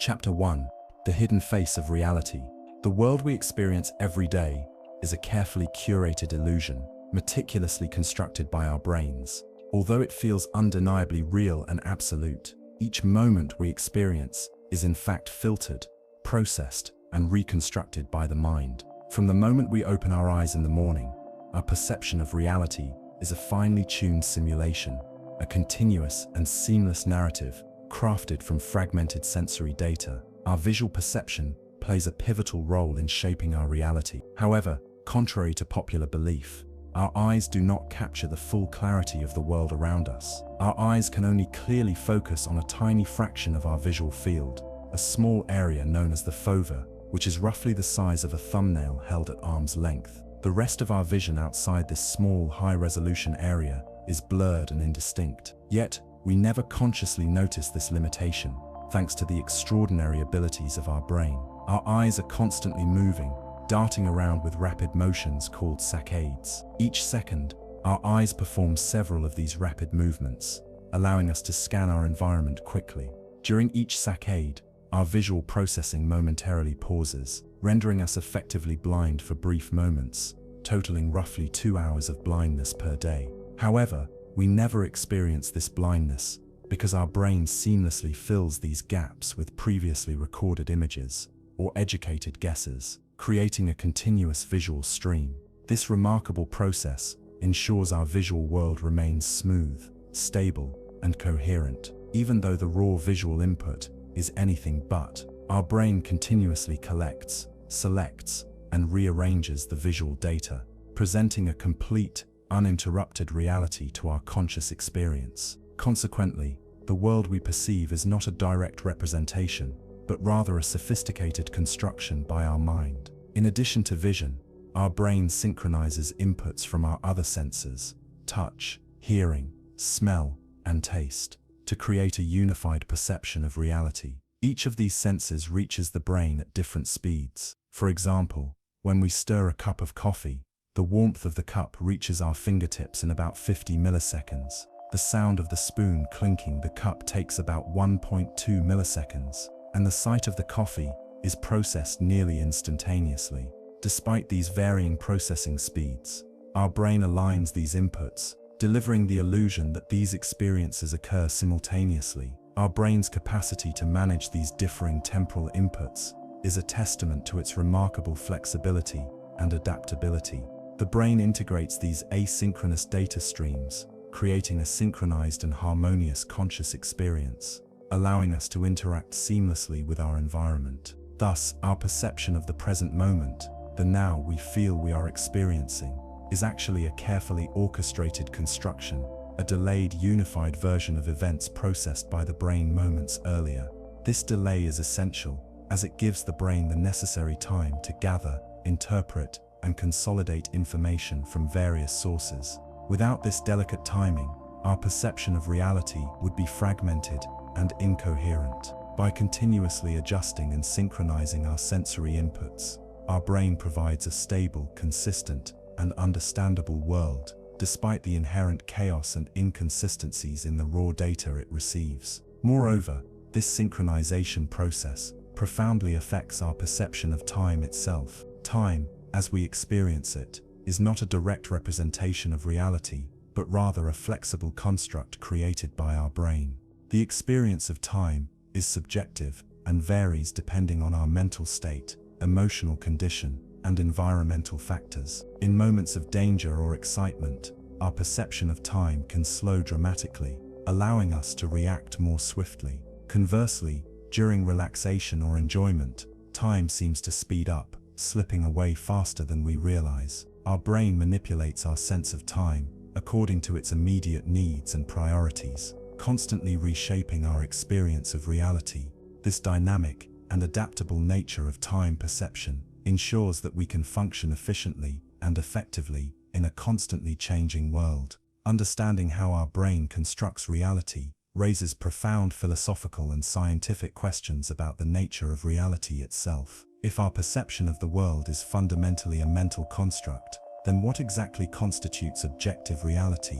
Chapter 1: The Hidden Face of Reality. The world we experience every day is a carefully curated illusion, meticulously constructed by our brains. Although it feels undeniably real and absolute, each moment we experience is in fact filtered, processed, and reconstructed by the mind. From the moment we open our eyes in the morning, our perception of reality is a finely tuned simulation, a continuous and seamless narrative crafted from fragmented sensory data. Our visual perception plays a pivotal role in shaping our reality. However, contrary to popular belief, our eyes do not capture the full clarity of the world around us. Our eyes can only clearly focus on a tiny fraction of our visual field, a small area known as the fova, which is roughly the size of a thumbnail held at arm's length. The rest of our vision outside this small, high-resolution area is blurred and indistinct. Yet, we never consciously notice this limitation, thanks to the extraordinary abilities of our brain. Our eyes are constantly moving, darting around with rapid motions called saccades. Each second, our eyes perform several of these rapid movements, allowing us to scan our environment quickly. During each saccade, our visual processing momentarily pauses, rendering us effectively blind for brief moments, totaling roughly 2 hours of blindness per day. However, we never experience this blindness because our brain seamlessly fills these gaps with previously recorded images or educated guesses, creating a continuous visual stream. This remarkable process ensures our visual world remains smooth, stable, and coherent. Even though the raw visual input is anything but, our brain continuously collects, selects, and rearranges the visual data, presenting a complete, uninterrupted reality to our conscious experience. Consequently, the world we perceive is not a direct representation, but rather a sophisticated construction by our mind. In addition to vision, our brain synchronizes inputs from our other senses, touch, hearing, smell, and taste, to create a unified perception of reality. Each of these senses reaches the brain at different speeds. For example, when we stir a cup of coffee, the warmth of the cup reaches our fingertips in about 50 milliseconds. The sound of the spoon clinking the cup takes about 1.2 milliseconds, and the sight of the coffee is processed nearly instantaneously. Despite these varying processing speeds, our brain aligns these inputs, delivering the illusion that these experiences occur simultaneously. Our brain's capacity to manage these differing temporal inputs is a testament to its remarkable flexibility and adaptability. The brain integrates these asynchronous data streams, creating a synchronized and harmonious conscious experience, allowing us to interact seamlessly with our environment. Thus, our perception of the present moment, the now we feel we are experiencing, is actually a carefully orchestrated construction, a delayed, unified version of events processed by the brain moments earlier. This delay is essential, as it gives the brain the necessary time to gather, interpret, and consolidate information from various sources. Without this delicate timing, our perception of reality would be fragmented and incoherent. By continuously adjusting and synchronizing our sensory inputs, our brain provides a stable, consistent, and understandable world, despite the inherent chaos and inconsistencies in the raw data it receives. Moreover, this synchronization process profoundly affects our perception of time itself. Time, as we experience it, is not a direct representation of reality, but rather a flexible construct created by our brain. The experience of time is subjective and varies depending on our mental state, emotional condition, and environmental factors. In moments of danger or excitement, our perception of time can slow dramatically, allowing us to react more swiftly. Conversely, during relaxation or enjoyment, time seems to speed up, slipping away faster than we realize. Our brain manipulates our sense of time according to its immediate needs and priorities, constantly reshaping our experience of reality. This dynamic and adaptable nature of time perception ensures that we can function efficiently and effectively in a constantly changing world. Understanding how our brain constructs reality raises profound philosophical and scientific questions about the nature of reality itself. If our perception of the world is fundamentally a mental construct, then what exactly constitutes objective reality?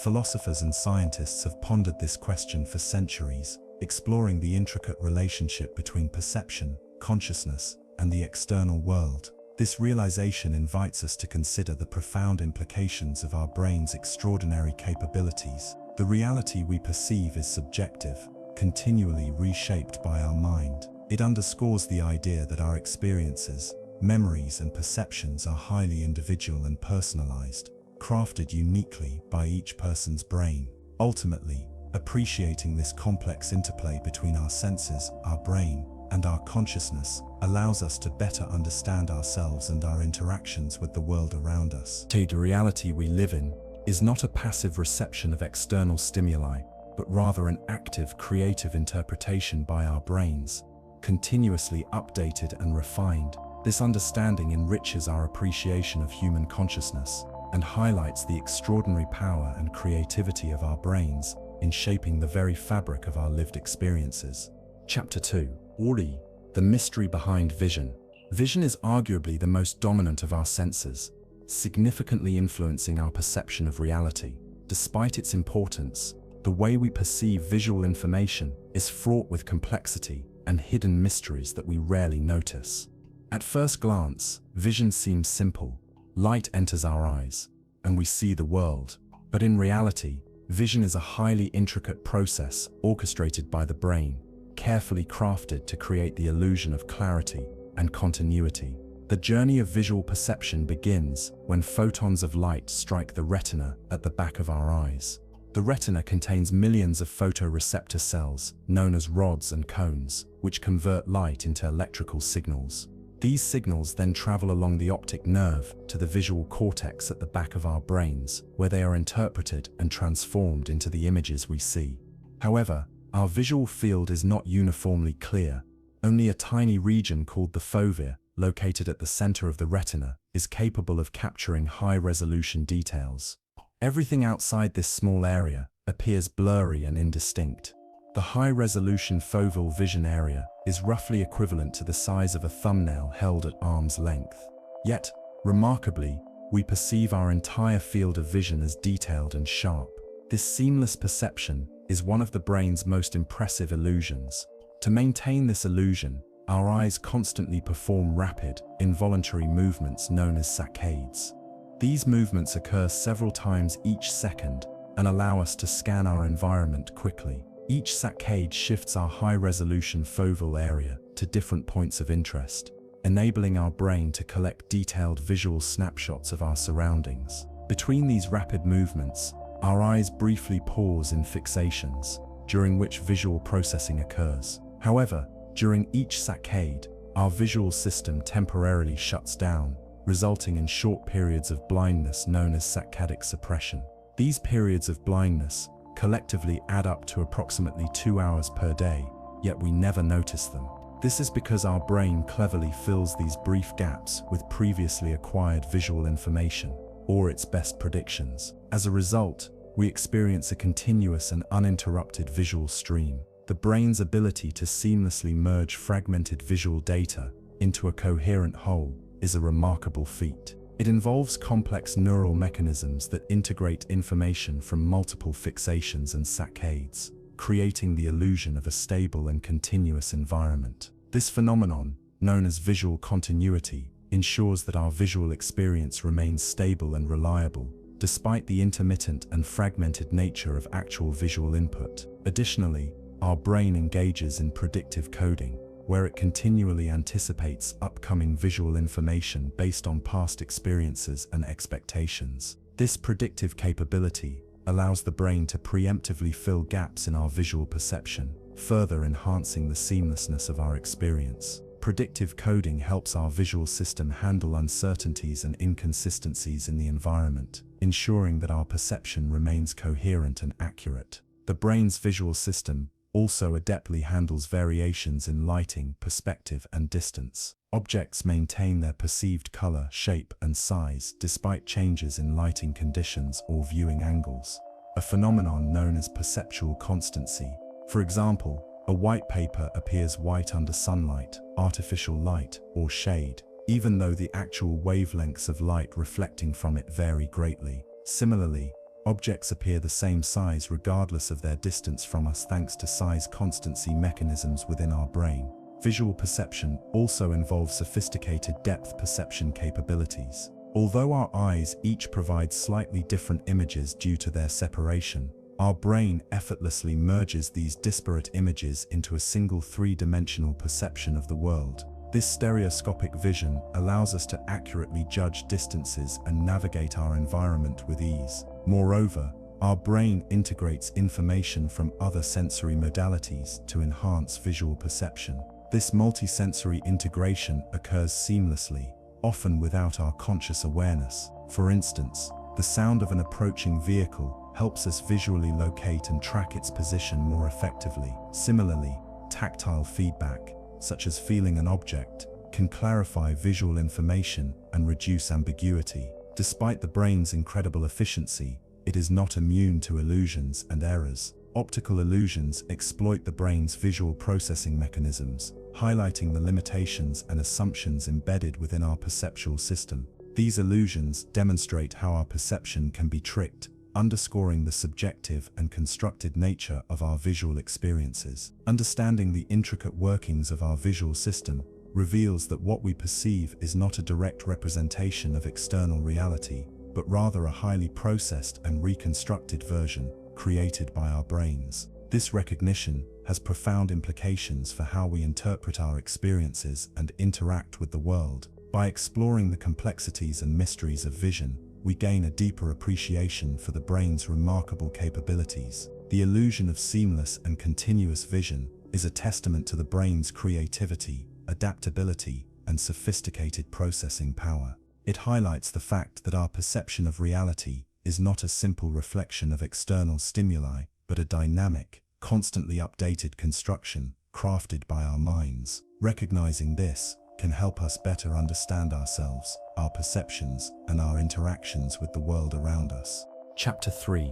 Philosophers and scientists have pondered this question for centuries, exploring the intricate relationship between perception, consciousness, and the external world. This realization invites us to consider the profound implications of our brain's extraordinary capabilities. The reality we perceive is subjective, continually reshaped by our mind. It underscores the idea that our experiences, memories, and perceptions are highly individual and personalized, crafted uniquely by each person's brain. Ultimately, appreciating this complex interplay between our senses, our brain, and our consciousness allows us to better understand ourselves and our interactions with the world around us. The reality we live in is not a passive reception of external stimuli, but rather an active, creative interpretation by our brains, continuously updated and refined. This understanding enriches our appreciation of human consciousness and highlights the extraordinary power and creativity of our brains in shaping the very fabric of our lived experiences. Chapter 2. Ori, the mystery behind vision. Vision is arguably the most dominant of our senses, significantly influencing our perception of reality. Despite its importance, the way we perceive visual information is fraught with complexity and hidden mysteries that we rarely notice. At first glance, vision seems simple. Light enters our eyes, and we see the world. But in reality, vision is a highly intricate process orchestrated by the brain, carefully crafted to create the illusion of clarity and continuity. The journey of visual perception begins when photons of light strike the retina at the back of our eyes. The retina contains millions of photoreceptor cells, known as rods and cones, which convert light into electrical signals. These signals then travel along the optic nerve to the visual cortex at the back of our brains, where they are interpreted and transformed into the images we see. However, our visual field is not uniformly clear. Only a tiny region called the fovea, located at the center of the retina, is capable of capturing high-resolution details. Everything outside this small area appears blurry and indistinct. The high-resolution foveal vision area is roughly equivalent to the size of a thumbnail held at arm's length. Yet, remarkably, we perceive our entire field of vision as detailed and sharp. This seamless perception is one of the brain's most impressive illusions. To maintain this illusion, our eyes constantly perform rapid, involuntary movements known as saccades. These movements occur several times each second and allow us to scan our environment quickly. Each saccade shifts our high-resolution foveal area to different points of interest, enabling our brain to collect detailed visual snapshots of our surroundings. Between these rapid movements, our eyes briefly pause in fixations, during which visual processing occurs. However, during each saccade, our visual system temporarily shuts down, resulting in short periods of blindness known as saccadic suppression. These periods of blindness collectively add up to approximately 2 hours per day, yet we never notice them. This is because our brain cleverly fills these brief gaps with previously acquired visual information, or its best predictions. As a result, we experience a continuous and uninterrupted visual stream. The brain's ability to seamlessly merge fragmented visual data into a coherent whole is a remarkable feat. It involves complex neural mechanisms that integrate information from multiple fixations and saccades, creating the illusion of a stable and continuous environment. This phenomenon, known as visual continuity, ensures that our visual experience remains stable and reliable, despite the intermittent and fragmented nature of actual visual input. Additionally, our brain engages in predictive coding, where it continually anticipates upcoming visual information based on past experiences and expectations. This predictive capability allows the brain to preemptively fill gaps in our visual perception, further enhancing the seamlessness of our experience. Predictive coding helps our visual system handle uncertainties and inconsistencies in the environment, ensuring that our perception remains coherent and accurate. The brain's visual system also adeptly handles variations in lighting, perspective, and distance. Objects maintain their perceived color, shape, and size despite changes in lighting conditions or viewing angles, a phenomenon known as perceptual constancy. For example, a white paper appears white under sunlight, artificial light, or shade, even though the actual wavelengths of light reflecting from it vary greatly. Similarly, Objects appear the same size regardless of their distance from us thanks to size constancy mechanisms within our brain. Visual perception also involves sophisticated depth perception capabilities. Although our eyes each provide slightly different images due to their separation, our brain effortlessly merges these disparate images into a single three-dimensional perception of the world. This stereoscopic vision allows us to accurately judge distances and navigate our environment with ease. Moreover, our brain integrates information from other sensory modalities to enhance visual perception. This multisensory integration occurs seamlessly, often without our conscious awareness. For instance, the sound of an approaching vehicle helps us visually locate and track its position more effectively. Similarly, tactile feedback, such as feeling an object, can clarify visual information and reduce ambiguity. Despite the brain's incredible efficiency, it is not immune to illusions and errors. Optical illusions exploit the brain's visual processing mechanisms, highlighting the limitations and assumptions embedded within our perceptual system. These illusions demonstrate how our perception can be tricked, underscoring the subjective and constructed nature of our visual experiences. Understanding the intricate workings of our visual system reveals that what we perceive is not a direct representation of external reality, but rather a highly processed and reconstructed version created by our brains. This recognition has profound implications for how we interpret our experiences and interact with the world. By exploring the complexities and mysteries of vision, we gain a deeper appreciation for the brain's remarkable capabilities. The illusion of seamless and continuous vision is a testament to the brain's creativity, adaptability, and sophisticated processing power. It highlights the fact that our perception of reality is not a simple reflection of external stimuli, but a dynamic, constantly updated construction crafted by our minds. Recognizing this can help us better understand ourselves, our perceptions, and our interactions with the world around us. Chapter 3.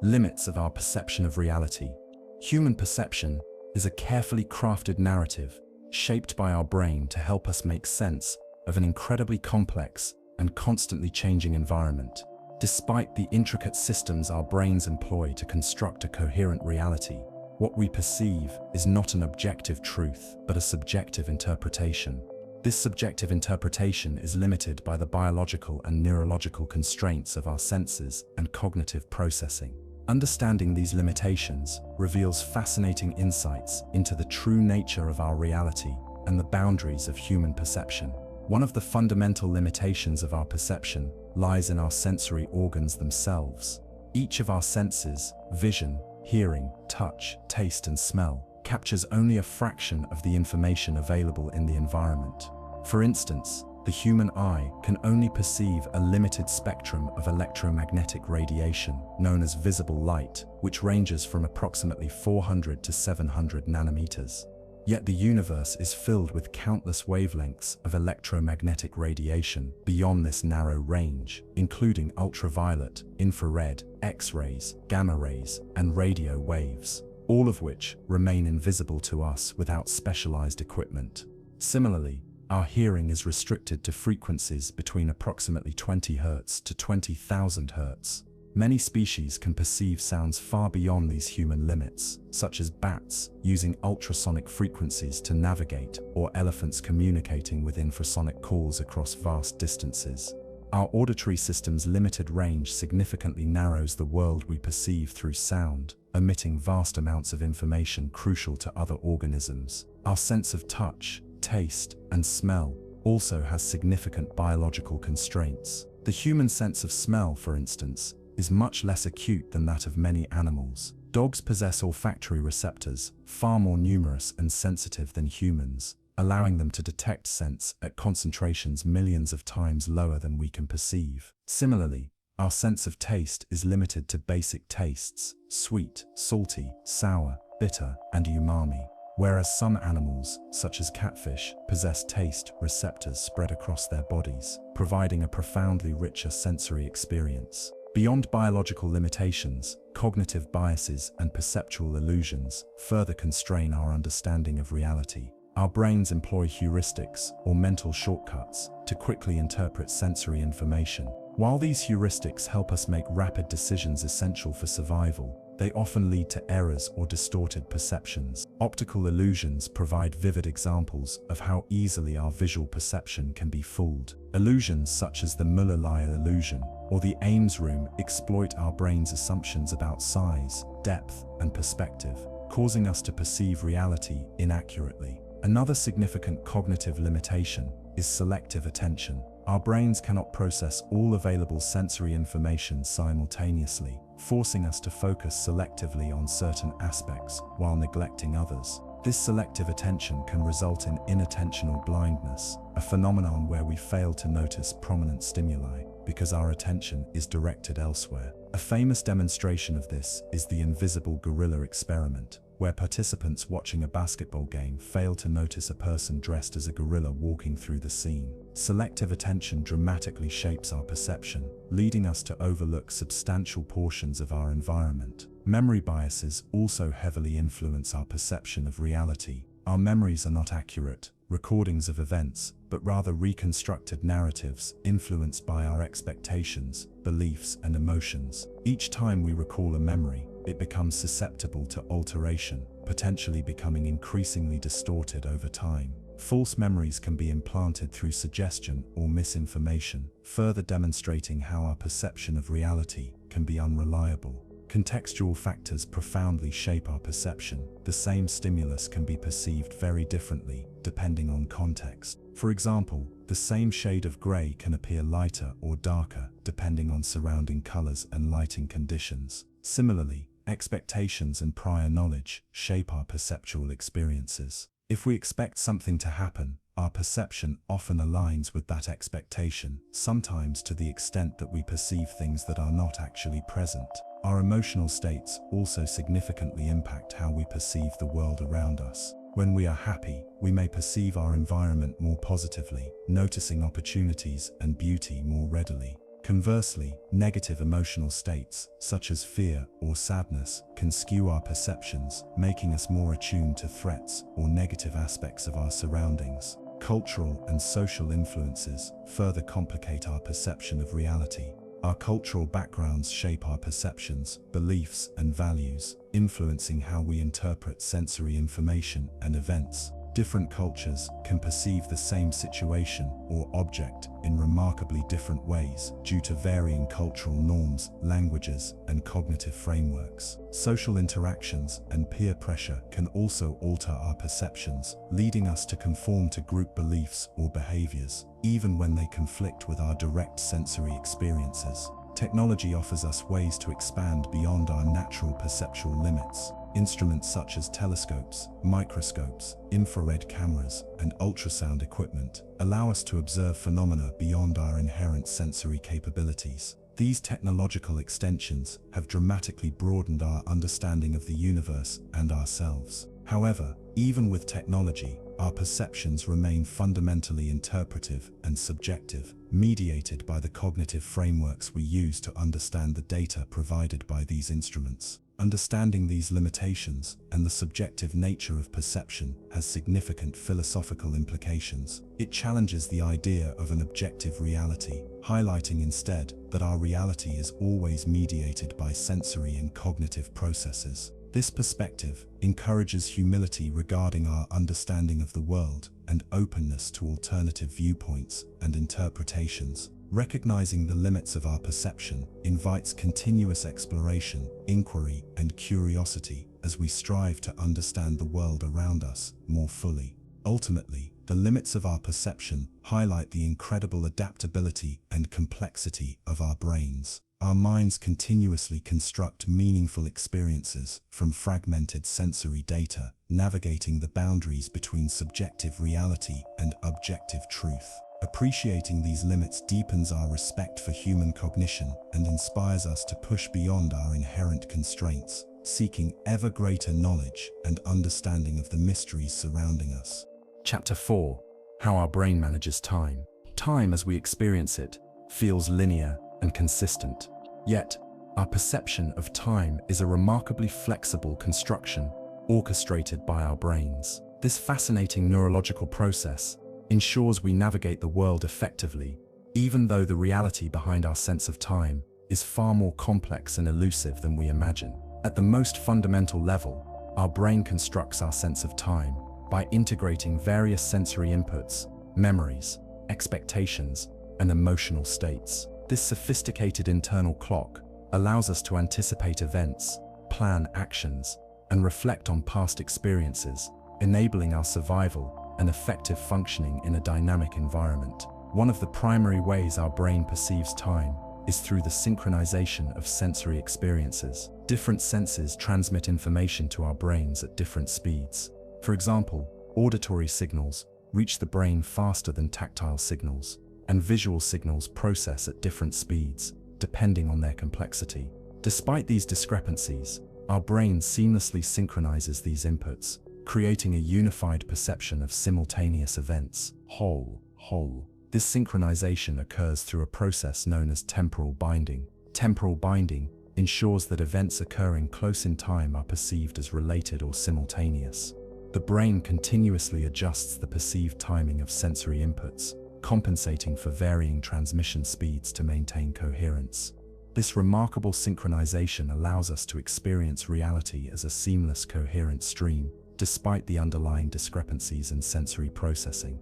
Limits of our perception of reality. Human perception is a carefully crafted narrative shaped by our brain to help us make sense of an incredibly complex and constantly changing environment. Despite the intricate systems our brains employ to construct a coherent reality, what we perceive is not an objective truth, but a subjective interpretation. This subjective interpretation is limited by the biological and neurological constraints of our senses and cognitive processing. Understanding these limitations reveals fascinating insights into the true nature of our reality and the boundaries of human perception. One of the fundamental limitations of our perception lies in our sensory organs themselves. Each of our senses, vision, hearing, touch, taste, and smell, captures only a fraction of the information available in the environment. For instance, the human eye can only perceive a limited spectrum of electromagnetic radiation, known as visible light, which ranges from approximately 400 to 700 nanometers. Yet the universe is filled with countless wavelengths of electromagnetic radiation beyond this narrow range, including ultraviolet, infrared, X-rays, gamma rays, and radio waves, all of which remain invisible to us without specialized equipment. Similarly, our hearing is restricted to frequencies between approximately 20 Hz to 20,000 Hz. Many species can perceive sounds far beyond these human limits, such as bats using ultrasonic frequencies to navigate, or elephants communicating with infrasonic calls across vast distances. Our auditory system's limited range significantly narrows the world we perceive through sound, omitting vast amounts of information crucial to other organisms. Our sense of touch, taste, and smell also has significant biological constraints. The human sense of smell, for instance, is much less acute than that of many animals. Dogs possess olfactory receptors, far more numerous and sensitive than humans, allowing them to detect scents at concentrations millions of times lower than we can perceive. Similarly, our sense of taste is limited to basic tastes: sweet, salty, sour, bitter, and umami. Whereas some animals, such as catfish, possess taste receptors spread across their bodies, providing a profoundly richer sensory experience. Beyond biological limitations, cognitive biases and perceptual illusions further constrain our understanding of reality. Our brains employ heuristics, or mental shortcuts, to quickly interpret sensory information. While these heuristics help us make rapid decisions essential for survival, they often lead to errors or distorted perceptions. Optical illusions provide vivid examples of how easily our visual perception can be fooled. Illusions such as the Muller-Lyer illusion or the Ames room exploit our brain's assumptions about size, depth, and perspective, causing us to perceive reality inaccurately. Another significant cognitive limitation is selective attention. Our brains cannot process all available sensory information simultaneously, forcing us to focus selectively on certain aspects while neglecting others. This selective attention can result in inattentional blindness, a phenomenon where we fail to notice prominent stimuli because our attention is directed elsewhere. A famous demonstration of this is the invisible gorilla experiment, where participants watching a basketball game fail to notice a person dressed as a gorilla walking through the scene. Selective attention dramatically shapes our perception, leading us to overlook substantial portions of our environment. Memory biases also heavily influence our perception of reality. Our memories are not accurate recordings of events, but rather reconstructed narratives influenced by our expectations, beliefs, and emotions. Each time we recall a memory, it becomes susceptible to alteration, potentially becoming increasingly distorted over time. False memories can be implanted through suggestion or misinformation, further demonstrating how our perception of reality can be unreliable. Contextual factors profoundly shape our perception. The same stimulus can be perceived very differently, depending on context. For example, the same shade of gray can appear lighter or darker, depending on surrounding colors and lighting conditions. Similarly, expectations and prior knowledge shape our perceptual experiences. If we expect something to happen, our perception often aligns with that expectation, sometimes to the extent that we perceive things that are not actually present. Our emotional states also significantly impact how we perceive the world around us. When we are happy, we may perceive our environment more positively, noticing opportunities and beauty more readily. Conversely, negative emotional states, such as fear or sadness, can skew our perceptions, making us more attuned to threats or negative aspects of our surroundings. Cultural and social influences further complicate our perception of reality. Our cultural backgrounds shape our perceptions, beliefs, and values, influencing how we interpret sensory information and events. Different cultures can perceive the same situation or object in remarkably different ways due to varying cultural norms, languages, and cognitive frameworks. Social interactions and peer pressure can also alter our perceptions, leading us to conform to group beliefs or behaviors, even when they conflict with our direct sensory experiences. Technology offers us ways to expand beyond our natural perceptual limits. Instruments such as telescopes, microscopes, infrared cameras, and ultrasound equipment allow us to observe phenomena beyond our inherent sensory capabilities. These technological extensions have dramatically broadened our understanding of the universe and ourselves. However, even with technology, our perceptions remain fundamentally interpretive and subjective, mediated by the cognitive frameworks we use to understand the data provided by these instruments. Understanding these limitations and the subjective nature of perception has significant philosophical implications. It challenges the idea of an objective reality, highlighting instead that our reality is always mediated by sensory and cognitive processes. This perspective encourages humility regarding our understanding of the world and openness to alternative viewpoints and interpretations. Recognizing the limits of our perception invites continuous exploration, inquiry, and curiosity as we strive to understand the world around us more fully. Ultimately, the limits of our perception highlight the incredible adaptability and complexity of our brains. Our minds continuously construct meaningful experiences from fragmented sensory data, navigating the boundaries between subjective reality and objective truth. Appreciating these limits deepens our respect for human cognition and inspires us to push beyond our inherent constraints, seeking ever greater knowledge and understanding of the mysteries surrounding us. Chapter 4. How our brain manages time. Time as we experience it feels linear and consistent. Yet, our perception of time is a remarkably flexible construction orchestrated by our brains. This fascinating neurological process ensures we navigate the world effectively, even though the reality behind our sense of time is far more complex and elusive than we imagine. At the most fundamental level, our brain constructs our sense of time by integrating various sensory inputs, memories, expectations, and emotional states. This sophisticated internal clock allows us to anticipate events, plan actions, and reflect on past experiences, enabling our survival and effective functioning in a dynamic environment. One of the primary ways our brain perceives time is through the synchronization of sensory experiences. Different senses transmit information to our brains at different speeds. For example, auditory signals reach the brain faster than tactile signals, and visual signals process at different speeds, depending on their complexity. Despite these discrepancies, our brain seamlessly synchronizes these inputs, creating a unified perception of simultaneous events. Whole. This synchronization occurs through a process known as temporal binding. Temporal binding ensures that events occurring close in time are perceived as related or simultaneous. The brain continuously adjusts the perceived timing of sensory inputs, compensating for varying transmission speeds to maintain coherence. This remarkable synchronization allows us to experience reality as a seamless, coherent stream, despite the underlying discrepancies in sensory processing.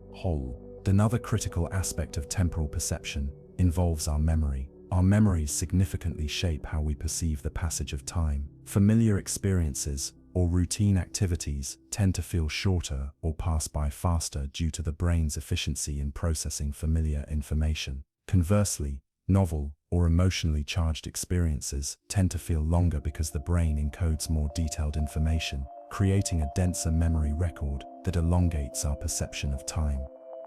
Another critical aspect of temporal perception involves our memory. Our memories significantly shape how we perceive the passage of time. Familiar experiences or routine activities tend to feel shorter or pass by faster due to the brain's efficiency in processing familiar information. Conversely, novel or emotionally charged experiences tend to feel longer because the brain encodes more detailed information, creating a denser memory record that elongates our perception of time.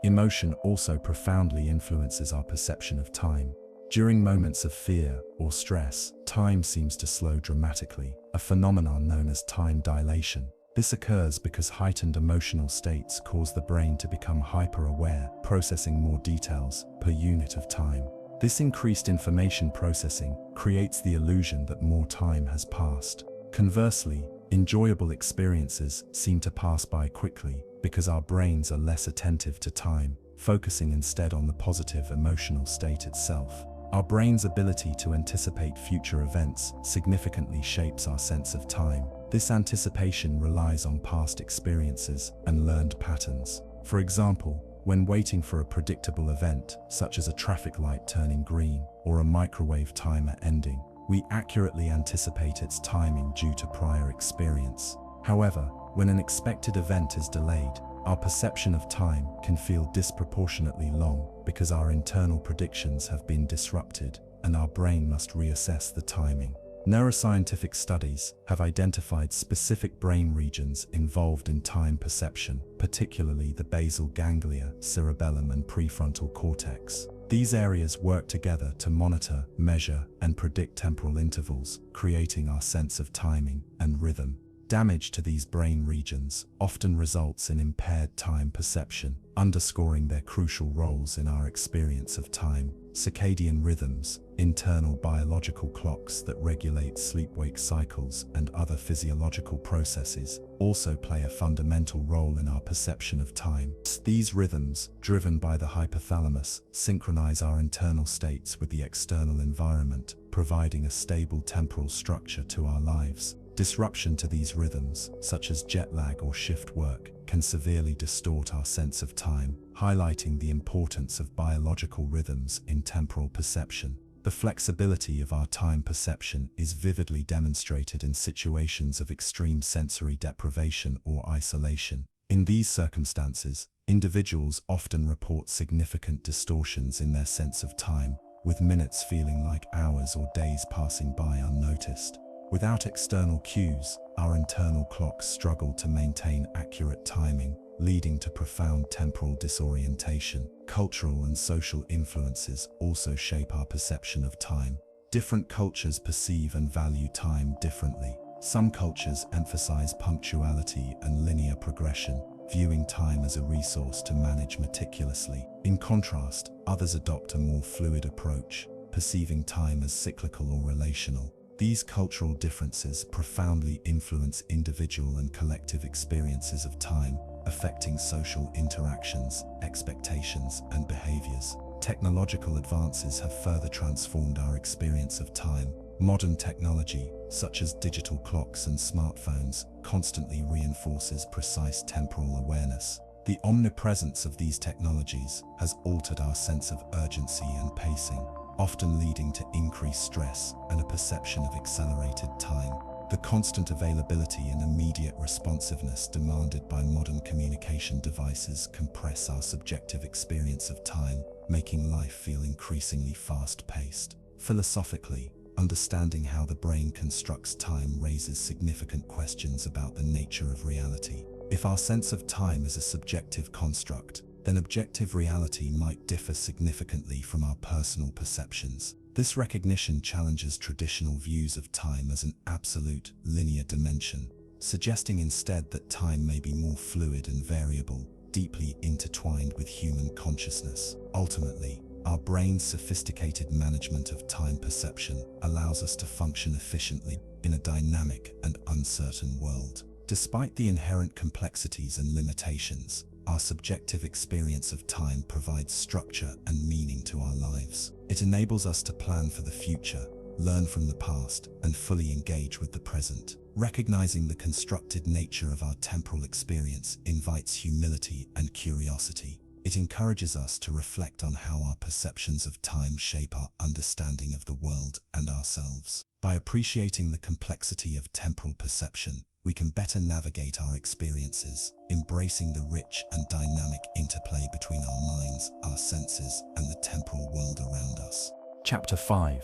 Emotion also profoundly influences our perception of time. During moments of fear or stress, time seems to slow dramatically, a phenomenon known as time dilation. This occurs because heightened emotional states cause the brain to become hyper-aware, processing more details per unit of time. This increased information processing creates the illusion that more time has passed. Conversely, enjoyable experiences seem to pass by quickly because our brains are less attentive to time, focusing instead on the positive emotional state itself. Our brain's ability to anticipate future events significantly shapes our sense of time. This anticipation relies on past experiences and learned patterns. For example, when waiting for a predictable event, such as a traffic light turning green or a microwave timer ending, we accurately anticipate its timing due to prior experience. However, when an expected event is delayed, our perception of time can feel disproportionately long because our internal predictions have been disrupted and our brain must reassess the timing. Neuroscientific studies have identified specific brain regions involved in time perception, particularly the basal ganglia, cerebellum, and prefrontal cortex. These areas work together to monitor, measure, and predict temporal intervals, creating our sense of timing and rhythm. Damage to these brain regions often results in impaired time perception, underscoring their crucial roles in our experience of time. Circadian rhythms, internal biological clocks that regulate sleep-wake cycles and other physiological processes, also play a fundamental role in our perception of time. These rhythms, driven by the hypothalamus, synchronize our internal states with the external environment, providing a stable temporal structure to our lives. Disruption to these rhythms, such as jet lag or shift work, can severely distort our sense of time, highlighting the importance of biological rhythms in temporal perception. The flexibility of our time perception is vividly demonstrated in situations of extreme sensory deprivation or isolation. In these circumstances, individuals often report significant distortions in their sense of time, with minutes feeling like hours or days passing by unnoticed. Without external cues, our internal clocks struggle to maintain accurate timing, leading to profound temporal disorientation. Cultural and social influences also shape our perception of time. Different cultures perceive and value time differently. Some cultures emphasize punctuality and linear progression, viewing time as a resource to manage meticulously. In contrast, others adopt a more fluid approach, perceiving time as cyclical or relational. These cultural differences profoundly influence individual and collective experiences of time, affecting social interactions, expectations, and behaviors. Technological advances have further transformed our experience of time. Modern technology, such as digital clocks and smartphones, constantly reinforces precise temporal awareness. The omnipresence of these technologies has altered our sense of urgency and pacing, often leading to increased stress and a perception of accelerated time. The constant availability and immediate responsiveness demanded by modern communication devices compress our subjective experience of time, making life feel increasingly fast-paced. Philosophically, understanding how the brain constructs time raises significant questions about the nature of reality. If our sense of time is a subjective construct, then objective reality might differ significantly from our personal perceptions. This recognition challenges traditional views of time as an absolute, linear dimension, suggesting instead that time may be more fluid and variable, deeply intertwined with human consciousness. Ultimately, our brain's sophisticated management of time perception allows us to function efficiently in a dynamic and uncertain world. Despite the inherent complexities and limitations, our subjective experience of time provides structure and meaning to our lives. It enables us to plan for the future, learn from the past, and fully engage with the present. Recognizing the constructed nature of our temporal experience invites humility and curiosity. It encourages us to reflect on how our perceptions of time shape our understanding of the world and ourselves. By appreciating the complexity of temporal perception, we can better navigate our experiences, embracing the rich and dynamic interplay between our minds, our senses, and the temporal world around us. Chapter 5.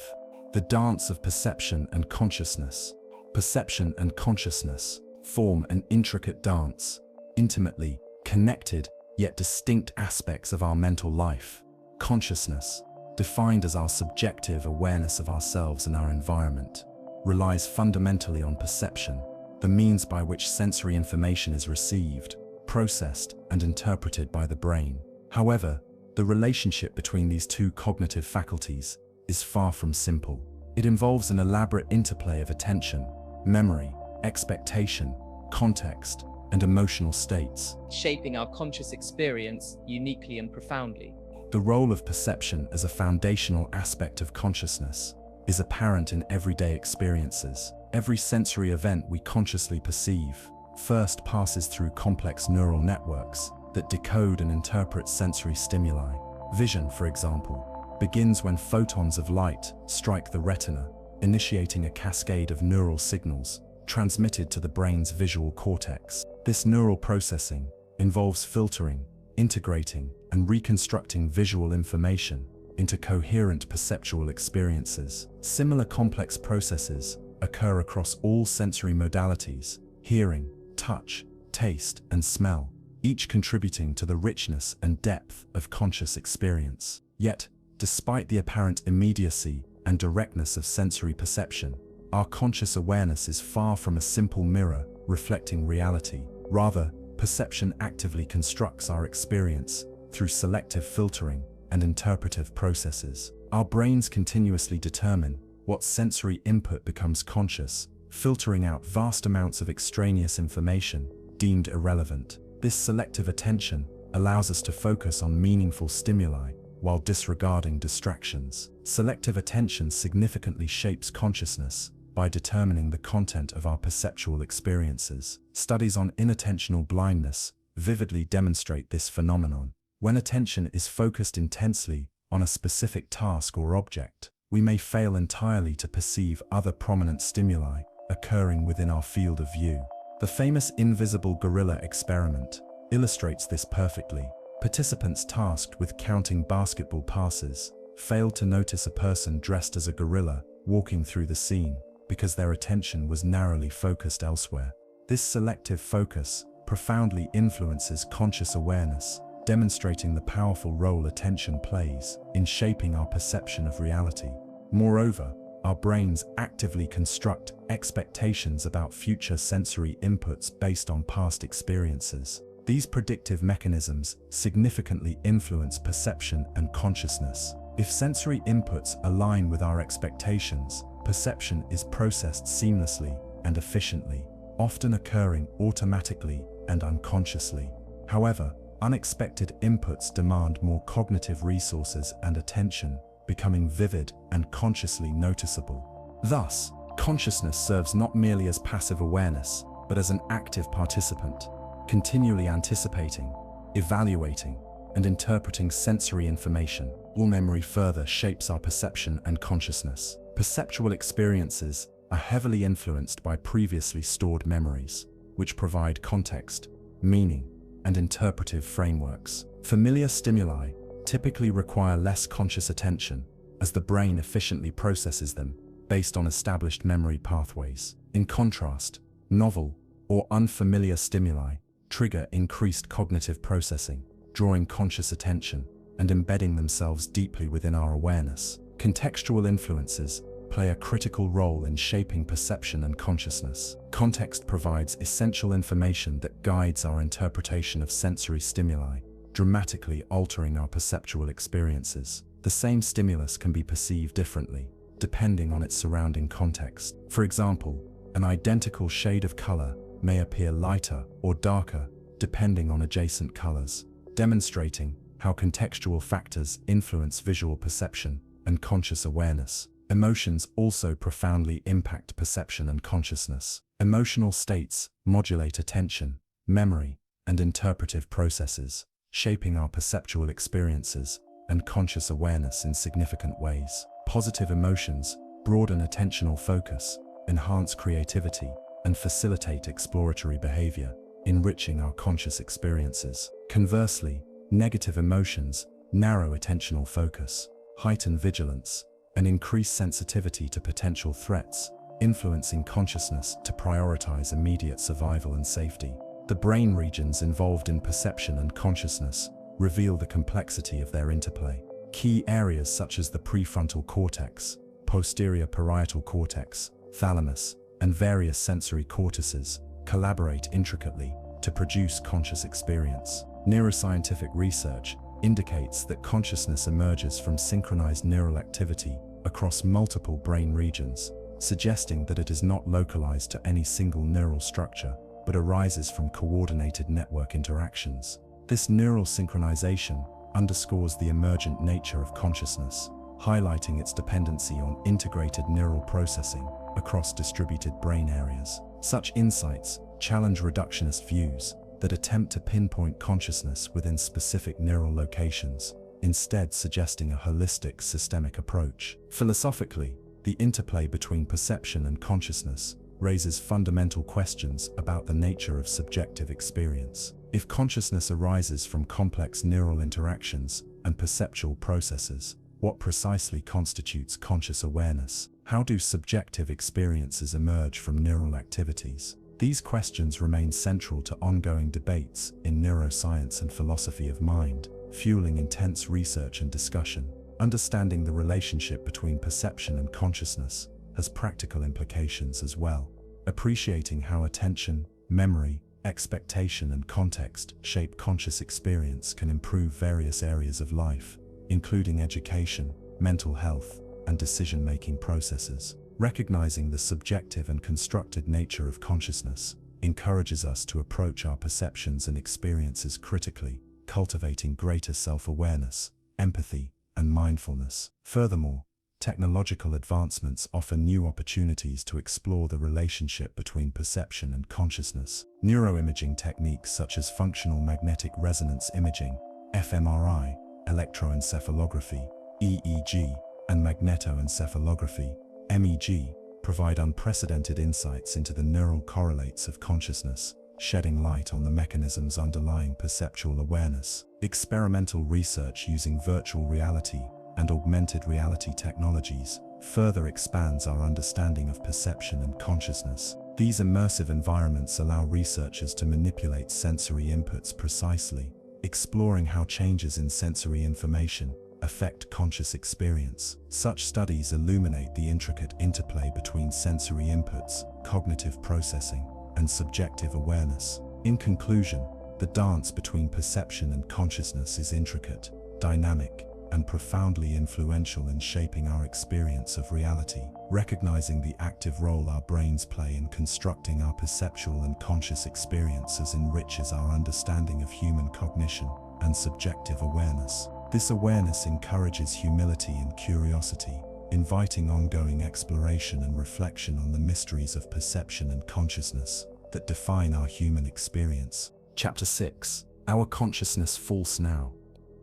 The Dance of Perception and Consciousness. Perception and consciousness form an intricate dance, intimately connected yet distinct aspects of our mental life. Consciousness, defined as our subjective awareness of ourselves and our environment, relies fundamentally on perception, the means by which sensory information is received, processed, and interpreted by the brain. However, the relationship between these two cognitive faculties is far from simple. It involves an elaborate interplay of attention, memory, expectation, context, and emotional states, shaping our conscious experience uniquely and profoundly. The role of perception as a foundational aspect of consciousness is apparent in everyday experiences. Every sensory event we consciously perceive first passes through complex neural networks that decode and interpret sensory stimuli. Vision, for example, begins when photons of light strike the retina, initiating a cascade of neural signals transmitted to the brain's visual cortex. This neural processing involves filtering, integrating, and reconstructing visual information into coherent perceptual experiences. Similar complex processes occur across all sensory modalities: hearing, touch, taste, and smell, each contributing to the richness and depth of conscious experience. Yet, despite the apparent immediacy and directness of sensory perception, our conscious awareness is far from a simple mirror reflecting reality. Rather, perception actively constructs our experience through selective filtering and interpretive processes. Our brains continuously determine what sensory input becomes conscious, filtering out vast amounts of extraneous information deemed irrelevant. This selective attention allows us to focus on meaningful stimuli while disregarding distractions. Selective attention significantly shapes consciousness by determining the content of our perceptual experiences. Studies on inattentional blindness vividly demonstrate this phenomenon. When attention is focused intensely on a specific task or object, we may fail entirely to perceive other prominent stimuli occurring within our field of view. The famous invisible gorilla experiment illustrates this perfectly. Participants tasked with counting basketball passes failed to notice a person dressed as a gorilla walking through the scene because their attention was narrowly focused elsewhere. This selective focus profoundly influences conscious awareness, demonstrating the powerful role attention plays in shaping our perception of reality. Moreover, our brains actively construct expectations about future sensory inputs based on past experiences. These predictive mechanisms significantly influence perception and consciousness. If sensory inputs align with our expectations, perception is processed seamlessly and efficiently, often occurring automatically and unconsciously. However, Unexpected inputs demand more cognitive resources and attention, becoming vivid and consciously noticeable. Thus, consciousness serves not merely as passive awareness, but as an active participant, continually anticipating, evaluating, and interpreting sensory information. All memory further shapes our perception and consciousness. Perceptual experiences are heavily influenced by previously stored memories, which provide context, meaning, and interpretive frameworks. Familiar stimuli typically require less conscious attention, as the brain efficiently processes them based on established memory pathways. In contrast, novel or unfamiliar stimuli trigger increased cognitive processing, drawing conscious attention and embedding themselves deeply within our awareness. Contextual influences play a critical role in shaping perception and consciousness. Context provides essential information that guides our interpretation of sensory stimuli, dramatically altering our perceptual experiences. The same stimulus can be perceived differently, depending on its surrounding context. For example, an identical shade of color may appear lighter or darker, depending on adjacent colors, demonstrating how contextual factors influence visual perception and conscious awareness. Emotions also profoundly impact perception and consciousness. Emotional states modulate attention, memory, and interpretive processes, shaping our perceptual experiences and conscious awareness in significant ways. Positive emotions broaden attentional focus, enhance creativity, and facilitate exploratory behavior, enriching our conscious experiences. Conversely, negative emotions narrow attentional focus, heighten vigilance, and increase sensitivity to potential threats, influencing consciousness to prioritize immediate survival and safety. The brain regions involved in perception and consciousness reveal the complexity of their interplay. Key areas such as the prefrontal cortex, posterior parietal cortex, thalamus, and various sensory cortices collaborate intricately to produce conscious experience. Neuroscientific research indicates that consciousness emerges from synchronized neural activity across multiple brain regions, suggesting that it is not localized to any single neural structure, but arises from coordinated network interactions. This neural synchronization underscores the emergent nature of consciousness, highlighting its dependency on integrated neural processing across distributed brain areas. Such insights challenge reductionist views that attempt to pinpoint consciousness within specific neural locations, instead suggesting a holistic, systemic approach. Philosophically, the interplay between perception and consciousness raises fundamental questions about the nature of subjective experience. If consciousness arises from complex neural interactions and perceptual processes, what precisely constitutes conscious awareness? How do subjective experiences emerge from neural activities? These questions remain central to ongoing debates in neuroscience and philosophy of mind, fueling intense research and discussion. Understanding the relationship between perception and consciousness has practical implications as well. Appreciating how attention, memory, expectation, and context shape conscious experience can improve various areas of life, including education, mental health, and decision-making processes. Recognizing the subjective and constructed nature of consciousness encourages us to approach our perceptions and experiences critically, cultivating greater self-awareness, empathy, and mindfulness. Furthermore, technological advancements offer new opportunities to explore the relationship between perception and consciousness. Neuroimaging techniques such as functional magnetic resonance imaging, fMRI, electroencephalography, EEG, and magnetoencephalography, MEG, provide unprecedented insights into the neural correlates of consciousness, shedding light on the mechanisms underlying perceptual awareness. Experimental research using virtual reality and augmented reality technologies further expands our understanding of perception and consciousness. These immersive environments allow researchers to manipulate sensory inputs precisely, exploring how changes in sensory information affect conscious experience. Such studies illuminate the intricate interplay between sensory inputs, cognitive processing, and subjective awareness. In conclusion, the dance between perception and consciousness is intricate, dynamic, and profoundly influential in shaping our experience of reality. Recognizing the active role our brains play in constructing our perceptual and conscious experiences enriches our understanding of human cognition and subjective awareness. This awareness encourages humility and curiosity, inviting ongoing exploration and reflection on the mysteries of perception and consciousness that define our human experience. Chapter 6. Our consciousness false now.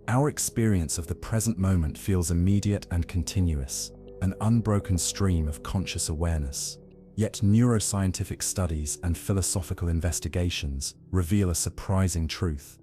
Our experience of the present moment feels immediate and continuous, an unbroken stream of conscious awareness. Yet neuroscientific studies and philosophical investigations reveal a surprising truth.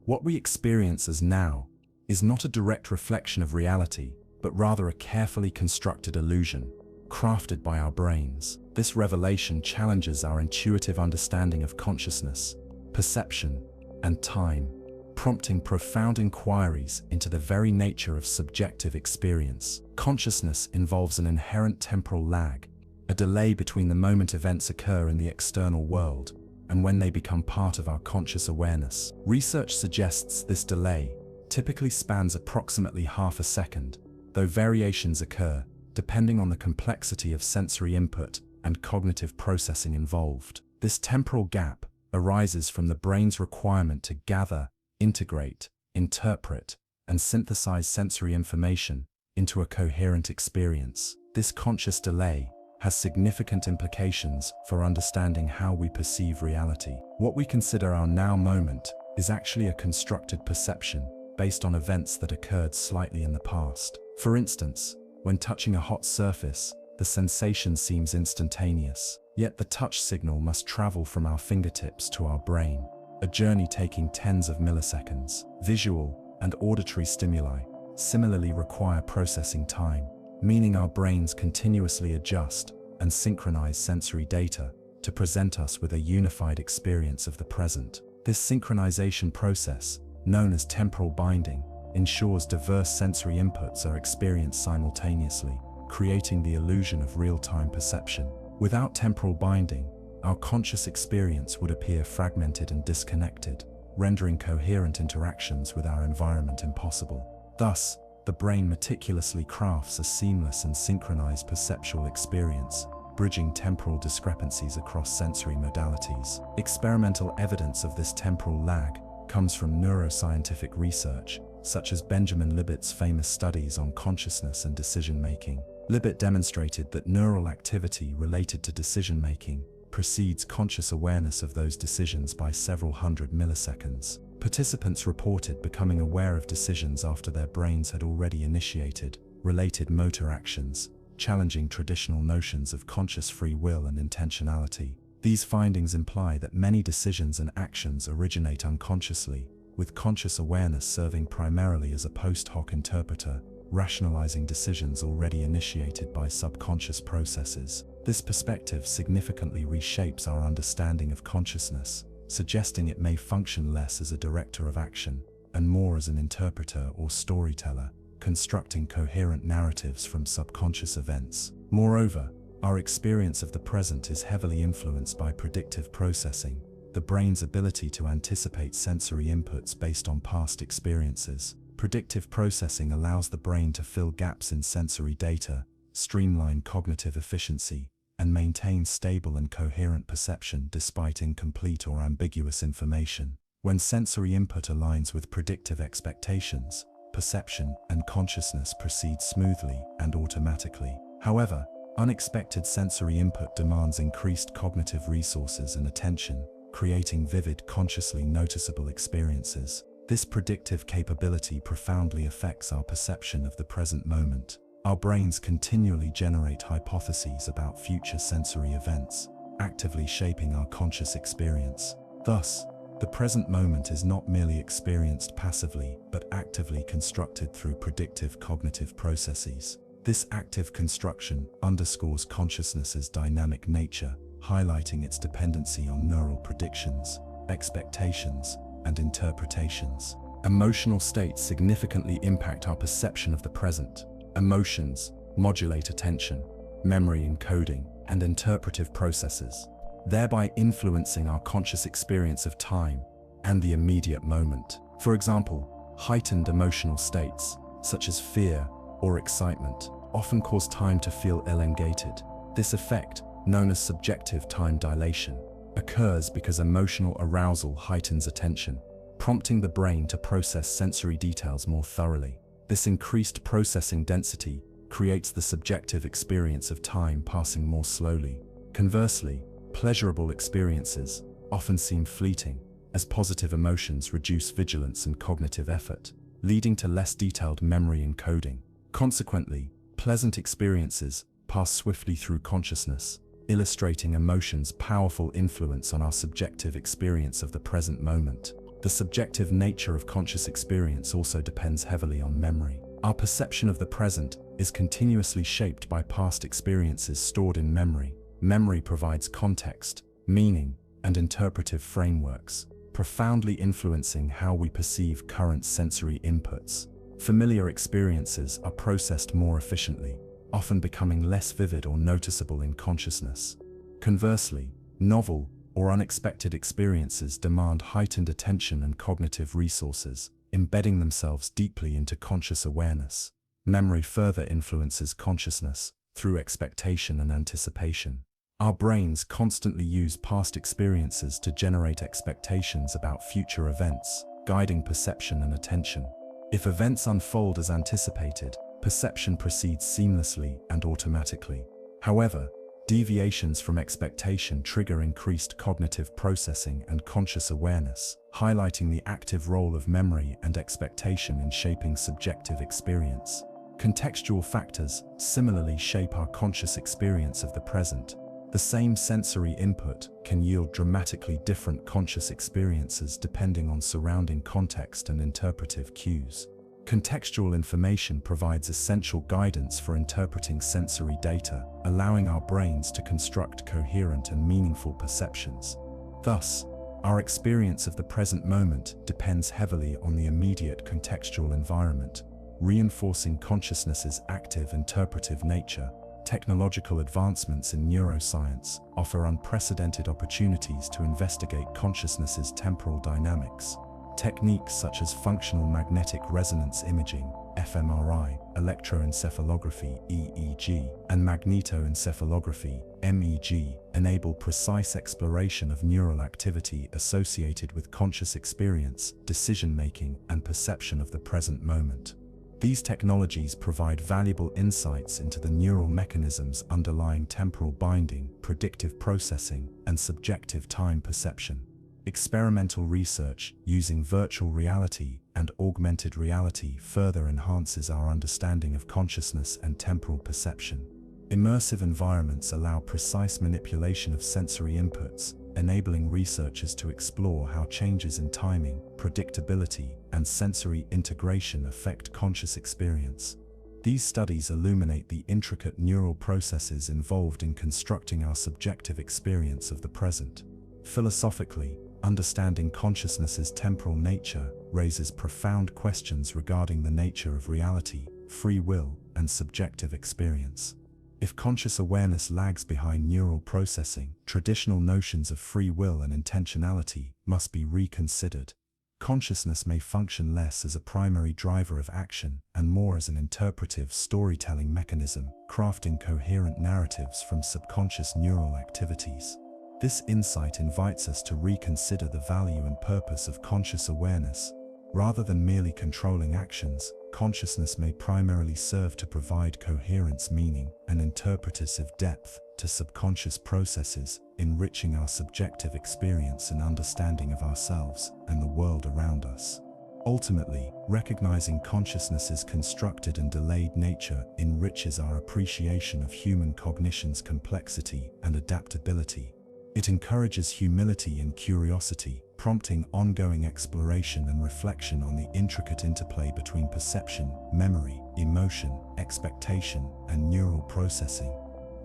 What we experience as now is not a direct reflection of reality, but rather a carefully constructed illusion, crafted by our brains. This revelation challenges our intuitive understanding of consciousness, perception, and time, prompting profound inquiries into the very nature of subjective experience. Consciousness involves an inherent temporal lag, a delay between the moment events occur in the external world and when they become part of our conscious awareness. Research suggests this delay typically spans approximately half a second, though variations occur depending on the complexity of sensory input and cognitive processing involved. This temporal gap arises from the brain's requirement to gather, integrate, interpret, and synthesize sensory information into a coherent experience. This conscious delay has significant implications for understanding how we perceive reality. What we consider our now moment is actually a constructed perception based on events that occurred slightly in the past. For instance, when touching a hot surface, the sensation seems instantaneous, yet the touch signal must travel from our fingertips to our brain, a journey taking tens of milliseconds. Visual and auditory stimuli similarly require processing time, meaning our brains continuously adjust and synchronize sensory data to present us with a unified experience of the present. This synchronization process, known as temporal binding, ensures diverse sensory inputs are experienced simultaneously, creating the illusion of real-time perception. Without temporal binding, our conscious experience would appear fragmented and disconnected, rendering coherent interactions with our environment impossible. Thus, the brain meticulously crafts a seamless and synchronized perceptual experience, bridging temporal discrepancies across sensory modalities. Experimental evidence of this temporal lag comes from neuroscientific research, such as Benjamin Libet's famous studies on consciousness and decision-making. Libet demonstrated that neural activity related to decision-making precedes conscious awareness of those decisions by several hundred milliseconds. Participants reported becoming aware of decisions after their brains had already initiated related motor actions, challenging traditional notions of conscious free will and intentionality. These findings imply that many decisions and actions originate unconsciously, with conscious awareness serving primarily as a post hoc interpreter, rationalizing decisions already initiated by subconscious processes. This perspective significantly reshapes our understanding of consciousness, suggesting it may function less as a director of action and more as an interpreter or storyteller, constructing coherent narratives from subconscious events. Moreover, our experience of the present is heavily influenced by predictive processing, the brain's ability to anticipate sensory inputs based on past experiences. Predictive processing allows the brain to fill gaps in sensory data, streamline cognitive efficiency, and maintain stable and coherent perception despite incomplete or ambiguous information. When sensory input aligns with predictive expectations, perception and consciousness proceed smoothly and automatically. However, unexpected sensory input demands increased cognitive resources and attention, creating vivid, consciously noticeable experiences. This predictive capability profoundly affects our perception of the present moment. Our brains continually generate hypotheses about future sensory events, actively shaping our conscious experience. Thus, the present moment is not merely experienced passively, but actively constructed through predictive cognitive processes. This active construction underscores consciousness's dynamic nature, highlighting its dependency on neural predictions, expectations, and interpretations. Emotional states significantly impact our perception of the present. Emotions modulate attention, memory encoding, and interpretive processes, thereby influencing our conscious experience of time and the immediate moment. For example, heightened emotional states, such as fear or excitement, often cause time to feel elongated. This effect, known as subjective time dilation, occurs because emotional arousal heightens attention, prompting the brain to process sensory details more thoroughly. This increased processing density creates the subjective experience of time passing more slowly. Conversely, pleasurable experiences often seem fleeting, as positive emotions reduce vigilance and cognitive effort, leading to less detailed memory encoding. Consequently, pleasant experiences pass swiftly through consciousness, illustrating emotion's powerful influence on our subjective experience of the present moment. The subjective nature of conscious experience also depends heavily on memory. Our perception of the present is continuously shaped by past experiences stored in memory. Memory provides context, meaning, and interpretive frameworks, profoundly influencing how we perceive current sensory inputs. Familiar experiences are processed more efficiently, often becoming less vivid or noticeable in consciousness. Conversely, novel or unexpected experiences demand heightened attention and cognitive resources, embedding themselves deeply into conscious awareness. Memory further influences consciousness through expectation and anticipation. Our brains constantly use past experiences to generate expectations about future events, guiding perception and attention. If events unfold as anticipated, perception proceeds seamlessly and automatically. However, deviations from expectation trigger increased cognitive processing and conscious awareness, highlighting the active role of memory and expectation in shaping subjective experience. Contextual factors similarly shape our conscious experience of the present. The same sensory input can yield dramatically different conscious experiences depending on surrounding context and interpretive cues. Contextual information provides essential guidance for interpreting sensory data, allowing our brains to construct coherent and meaningful perceptions. Thus, our experience of the present moment depends heavily on the immediate contextual environment, reinforcing consciousness's active interpretive nature. Technological advancements in neuroscience offer unprecedented opportunities to investigate consciousness's temporal dynamics. Techniques such as functional magnetic resonance imaging, fMRI, electroencephalography, EEG, and magnetoencephalography, MEG, enable precise exploration of neural activity associated with conscious experience, decision-making, and perception of the present moment. These technologies provide valuable insights into the neural mechanisms underlying temporal binding, predictive processing, and subjective time perception. Experimental research using virtual reality and augmented reality further enhances our understanding of consciousness and temporal perception. Immersive environments allow precise manipulation of sensory inputs, enabling researchers to explore how changes in timing, predictability, and sensory integration affect conscious experience. These studies illuminate the intricate neural processes involved in constructing our subjective experience of the present. Philosophically, understanding consciousness's temporal nature raises profound questions regarding the nature of reality, free will, and subjective experience. If conscious awareness lags behind neural processing, traditional notions of free will and intentionality must be reconsidered. Consciousness may function less as a primary driver of action and more as an interpretive storytelling mechanism, crafting coherent narratives from subconscious neural activities. This insight invites us to reconsider the value and purpose of conscious awareness. Rather than merely controlling actions, consciousness may primarily serve to provide coherence, meaning, and interpretative depth to subconscious processes, enriching our subjective experience and understanding of ourselves and the world around us. Ultimately, recognizing consciousness's constructed and delayed nature enriches our appreciation of human cognition's complexity and adaptability. It encourages humility and curiosity, prompting ongoing exploration and reflection on the intricate interplay between perception, memory, emotion, expectation, and neural processing.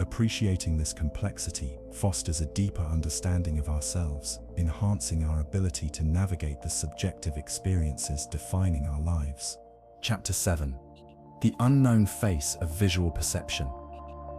Appreciating this complexity fosters a deeper understanding of ourselves, enhancing our ability to navigate the subjective experiences defining our lives. Chapter 7. The unknown face of visual perception.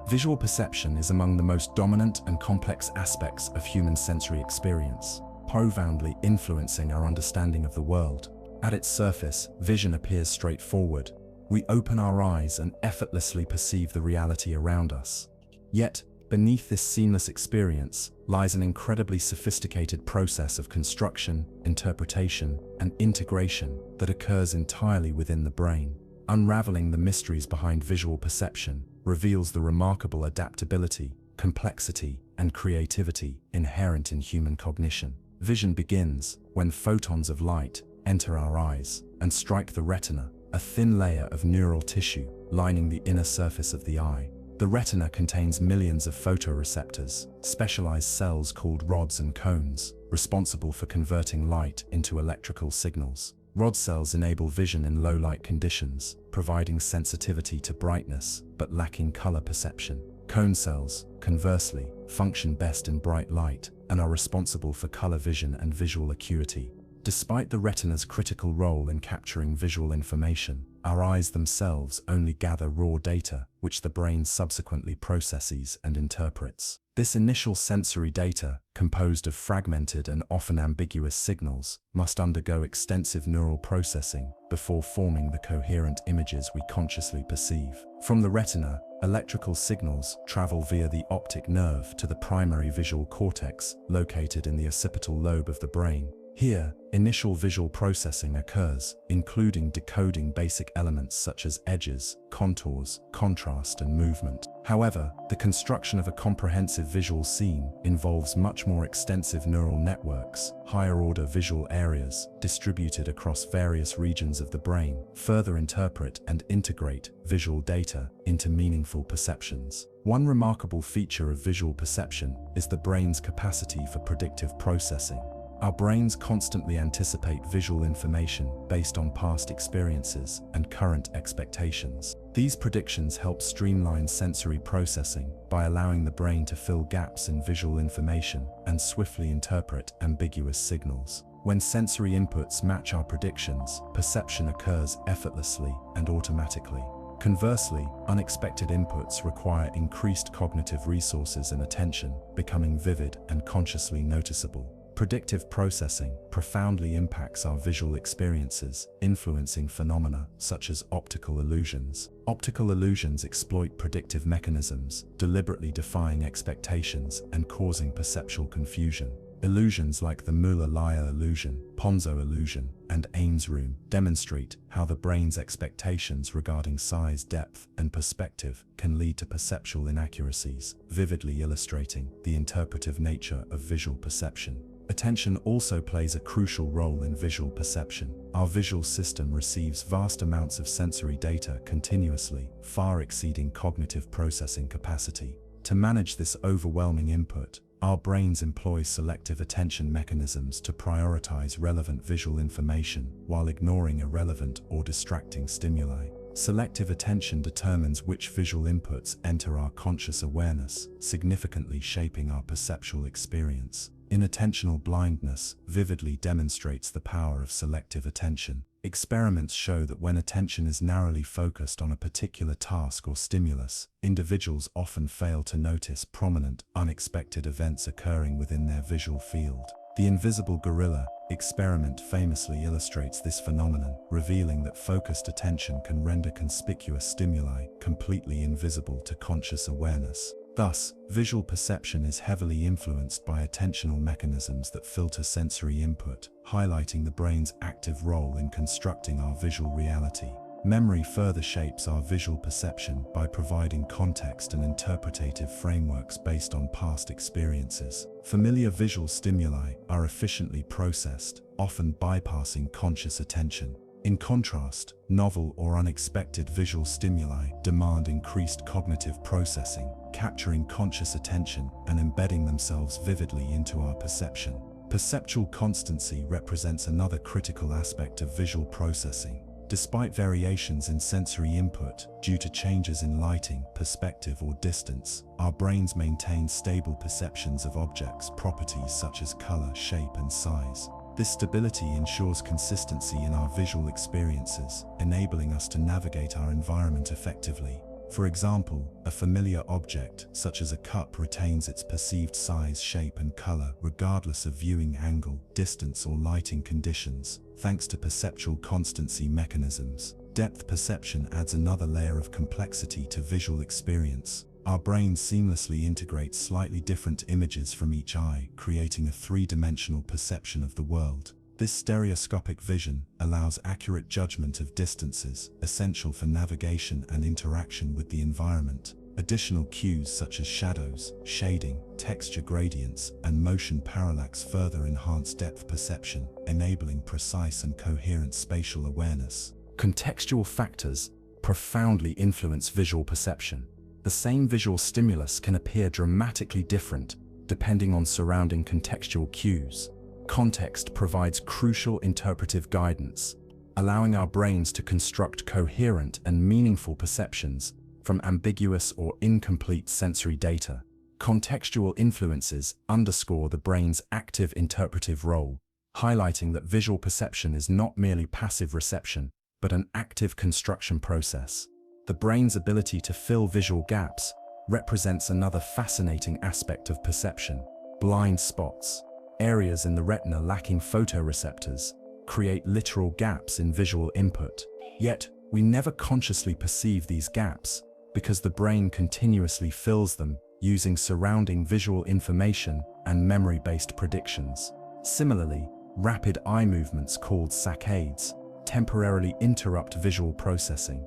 Visual perception is among the most dominant and complex aspects of human sensory experience, profoundly influencing our understanding of the world. At its surface, vision appears straightforward, We open our eyes and effortlessly perceive the reality around us. Yet, beneath this seamless experience lies an incredibly sophisticated process of construction, interpretation, and integration that occurs entirely within the brain. Unraveling the mysteries behind visual perception reveals the remarkable adaptability, complexity, and creativity inherent in human cognition. Vision begins when photons of light enter our eyes and strike the retina, a thin layer of neural tissue lining the inner surface of the eye. The retina contains millions of photoreceptors, specialized cells called rods and cones, responsible for converting light into electrical signals. Rod cells enable vision in low light conditions, providing sensitivity to brightness but lacking color perception. Cone cells, conversely, function best in bright light and are responsible for color vision and visual acuity. Despite the retina's critical role in capturing visual information, our eyes themselves only gather raw data, which the brain subsequently processes and interprets. This initial sensory data, composed of fragmented and often ambiguous signals, must undergo extensive neural processing before forming the coherent images we consciously perceive. From the retina, electrical signals travel via the optic nerve to the primary visual cortex, located in the occipital lobe of the brain. Here, initial visual processing occurs, including decoding basic elements such as edges, contours, contrast, and movement. However, the construction of a comprehensive visual scene involves much more extensive neural networks, higher-order visual areas, distributed across various regions of the brain, further interpret and integrate visual data into meaningful perceptions. One remarkable feature of visual perception is the brain's capacity for predictive processing. Our brains constantly anticipate visual information based on past experiences and current expectations. These predictions help streamline sensory processing by allowing the brain to fill gaps in visual information and swiftly interpret ambiguous signals. When sensory inputs match our predictions, perception occurs effortlessly and automatically. Conversely, unexpected inputs require increased cognitive resources and attention, becoming vivid and consciously noticeable. Predictive processing profoundly impacts our visual experiences, influencing phenomena such as optical illusions. Optical illusions exploit predictive mechanisms, deliberately defying expectations and causing perceptual confusion. Illusions like the Muller-Lyer illusion, Ponzo illusion, and Ames room demonstrate how the brain's expectations regarding size, depth, and perspective can lead to perceptual inaccuracies, vividly illustrating the interpretive nature of visual perception. Attention also plays a crucial role in visual perception. Our visual system receives vast amounts of sensory data continuously, far exceeding cognitive processing capacity. To manage this overwhelming input, our brains employ selective attention mechanisms to prioritize relevant visual information while ignoring irrelevant or distracting stimuli. Selective attention determines which visual inputs enter our conscious awareness, significantly shaping our perceptual experience. Inattentional blindness vividly demonstrates the power of selective attention. Experiments show that when attention is narrowly focused on a particular task or stimulus, individuals often fail to notice prominent, unexpected events occurring within their visual field. The invisible gorilla experiment famously illustrates this phenomenon, revealing that focused attention can render conspicuous stimuli completely invisible to conscious awareness. Thus, visual perception is heavily influenced by attentional mechanisms that filter sensory input, highlighting the brain's active role in constructing our visual reality. Memory further shapes our visual perception by providing context and interpretative frameworks based on past experiences. Familiar visual stimuli are efficiently processed, often bypassing conscious attention. In contrast, novel or unexpected visual stimuli demand increased cognitive processing, capturing conscious attention and embedding themselves vividly into our perception. Perceptual constancy represents another critical aspect of visual processing. Despite variations in sensory input due to changes in lighting, perspective, or distance, our brains maintain stable perceptions of objects' properties such as color, shape, and size. This stability ensures consistency in our visual experiences, enabling us to navigate our environment effectively. For example, a familiar object, such as a cup, retains its perceived size, shape, and color regardless of viewing angle, distance, or lighting conditions, thanks to perceptual constancy mechanisms. Depth perception adds another layer of complexity to visual experience. Our brain seamlessly integrates slightly different images from each eye, creating a three-dimensional perception of the world. This stereoscopic vision allows accurate judgment of distances, essential for navigation and interaction with the environment. Additional cues such as shadows, shading, texture gradients, and motion parallax further enhance depth perception, enabling precise and coherent spatial awareness. Contextual factors profoundly influence visual perception. The same visual stimulus can appear dramatically different depending on surrounding contextual cues. Context provides crucial interpretive guidance, allowing our brains to construct coherent and meaningful perceptions from ambiguous or incomplete sensory data. Contextual influences underscore the brain's active interpretive role, highlighting that visual perception is not merely passive reception, but an active construction process. The brain's ability to fill visual gaps represents another fascinating aspect of perception. Blind spots, areas in the retina lacking photoreceptors, create literal gaps in visual input. Yet, we never consciously perceive these gaps because the brain continuously fills them using surrounding visual information and memory-based predictions. Similarly, rapid eye movements called saccades temporarily interrupt visual processing.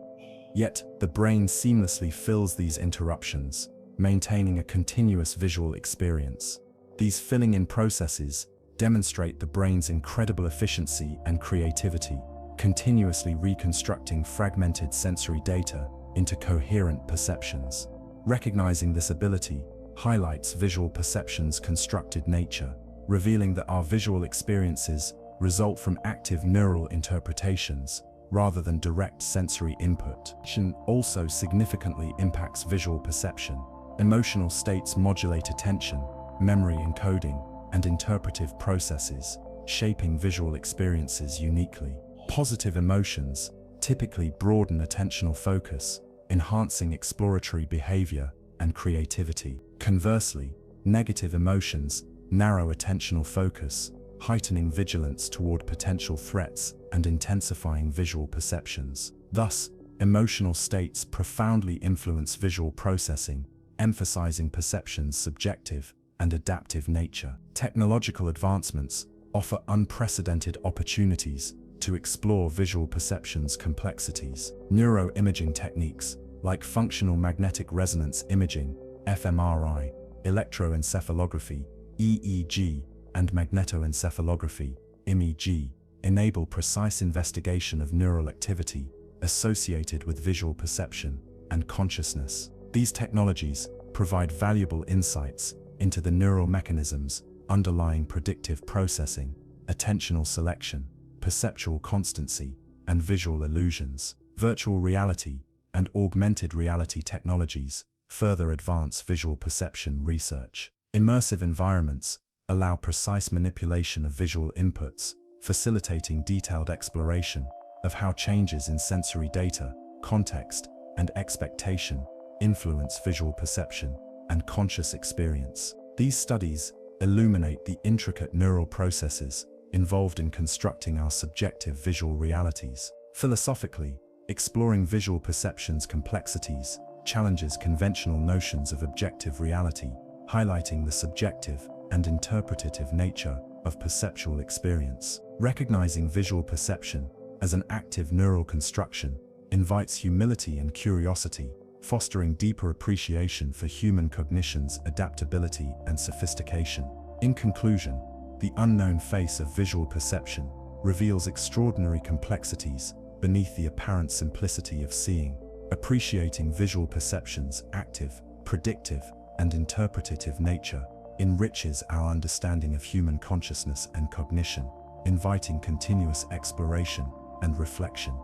Yet, the brain seamlessly fills these interruptions, maintaining a continuous visual experience. These filling-in processes demonstrate the brain's incredible efficiency and creativity, continuously reconstructing fragmented sensory data into coherent perceptions. Recognizing this ability highlights visual perception's constructed nature, revealing that our visual experiences result from active neural interpretations rather than direct sensory input. Emotion also significantly impacts visual perception. Emotional states modulate attention, memory encoding, and interpretive processes, shaping visual experiences uniquely. Positive emotions typically broaden attentional focus, enhancing exploratory behavior and creativity. Conversely, negative emotions narrow attentional focus, heightening vigilance toward potential threats and intensifying visual perceptions. Thus, emotional states profoundly influence visual processing, emphasizing perception's subjective and adaptive nature. Technological advancements offer unprecedented opportunities to explore visual perception's complexities. Neuroimaging techniques like functional magnetic resonance imaging, fMRI, electroencephalography, EEG, and magnetoencephalography, MEG, enable precise investigation of neural activity associated with visual perception and consciousness. These technologies provide valuable insights into the neural mechanisms underlying predictive processing, attentional selection, perceptual constancy, and visual illusions. Virtual reality and augmented reality technologies further advance visual perception research. Immersive environments allow precise manipulation of visual inputs, facilitating detailed exploration of how changes in sensory data, context, and expectation influence visual perception and conscious experience. These studies illuminate the intricate neural processes involved in constructing our subjective visual realities. Philosophically, exploring visual perception's complexities challenges conventional notions of objective reality, highlighting the subjective and interpretative nature of perceptual experience. Recognizing visual perception as an active neural construction invites humility and curiosity, fostering deeper appreciation for human cognition's adaptability and sophistication. In conclusion, the unknown face of visual perception reveals extraordinary complexities beneath the apparent simplicity of seeing. Appreciating visual perception's active, predictive, and interpretative nature enriches our understanding of human consciousness and cognition, inviting continuous exploration and reflection.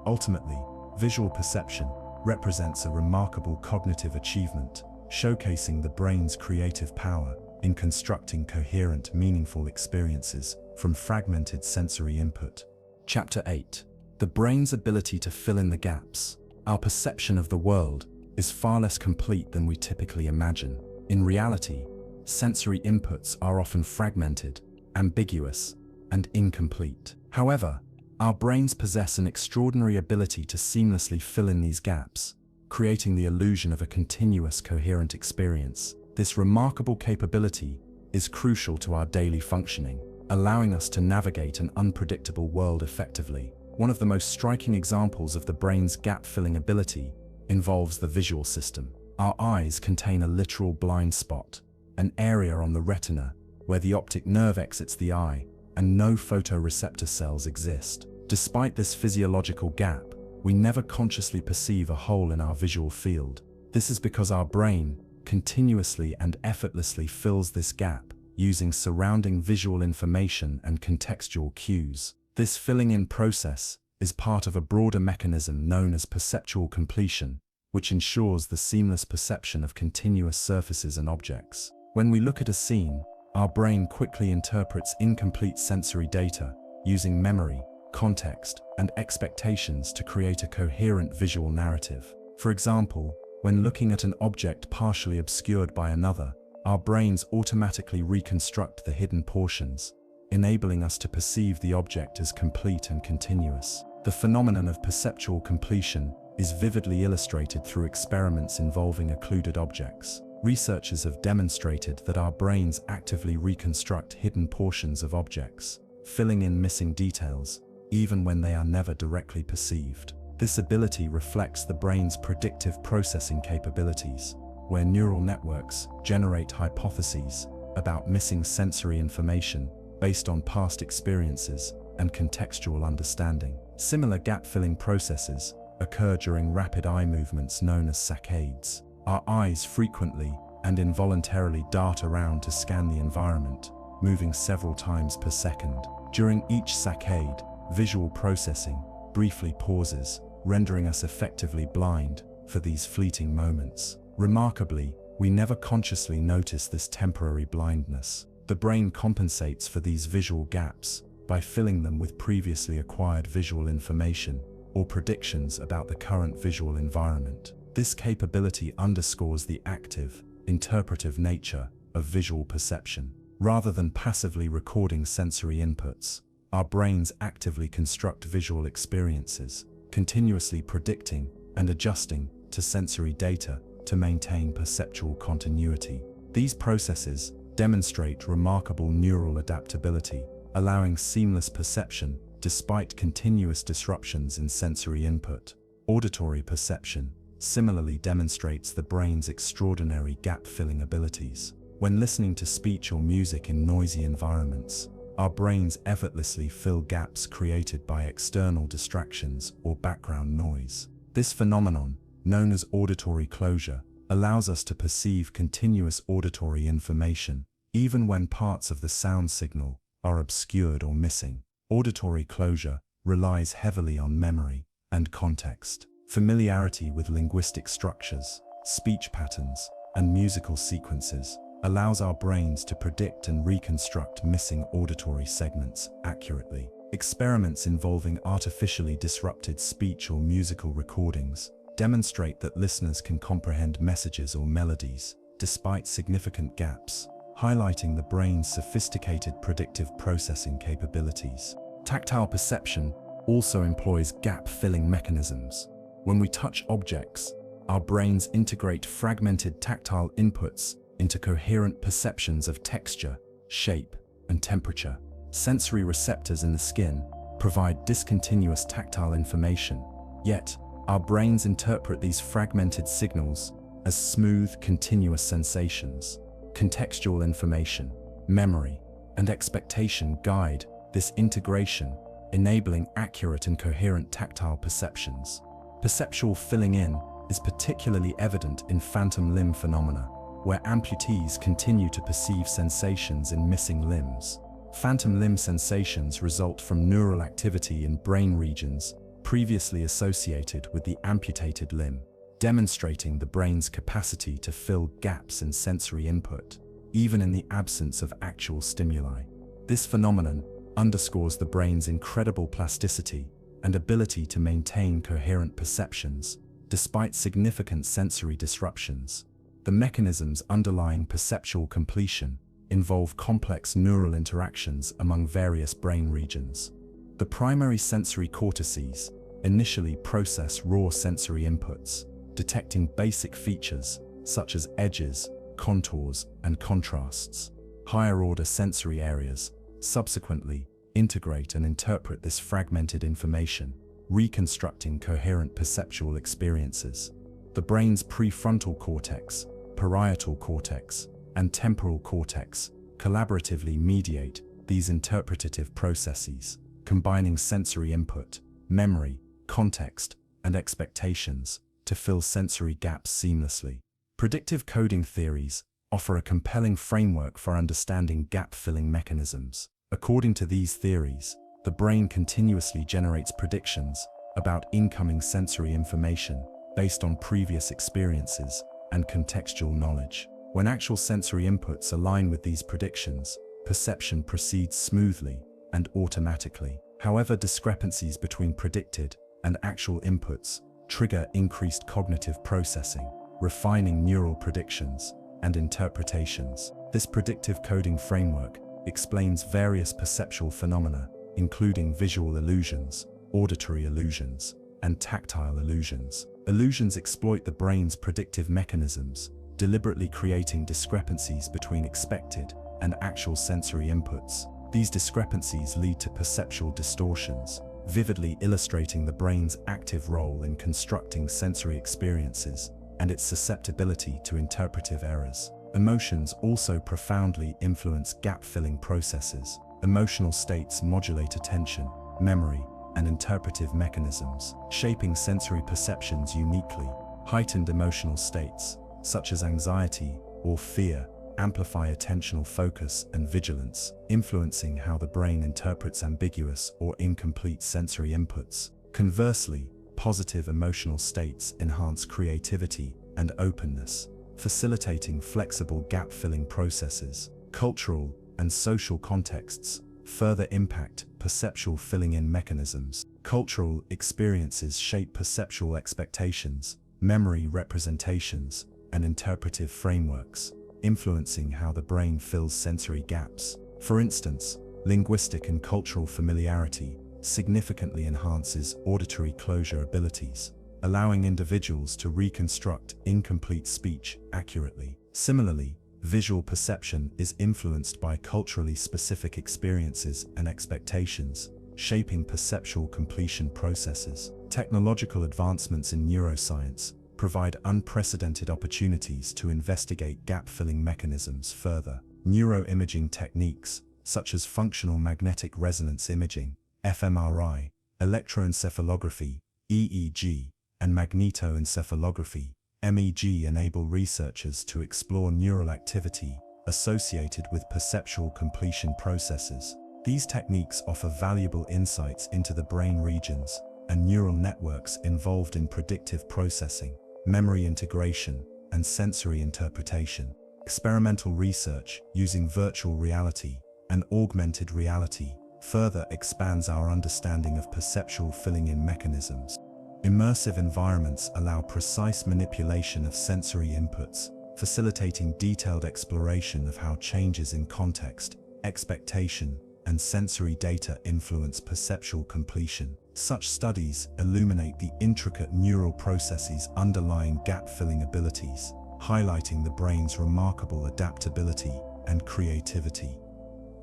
Ultimately, visual perception represents a remarkable cognitive achievement, showcasing the brain's creative power in constructing coherent, meaningful experiences from fragmented sensory input. Chapter 8. The brain's ability to fill in the gaps. Our perception of the world is far less complete than we typically imagine. In reality, sensory inputs are often fragmented, ambiguous, and incomplete. However, Our brains possess an extraordinary ability to seamlessly fill in these gaps, creating the illusion of a continuous, coherent experience. This remarkable capability is crucial to our daily functioning, allowing us to navigate an unpredictable world effectively. One of the most striking examples of the brain's gap-filling ability involves the visual system. Our eyes contain a literal blind spot, an area on the retina where the optic nerve exits the eye and no photoreceptor cells exist. Despite this physiological gap, we never consciously perceive a hole in our visual field. This is because our brain continuously and effortlessly fills this gap using surrounding visual information and contextual cues. This filling-in process is part of a broader mechanism known as perceptual completion, which ensures the seamless perception of continuous surfaces and objects. When we look at a scene, our brain quickly interprets incomplete sensory data using memory, context, and expectations to create a coherent visual narrative. For example, when looking at an object partially obscured by another, our brains automatically reconstruct the hidden portions, enabling us to perceive the object as complete and continuous. The phenomenon of perceptual completion is vividly illustrated through experiments involving occluded objects. Researchers have demonstrated that our brains actively reconstruct hidden portions of objects, filling in missing details, even when they are never directly perceived. This ability reflects the brain's predictive processing capabilities, where neural networks generate hypotheses about missing sensory information based on past experiences and contextual understanding. Similar gap-filling processes occur during rapid eye movements known as saccades. Our eyes frequently and involuntarily dart around to scan the environment, moving several times per second. During each saccade, visual processing briefly pauses, rendering us effectively blind for these fleeting moments. Remarkably, we never consciously notice this temporary blindness. The brain compensates for these visual gaps by filling them with previously acquired visual information or predictions about the current visual environment. This capability underscores the active, interpretive nature of visual perception. Rather than passively recording sensory inputs, our brains actively construct visual experiences, continuously predicting and adjusting to sensory data to maintain perceptual continuity. These processes demonstrate remarkable neural adaptability, allowing seamless perception despite continuous disruptions in sensory input. Auditory perception similarly demonstrates the brain's extraordinary gap-filling abilities. When listening to speech or music in noisy environments, our brains effortlessly fill gaps created by external distractions or background noise. This phenomenon, known as auditory closure, allows us to perceive continuous auditory information, even when parts of the sound signal are obscured or missing. Auditory closure relies heavily on memory and context. Familiarity with linguistic structures, speech patterns, and musical sequences allows our brains to predict and reconstruct missing auditory segments accurately. Experiments involving artificially disrupted speech or musical recordings demonstrate that listeners can comprehend messages or melodies despite significant gaps, highlighting the brain's sophisticated predictive processing capabilities. Tactile perception also employs gap-filling mechanisms. When we touch objects, our brains integrate fragmented tactile inputs into coherent perceptions of texture, shape, and temperature. Sensory receptors in the skin provide discontinuous tactile information, yet our brains interpret these fragmented signals as smooth, continuous sensations. Contextual information, memory, and expectation guide this integration, enabling accurate and coherent tactile perceptions. Perceptual filling in is particularly evident in phantom limb phenomena, where amputees continue to perceive sensations in missing limbs. Phantom limb sensations result from neural activity in brain regions previously associated with the amputated limb, demonstrating the brain's capacity to fill gaps in sensory input, even in the absence of actual stimuli. This phenomenon underscores the brain's incredible plasticity and ability to maintain coherent perceptions despite significant sensory disruptions. The mechanisms underlying perceptual completion involve complex neural interactions among various brain regions. The primary sensory cortices initially process raw sensory inputs, detecting basic features such as edges, contours, and contrasts. Higher-order sensory areas subsequently integrate and interpret this fragmented information, reconstructing coherent perceptual experiences. The brain's prefrontal cortex, parietal cortex, and temporal cortex collaboratively mediate these interpretative processes, combining sensory input, memory, context, and expectations to fill sensory gaps seamlessly. Predictive coding theories offer a compelling framework for understanding gap-filling mechanisms. According to these theories, the brain continuously generates predictions about incoming sensory information based on previous experiences and contextual knowledge. When actual sensory inputs align with these predictions, perception proceeds smoothly and automatically. However, discrepancies between predicted and actual inputs trigger increased cognitive processing, refining neural predictions and interpretations. This predictive coding framework explains various perceptual phenomena, including visual illusions, auditory illusions, and tactile illusions. Illusions exploit the brain's predictive mechanisms, deliberately creating discrepancies between expected and actual sensory inputs. These discrepancies lead to perceptual distortions, vividly illustrating the brain's active role in constructing sensory experiences and its susceptibility to interpretive errors. Emotions also profoundly influence gap-filling processes. Emotional states modulate attention, memory, and interpretive mechanisms, shaping sensory perceptions uniquely. Heightened emotional states, such as anxiety or fear, amplify attentional focus and vigilance, influencing how the brain interprets ambiguous or incomplete sensory inputs. Conversely, positive emotional states enhance creativity and openness, facilitating flexible gap-filling processes. Cultural and social contexts further impact perceptual filling-in mechanisms. Cultural experiences shape perceptual expectations, memory representations, and interpretive frameworks, influencing how the brain fills sensory gaps. For instance, linguistic and cultural familiarity significantly enhances auditory closure abilities, allowing individuals to reconstruct incomplete speech accurately. Similarly, visual perception is influenced by culturally specific experiences and expectations, shaping perceptual completion processes. Technological advancements in neuroscience provide unprecedented opportunities to investigate gap-filling mechanisms further. Neuroimaging techniques, such as functional magnetic resonance imaging, fMRI, electroencephalography, EEG, and magnetoencephalography, MEG, enable researchers to explore neural activity associated with perceptual completion processes. These techniques offer valuable insights into the brain regions and neural networks involved in predictive processing, memory integration, and sensory interpretation. Experimental research using virtual reality and augmented reality further expands our understanding of perceptual filling-in mechanisms. Immersive environments allow precise manipulation of sensory inputs, facilitating detailed exploration of how changes in context, expectation, and sensory data influence perceptual completion. Such studies illuminate the intricate neural processes underlying gap-filling abilities, highlighting the brain's remarkable adaptability and creativity.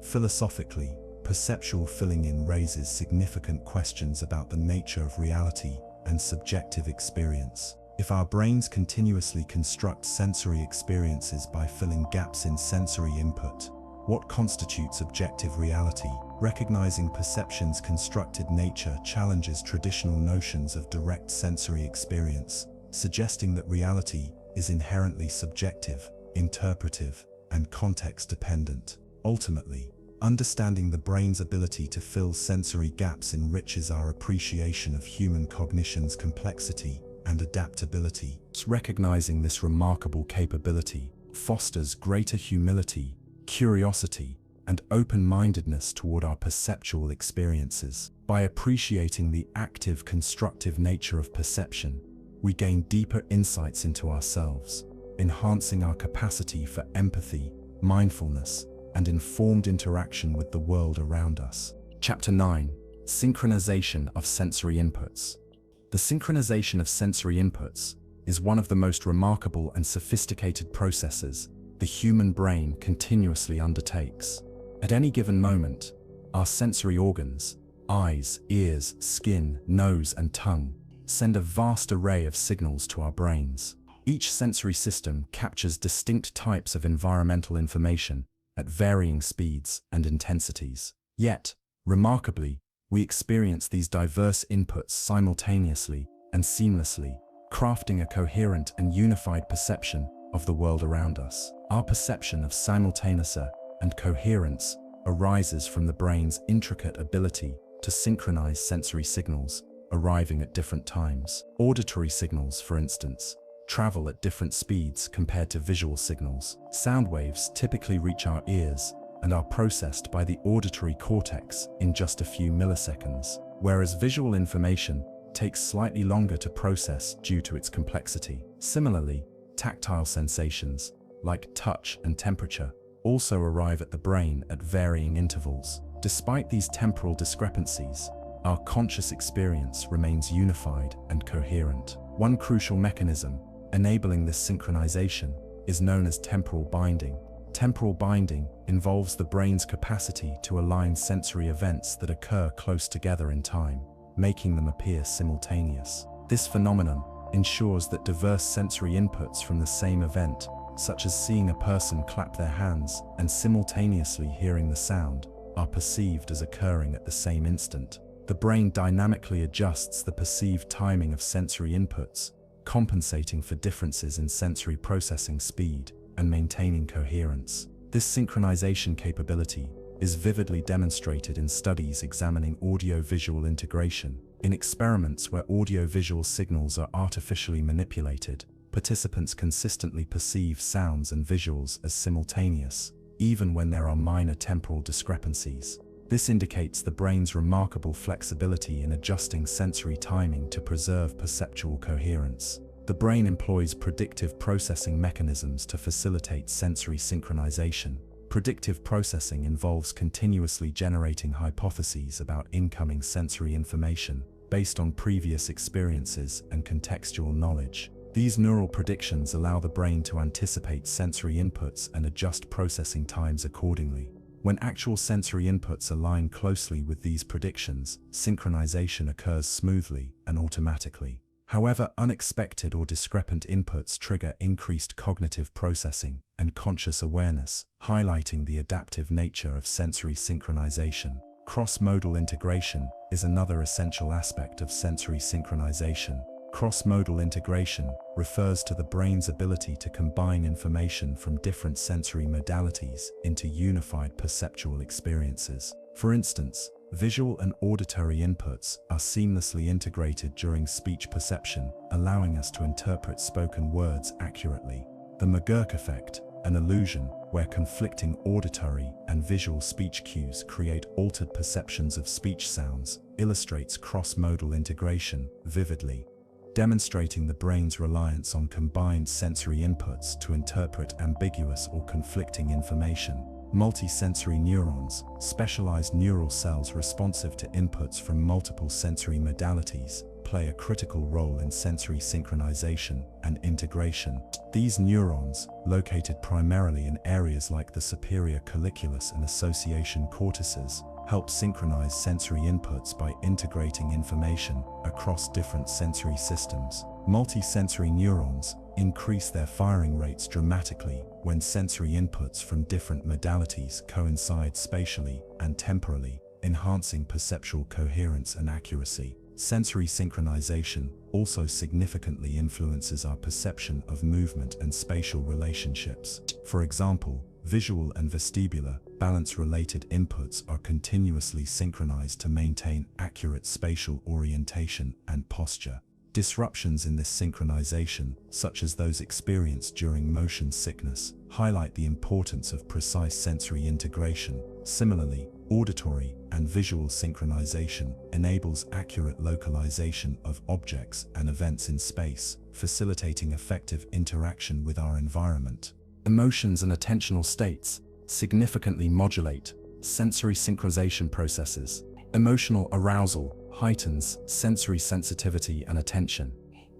Philosophically, perceptual filling-in raises significant questions about the nature of reality and subjective experience. If our brains continuously construct sensory experiences by filling gaps in sensory input, what constitutes objective reality? Recognizing perception's constructed nature challenges traditional notions of direct sensory experience, suggesting that reality is inherently subjective, interpretive, and context-dependent. Ultimately, understanding the brain's ability to fill sensory gaps enriches our appreciation of human cognition's complexity and adaptability. Recognizing this remarkable capability fosters greater humility, curiosity, and open-mindedness toward our perceptual experiences. By appreciating the active, constructive nature of perception, we gain deeper insights into ourselves, enhancing our capacity for empathy, mindfulness, and informed interaction with the world around us. Chapter 9. Synchronization of sensory inputs. The synchronization of sensory inputs is one of the most remarkable and sophisticated processes the human brain continuously undertakes. At any given moment, our sensory organs, eyes, ears, skin, nose, and tongue, send a vast array of signals to our brains. Each sensory system captures distinct types of environmental information at varying speeds and intensities. Yet, remarkably, we experience these diverse inputs simultaneously and seamlessly, crafting a coherent and unified perception of the world around us. Our perception of simultaneity and coherence arises from the brain's intricate ability to synchronize sensory signals arriving at different times. Auditory signals, for instance, travel at different speeds compared to visual signals. Sound waves typically reach our ears and are processed by the auditory cortex in just a few milliseconds, whereas visual information takes slightly longer to process due to its complexity. Similarly, tactile sensations, like touch and temperature, also arrive at the brain at varying intervals. Despite these temporal discrepancies, our conscious experience remains unified and coherent. One crucial mechanism enabling this synchronization is known as temporal binding. Temporal binding involves the brain's capacity to align sensory events that occur close together in time, making them appear simultaneous. This phenomenon ensures that diverse sensory inputs from the same event, such as seeing a person clap their hands and simultaneously hearing the sound, are perceived as occurring at the same instant. The brain dynamically adjusts the perceived timing of sensory inputs, compensating for differences in sensory processing speed and maintaining coherence. This synchronization capability is vividly demonstrated in studies examining audio-visual integration. In experiments where audio-visual signals are artificially manipulated, participants consistently perceive sounds and visuals as simultaneous, even when there are minor temporal discrepancies. This indicates the brain's remarkable flexibility in adjusting sensory timing to preserve perceptual coherence. The brain employs predictive processing mechanisms to facilitate sensory synchronization. Predictive processing involves continuously generating hypotheses about incoming sensory information based on previous experiences and contextual knowledge. These neural predictions allow the brain to anticipate sensory inputs and adjust processing times accordingly. When actual sensory inputs align closely with these predictions, synchronization occurs smoothly and automatically. However, unexpected or discrepant inputs trigger increased cognitive processing and conscious awareness, highlighting the adaptive nature of sensory synchronization. Cross-modal integration is another essential aspect of sensory synchronization. Cross-modal integration refers to the brain's ability to combine information from different sensory modalities into unified perceptual experiences. For instance, visual and auditory inputs are seamlessly integrated during speech perception, allowing us to interpret spoken words accurately. The McGurk effect, an illusion where conflicting auditory and visual speech cues create altered perceptions of speech sounds, illustrates cross-modal integration vividly, demonstrating the brain's reliance on combined sensory inputs to interpret ambiguous or conflicting information. Multisensory neurons, specialized neural cells responsive to inputs from multiple sensory modalities, play a critical role in sensory synchronization and integration. These neurons, located primarily in areas like the superior colliculus and association cortices, help synchronize sensory inputs by integrating information across different sensory systems. Multisensory neurons increase their firing rates dramatically when sensory inputs from different modalities coincide spatially and temporally, enhancing perceptual coherence and accuracy. Sensory synchronization also significantly influences our perception of movement and spatial relationships. For example, visual and vestibular, balance-related inputs are continuously synchronized to maintain accurate spatial orientation and posture. Disruptions in this synchronization, such as those experienced during motion sickness, highlight the importance of precise sensory integration. Similarly, auditory and visual synchronization enables accurate localization of objects and events in space, facilitating effective interaction with our environment. Emotions and attentional states significantly modulate sensory synchronization processes. Emotional arousal heightens sensory sensitivity and attention,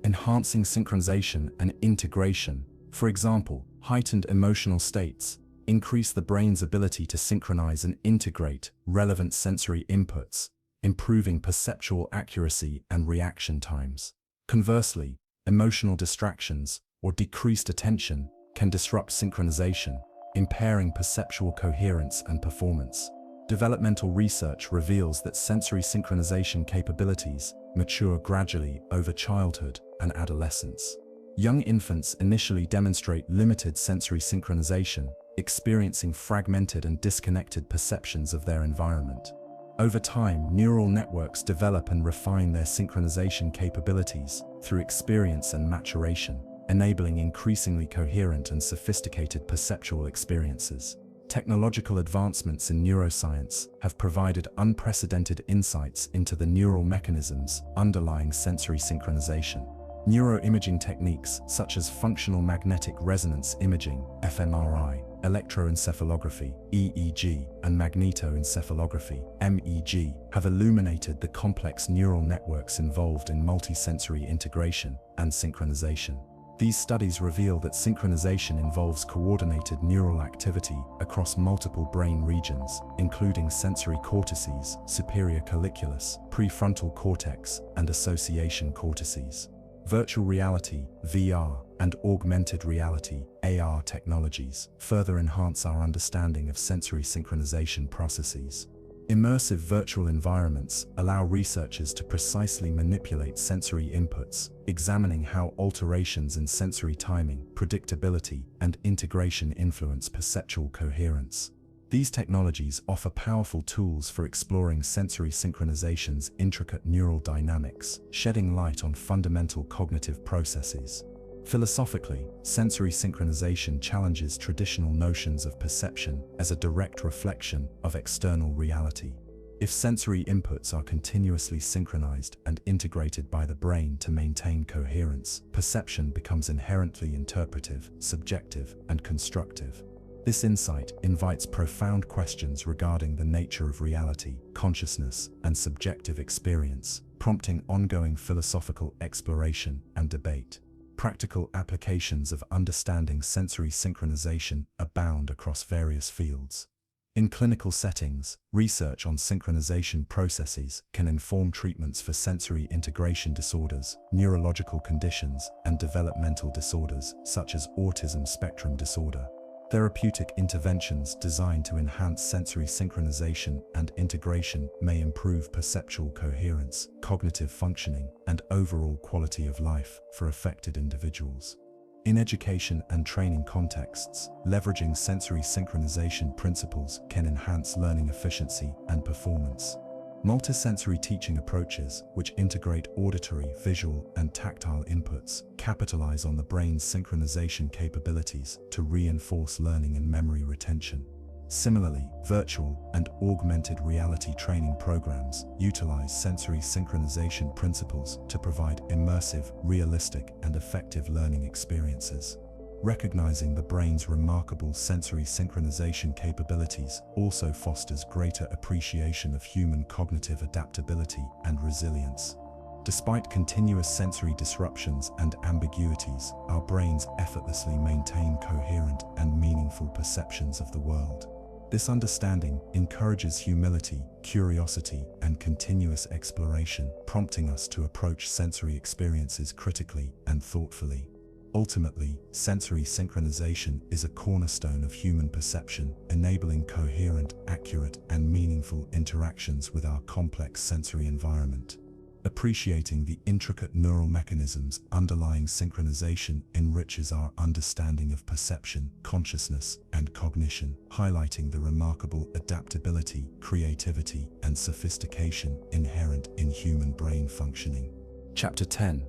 enhancing synchronization and integration. For example, heightened emotional states increase the brain's ability to synchronize and integrate relevant sensory inputs, improving perceptual accuracy and reaction times. Conversely, emotional distractions or decreased attention can disrupt synchronization, impairing perceptual coherence and performance. Developmental research reveals that sensory synchronization capabilities mature gradually over childhood and adolescence. Young infants initially demonstrate limited sensory synchronization, experiencing fragmented and disconnected perceptions of their environment. Over time, neural networks develop and refine their synchronization capabilities through experience and maturation, enabling increasingly coherent and sophisticated perceptual experiences. Technological advancements in neuroscience have provided unprecedented insights into the neural mechanisms underlying sensory synchronization. Neuroimaging techniques such as functional magnetic resonance imaging, fMRI, electroencephalography, EEG, and magnetoencephalography, MEG, have illuminated the complex neural networks involved in multisensory integration and synchronization. These studies reveal that synchronization involves coordinated neural activity across multiple brain regions, including sensory cortices, superior colliculus, prefrontal cortex, and association cortices. Virtual reality, VR, and augmented reality, AR technologies further enhance our understanding of sensory synchronization processes. Immersive virtual environments allow researchers to precisely manipulate sensory inputs, examining how alterations in sensory timing, predictability, and integration influence perceptual coherence. These technologies offer powerful tools for exploring sensory synchronization's intricate neural dynamics, shedding light on fundamental cognitive processes. Philosophically, sensory synchronization challenges traditional notions of perception as a direct reflection of external reality. If sensory inputs are continuously synchronized and integrated by the brain to maintain coherence, perception becomes inherently interpretive, subjective, and constructive. This insight invites profound questions regarding the nature of reality, consciousness, and subjective experience, prompting ongoing philosophical exploration and debate. Practical applications of understanding sensory synchronization abound across various fields. In clinical settings, research on synchronization processes can inform treatments for sensory integration disorders, neurological conditions, and developmental disorders such as autism spectrum disorder. Therapeutic interventions designed to enhance sensory synchronization and integration may improve perceptual coherence, cognitive functioning, and overall quality of life for affected individuals. In education and training contexts, leveraging sensory synchronization principles can enhance learning efficiency and performance. Multisensory teaching approaches, which integrate auditory, visual, and tactile inputs, capitalize on the brain's synchronization capabilities to reinforce learning and memory retention. Similarly, virtual and augmented reality training programs utilize sensory synchronization principles to provide immersive, realistic, and effective learning experiences. Recognizing the brain's remarkable sensory synchronization capabilities also fosters greater appreciation of human cognitive adaptability and resilience. Despite continuous sensory disruptions and ambiguities, our brains effortlessly maintain coherent and meaningful perceptions of the world. This understanding encourages humility, curiosity, and continuous exploration, prompting us to approach sensory experiences critically and thoughtfully. Ultimately, sensory synchronization is a cornerstone of human perception, enabling coherent, accurate, and meaningful interactions with our complex sensory environment. Appreciating the intricate neural mechanisms underlying synchronization enriches our understanding of perception, consciousness, and cognition, highlighting the remarkable adaptability, creativity, and sophistication inherent in human brain functioning. Chapter 10.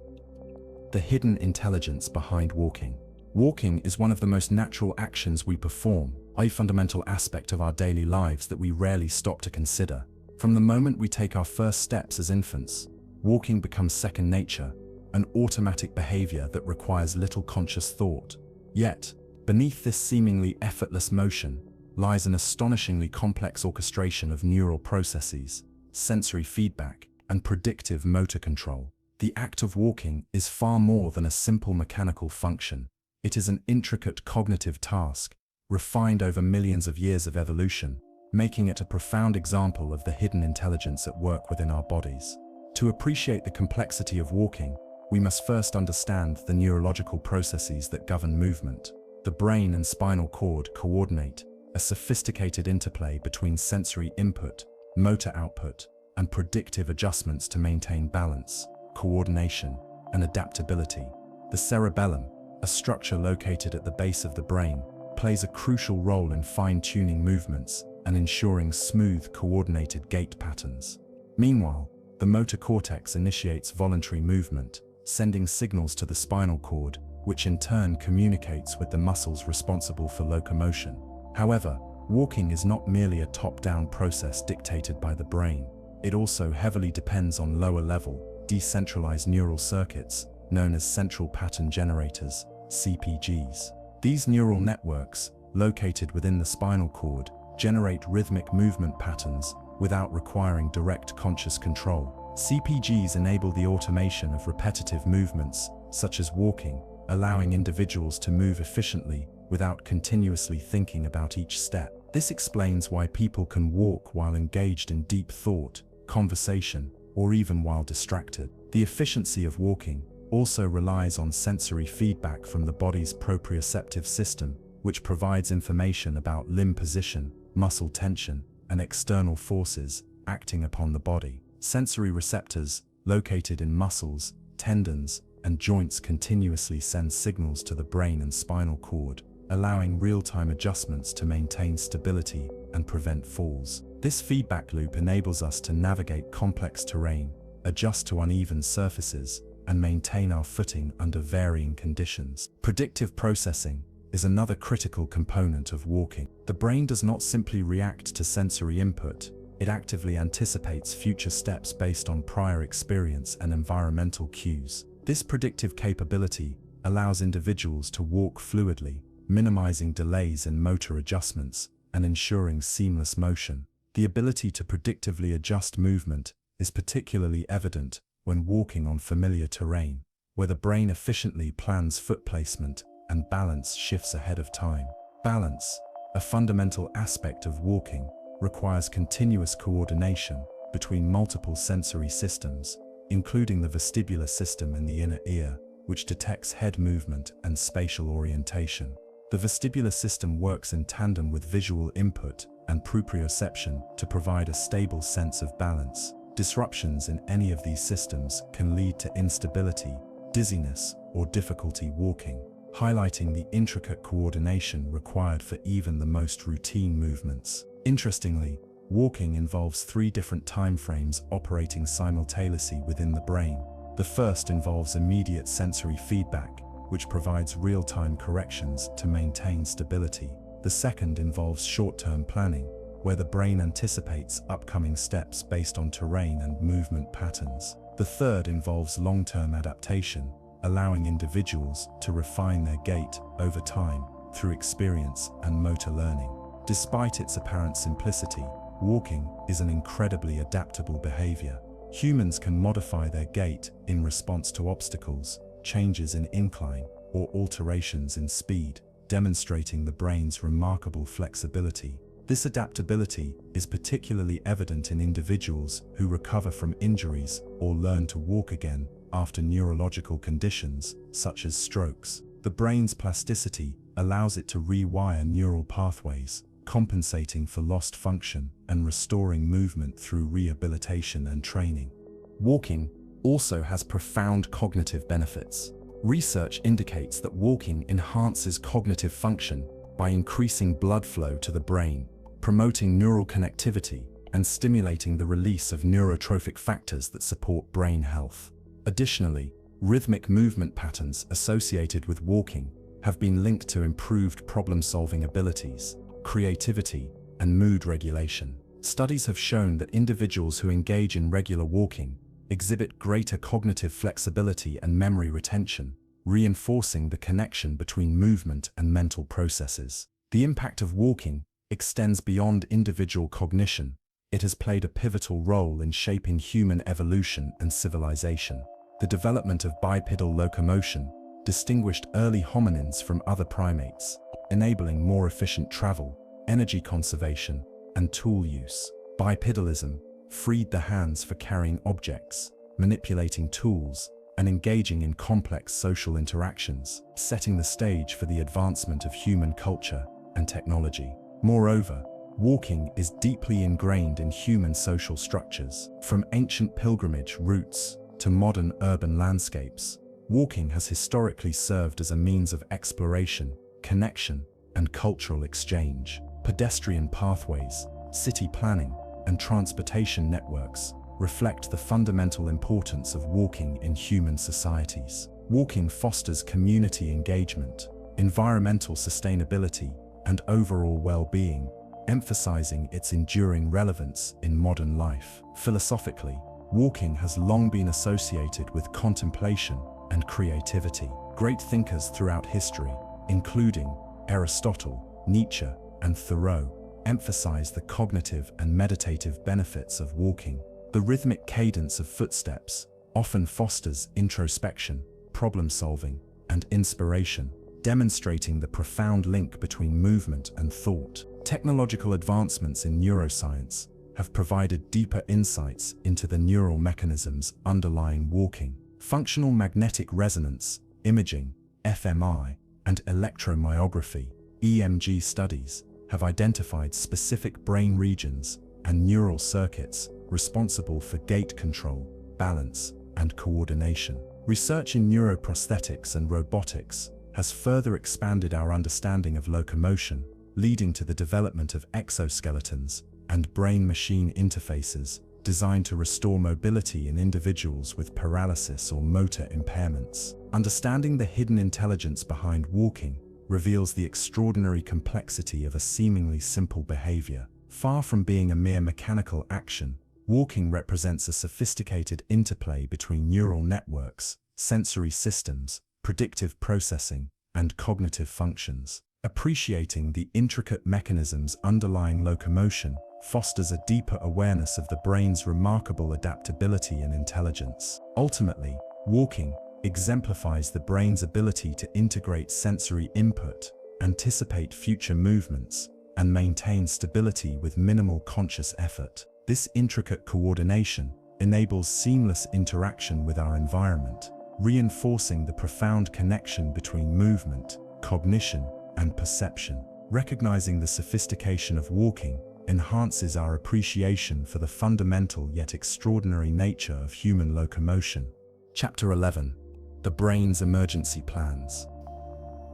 The hidden intelligence behind walking. Walking is one of the most natural actions we perform, a fundamental aspect of our daily lives that we rarely stop to consider. From the moment we take our first steps as infants, walking becomes second nature, an automatic behavior that requires little conscious thought. Yet, beneath this seemingly effortless motion lies an astonishingly complex orchestration of neural processes. sensory feedback, and predictive motor control. The act of walking is far more than a simple mechanical function. It is an intricate cognitive task, refined over millions of years of evolution, making it a profound example of the hidden intelligence at work within our bodies. To appreciate the complexity of walking, we must first understand the neurological processes that govern movement. The brain and spinal cord coordinate, a sophisticated interplay between sensory input, motor output, and predictive adjustments to maintain balance, coordination, and adaptability. The cerebellum, a structure located at the base of the brain, plays a crucial role in fine-tuning movements and ensuring smooth, coordinated gait patterns. Meanwhile, the motor cortex initiates voluntary movement, sending signals to the spinal cord, which in turn communicates with the muscles responsible for locomotion. However, walking is not merely a top-down process dictated by the brain. It also heavily depends on lower-level, decentralized neural circuits, known as central pattern generators, CPGs. These neural networks, located within the spinal cord, generate rhythmic movement patterns without requiring direct conscious control. CPGs enable the automation of repetitive movements, such as walking, allowing individuals to move efficiently without continuously thinking about each step. This explains why people can walk while engaged in deep thought, conversation, or even while distracted. The efficiency of walking also relies on sensory feedback from the body's proprioceptive system, which provides information about limb position, muscle tension, and external forces acting upon the body. Sensory receptors, located in muscles, tendons, and joints continuously send signals to the brain and spinal cord, allowing real-time adjustments to maintain stability and prevent falls. This feedback loop enables us to navigate complex terrain, adjust to uneven surfaces, and maintain our footing under varying conditions. Predictive processing is another critical component of walking. The brain does not simply react to sensory input, it actively anticipates future steps based on prior experience and environmental cues. This predictive capability allows individuals to walk fluidly, minimizing delays in motor adjustments and ensuring seamless motion. The ability to predictively adjust movement is particularly evident when walking on familiar terrain, where the brain efficiently plans foot placement and balance shifts ahead of time. Balance, a fundamental aspect of walking, requires continuous coordination between multiple sensory systems, including the vestibular system in the inner ear, which detects head movement and spatial orientation. The vestibular system works in tandem with visual input and proprioception to provide a stable sense of balance. Disruptions in any of these systems can lead to instability, dizziness, or difficulty walking, highlighting the intricate coordination required for even the most routine movements. Interestingly, walking involves 3 different time frames operating simultaneously within the brain. The first involves immediate sensory feedback, which provides real-time corrections to maintain stability. The second involves short-term planning, where the brain anticipates upcoming steps based on terrain and movement patterns. The third involves long-term adaptation, allowing individuals to refine their gait over time through experience and motor learning. Despite its apparent simplicity, walking is an incredibly adaptable behavior. Humans can modify their gait in response to obstacles, changes in incline, or alterations in speed, demonstrating the brain's remarkable flexibility. This adaptability is particularly evident in individuals who recover from injuries or learn to walk again after neurological conditions such as strokes. The brain's plasticity allows it to rewire neural pathways, compensating for lost function and restoring movement through rehabilitation and training. Walking also has profound cognitive benefits. Research indicates that walking enhances cognitive function by increasing blood flow to the brain, promoting neural connectivity, and stimulating the release of neurotrophic factors that support brain health. Additionally, rhythmic movement patterns associated with walking have been linked to improved problem-solving abilities, creativity, and mood regulation. Studies have shown that individuals who engage in regular walking exhibit greater cognitive flexibility and memory retention, reinforcing the connection between movement and mental processes. The impact of walking extends beyond individual cognition. it has played a pivotal role in shaping human evolution and civilization. The development of bipedal locomotion distinguished early hominins from other primates, enabling more efficient travel, energy conservation, and tool use. Bipedalism freed the hands for carrying objects, manipulating tools, and engaging in complex social interactions, setting the stage for the advancement of human culture and technology. Moreover, walking is deeply ingrained in human social structures. From ancient pilgrimage routes to modern urban landscapes, walking has historically served as a means of exploration, connection, and cultural exchange. Pedestrian pathways, city planning, and transportation networks reflect the fundamental importance of walking in human societies. Walking fosters community engagement, environmental sustainability, and overall well-being, emphasizing its enduring relevance in modern life. Philosophically, walking has long been associated with contemplation and creativity. Great thinkers throughout history, including Aristotle, Nietzsche, and Thoreau, emphasize the cognitive and meditative benefits of walking. The rhythmic cadence of footsteps often fosters introspection, problem-solving, and inspiration, demonstrating the profound link between movement and thought. Technological advancements in neuroscience have provided deeper insights into the neural mechanisms underlying walking. Functional magnetic resonance imaging, fMRI, and electromyography, EMG studies have identified specific brain regions and neural circuits responsible for gait control, balance, and coordination. Research in neuroprosthetics and robotics has further expanded our understanding of locomotion, leading to the development of exoskeletons and brain-machine interfaces designed to restore mobility in individuals with paralysis or motor impairments. Understanding the hidden intelligence behind walking reveals the extraordinary complexity of a seemingly simple behavior. Far from being a mere mechanical action, walking represents a sophisticated interplay between neural networks, sensory systems, predictive processing, and cognitive functions. Appreciating the intricate mechanisms underlying locomotion fosters a deeper awareness of the brain's remarkable adaptability and intelligence. Ultimately, walking exemplifies the brain's ability to integrate sensory input, anticipate future movements, and maintain stability with minimal conscious effort. This intricate coordination enables seamless interaction with our environment, reinforcing the profound connection between movement, cognition, and perception. Recognizing the sophistication of walking enhances our appreciation for the fundamental yet extraordinary nature of human locomotion. Chapter 11. The brain's emergency plans.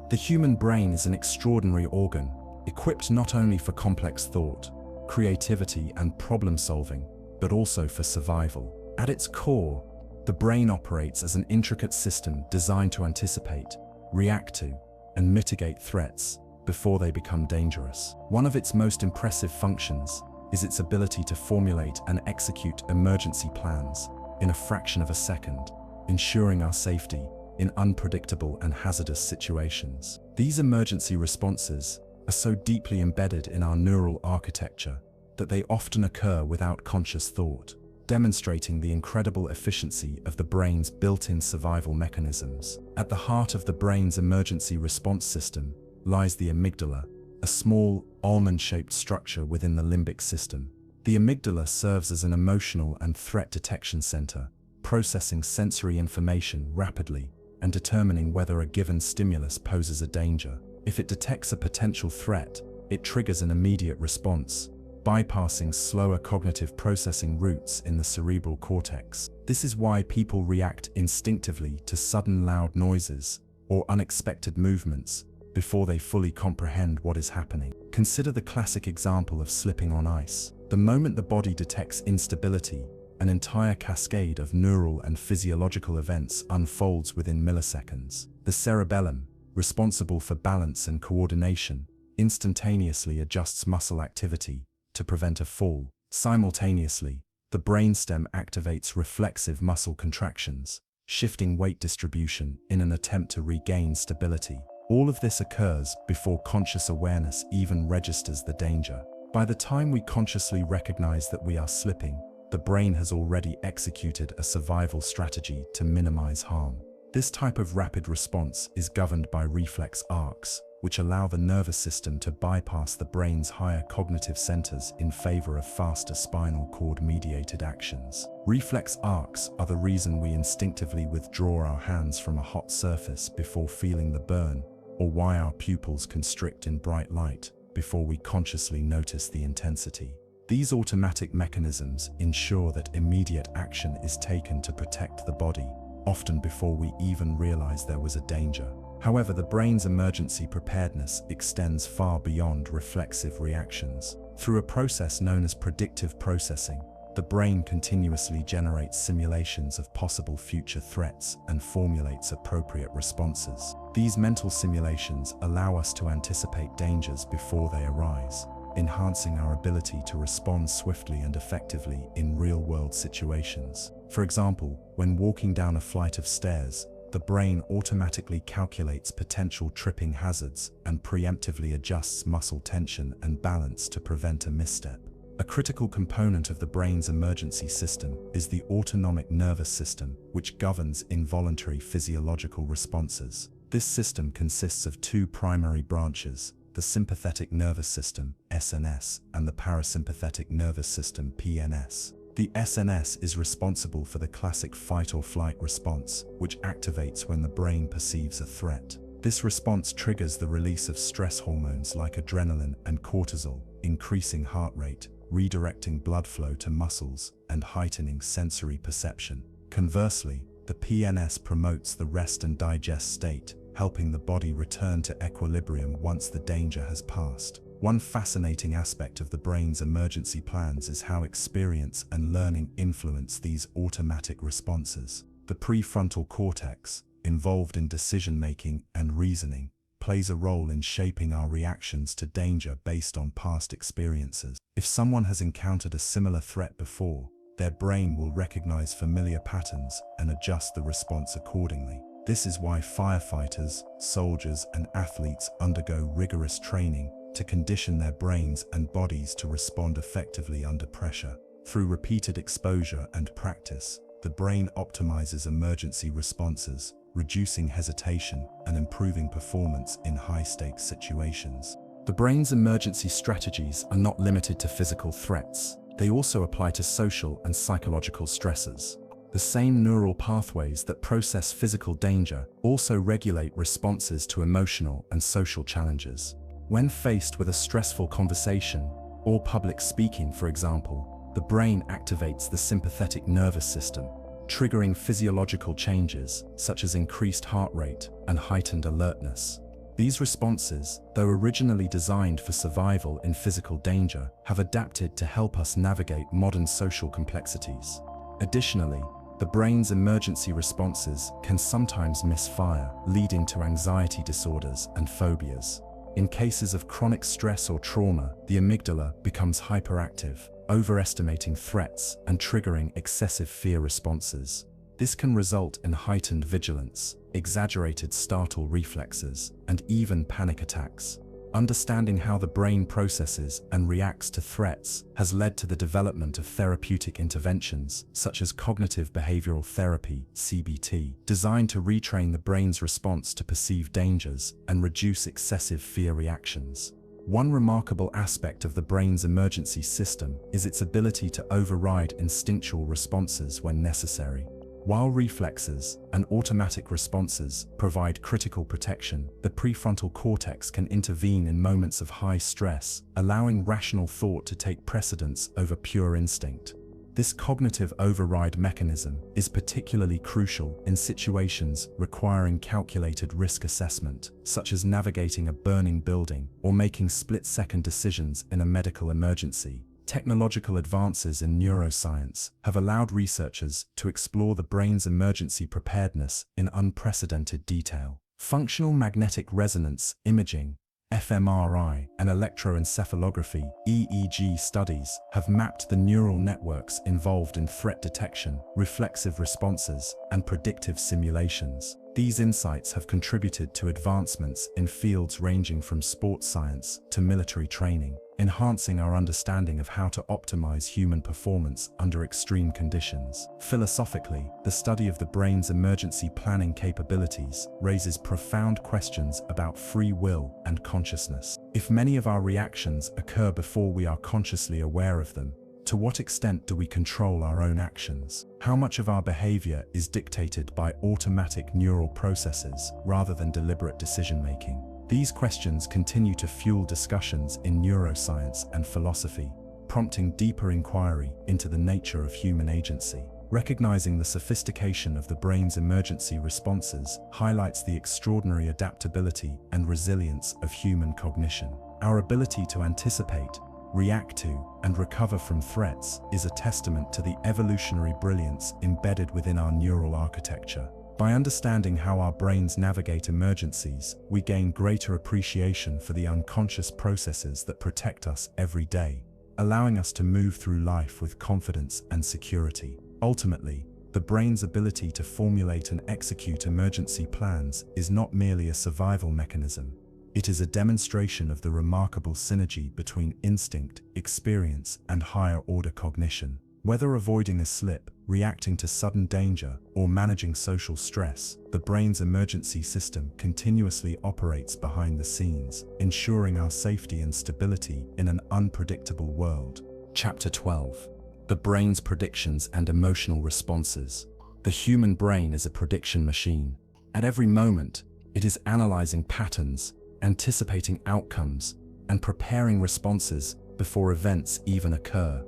The human brain is an extraordinary organ, equipped not only for complex thought, creativity, and problem-solving, but also for survival. At its core, the brain operates as an intricate system designed to anticipate, react to, and mitigate threats before they become dangerous. One of its most impressive functions is its ability to formulate and execute emergency plans in a fraction of a second, ensuring our safety in unpredictable and hazardous situations. These emergency responses are so deeply embedded in our neural architecture that they often occur without conscious thought, demonstrating the incredible efficiency of the brain's built-in survival mechanisms. At the heart of the brain's emergency response system lies the amygdala, a small, almond-shaped structure within the limbic system. The amygdala serves as an emotional and threat detection center, processing sensory information rapidly and determining whether a given stimulus poses a danger. If it detects a potential threat, it triggers an immediate response, bypassing slower cognitive processing routes in the cerebral cortex. This is why people react instinctively to sudden loud noises or unexpected movements before they fully comprehend what is happening. Consider the classic example of slipping on ice. The moment the body detects instability, an entire cascade of neural and physiological events unfolds within milliseconds. The cerebellum, responsible for balance and coordination, instantaneously adjusts muscle activity to prevent a fall. Simultaneously, the brainstem activates reflexive muscle contractions, shifting weight distribution in an attempt to regain stability. All of this occurs before conscious awareness even registers the danger. By the time we consciously recognize that we are slipping, the brain has already executed a survival strategy to minimize harm. This type of rapid response is governed by reflex arcs, which allow the nervous system to bypass the brain's higher cognitive centers in favor of faster spinal cord-mediated actions. Reflex arcs are the reason we instinctively withdraw our hands from a hot surface before feeling the burn, or why our pupils constrict in bright light before we consciously notice the intensity. These automatic mechanisms ensure that immediate action is taken to protect the body, often before we even realize there was a danger. However, the brain's emergency preparedness extends far beyond reflexive reactions. Through a process known as predictive processing, the brain continuously generates simulations of possible future threats and formulates appropriate responses. These mental simulations allow us to anticipate dangers before they arise, enhancing our ability to respond swiftly and effectively in real-world situations. For example, when walking down a flight of stairs, the brain automatically calculates potential tripping hazards and preemptively adjusts muscle tension and balance to prevent a misstep. A critical component of the brain's emergency system is the autonomic nervous system, which governs involuntary physiological responses. This system consists of two primary branches: the sympathetic nervous system, SNS, and the parasympathetic nervous system, PNS. The SNS is responsible for the classic fight or flight response, which activates when the brain perceives a threat. This response triggers the release of stress hormones like adrenaline and cortisol, increasing heart rate, redirecting blood flow to muscles, and heightening sensory perception. Conversely, the PNS promotes the rest and digest state, helping the body return to equilibrium once the danger has passed. One fascinating aspect of the brain's emergency plans is how experience and learning influence these automatic responses. The prefrontal cortex, involved in decision-making and reasoning, plays a role in shaping our reactions to danger based on past experiences. If someone has encountered a similar threat before, their brain will recognize familiar patterns and adjust the response accordingly. This is why firefighters, soldiers, and athletes undergo rigorous training to condition their brains and bodies to respond effectively under pressure. Through repeated exposure and practice, the brain optimizes emergency responses, reducing hesitation and improving performance in high-stakes situations. The brain's emergency strategies are not limited to physical threats. They also apply to social and psychological stressors. The same neural pathways that process physical danger also regulate responses to emotional and social challenges. When faced with a stressful conversation, or public speaking, for example, the brain activates the sympathetic nervous system, triggering physiological changes such as increased heart rate and heightened alertness. These responses, though originally designed for survival in physical danger, have adapted to help us navigate modern social complexities. Additionally, the brain's emergency responses can sometimes misfire, leading to anxiety disorders and phobias. In cases of chronic stress or trauma, the amygdala becomes hyperactive, overestimating threats and triggering excessive fear responses. This can result in heightened vigilance, exaggerated startle reflexes, and even panic attacks. Understanding how the brain processes and reacts to threats has led to the development of therapeutic interventions such as cognitive behavioral therapy, CBT, designed to retrain the brain's response to perceived dangers and reduce excessive fear reactions. One remarkable aspect of the brain's emergency system is its ability to override instinctual responses when necessary. While reflexes and automatic responses provide critical protection, the prefrontal cortex can intervene in moments of high stress, allowing rational thought to take precedence over pure instinct. This cognitive override mechanism is particularly crucial in situations requiring calculated risk assessment, such as navigating a burning building or making split-second decisions in a medical emergency. Technological advances in neuroscience have allowed researchers to explore the brain's emergency preparedness in unprecedented detail. Functional magnetic resonance imaging, fMRI, and electroencephalography, EEG studies have mapped the neural networks involved in threat detection, reflexive responses, and predictive simulations. These insights have contributed to advancements in fields ranging from sports science to military training. enhancing our understanding of how to optimize human performance under extreme conditions. Philosophically, the study of the brain's emergency planning capabilities raises profound questions about free will and consciousness. If many of our reactions occur before we are consciously aware of them, to what extent do we control our own actions? How much of our behavior is dictated by automatic neural processes rather than deliberate decision-making? These questions continue to fuel discussions in neuroscience and philosophy, prompting deeper inquiry into the nature of human agency. Recognizing the sophistication of the brain's emergency responses highlights the extraordinary adaptability and resilience of human cognition. Our ability to anticipate, react to, and recover from threats is a testament to the evolutionary brilliance embedded within our neural architecture. By understanding how our brains navigate emergencies, we gain greater appreciation for the unconscious processes that protect us every day, allowing us to move through life with confidence and security. Ultimately, the brain's ability to formulate and execute emergency plans is not merely a survival mechanism. It is a demonstration of the remarkable synergy between instinct, experience, and higher-order cognition. Whether avoiding a slip, reacting to sudden danger, or managing social stress, the brain's emergency system continuously operates behind the scenes, ensuring our safety and stability in an unpredictable world. Chapter 12. The brain's predictions and emotional responses. The human brain is a prediction machine. At every moment, it is analyzing patterns, anticipating outcomes, and preparing responses before events even occur.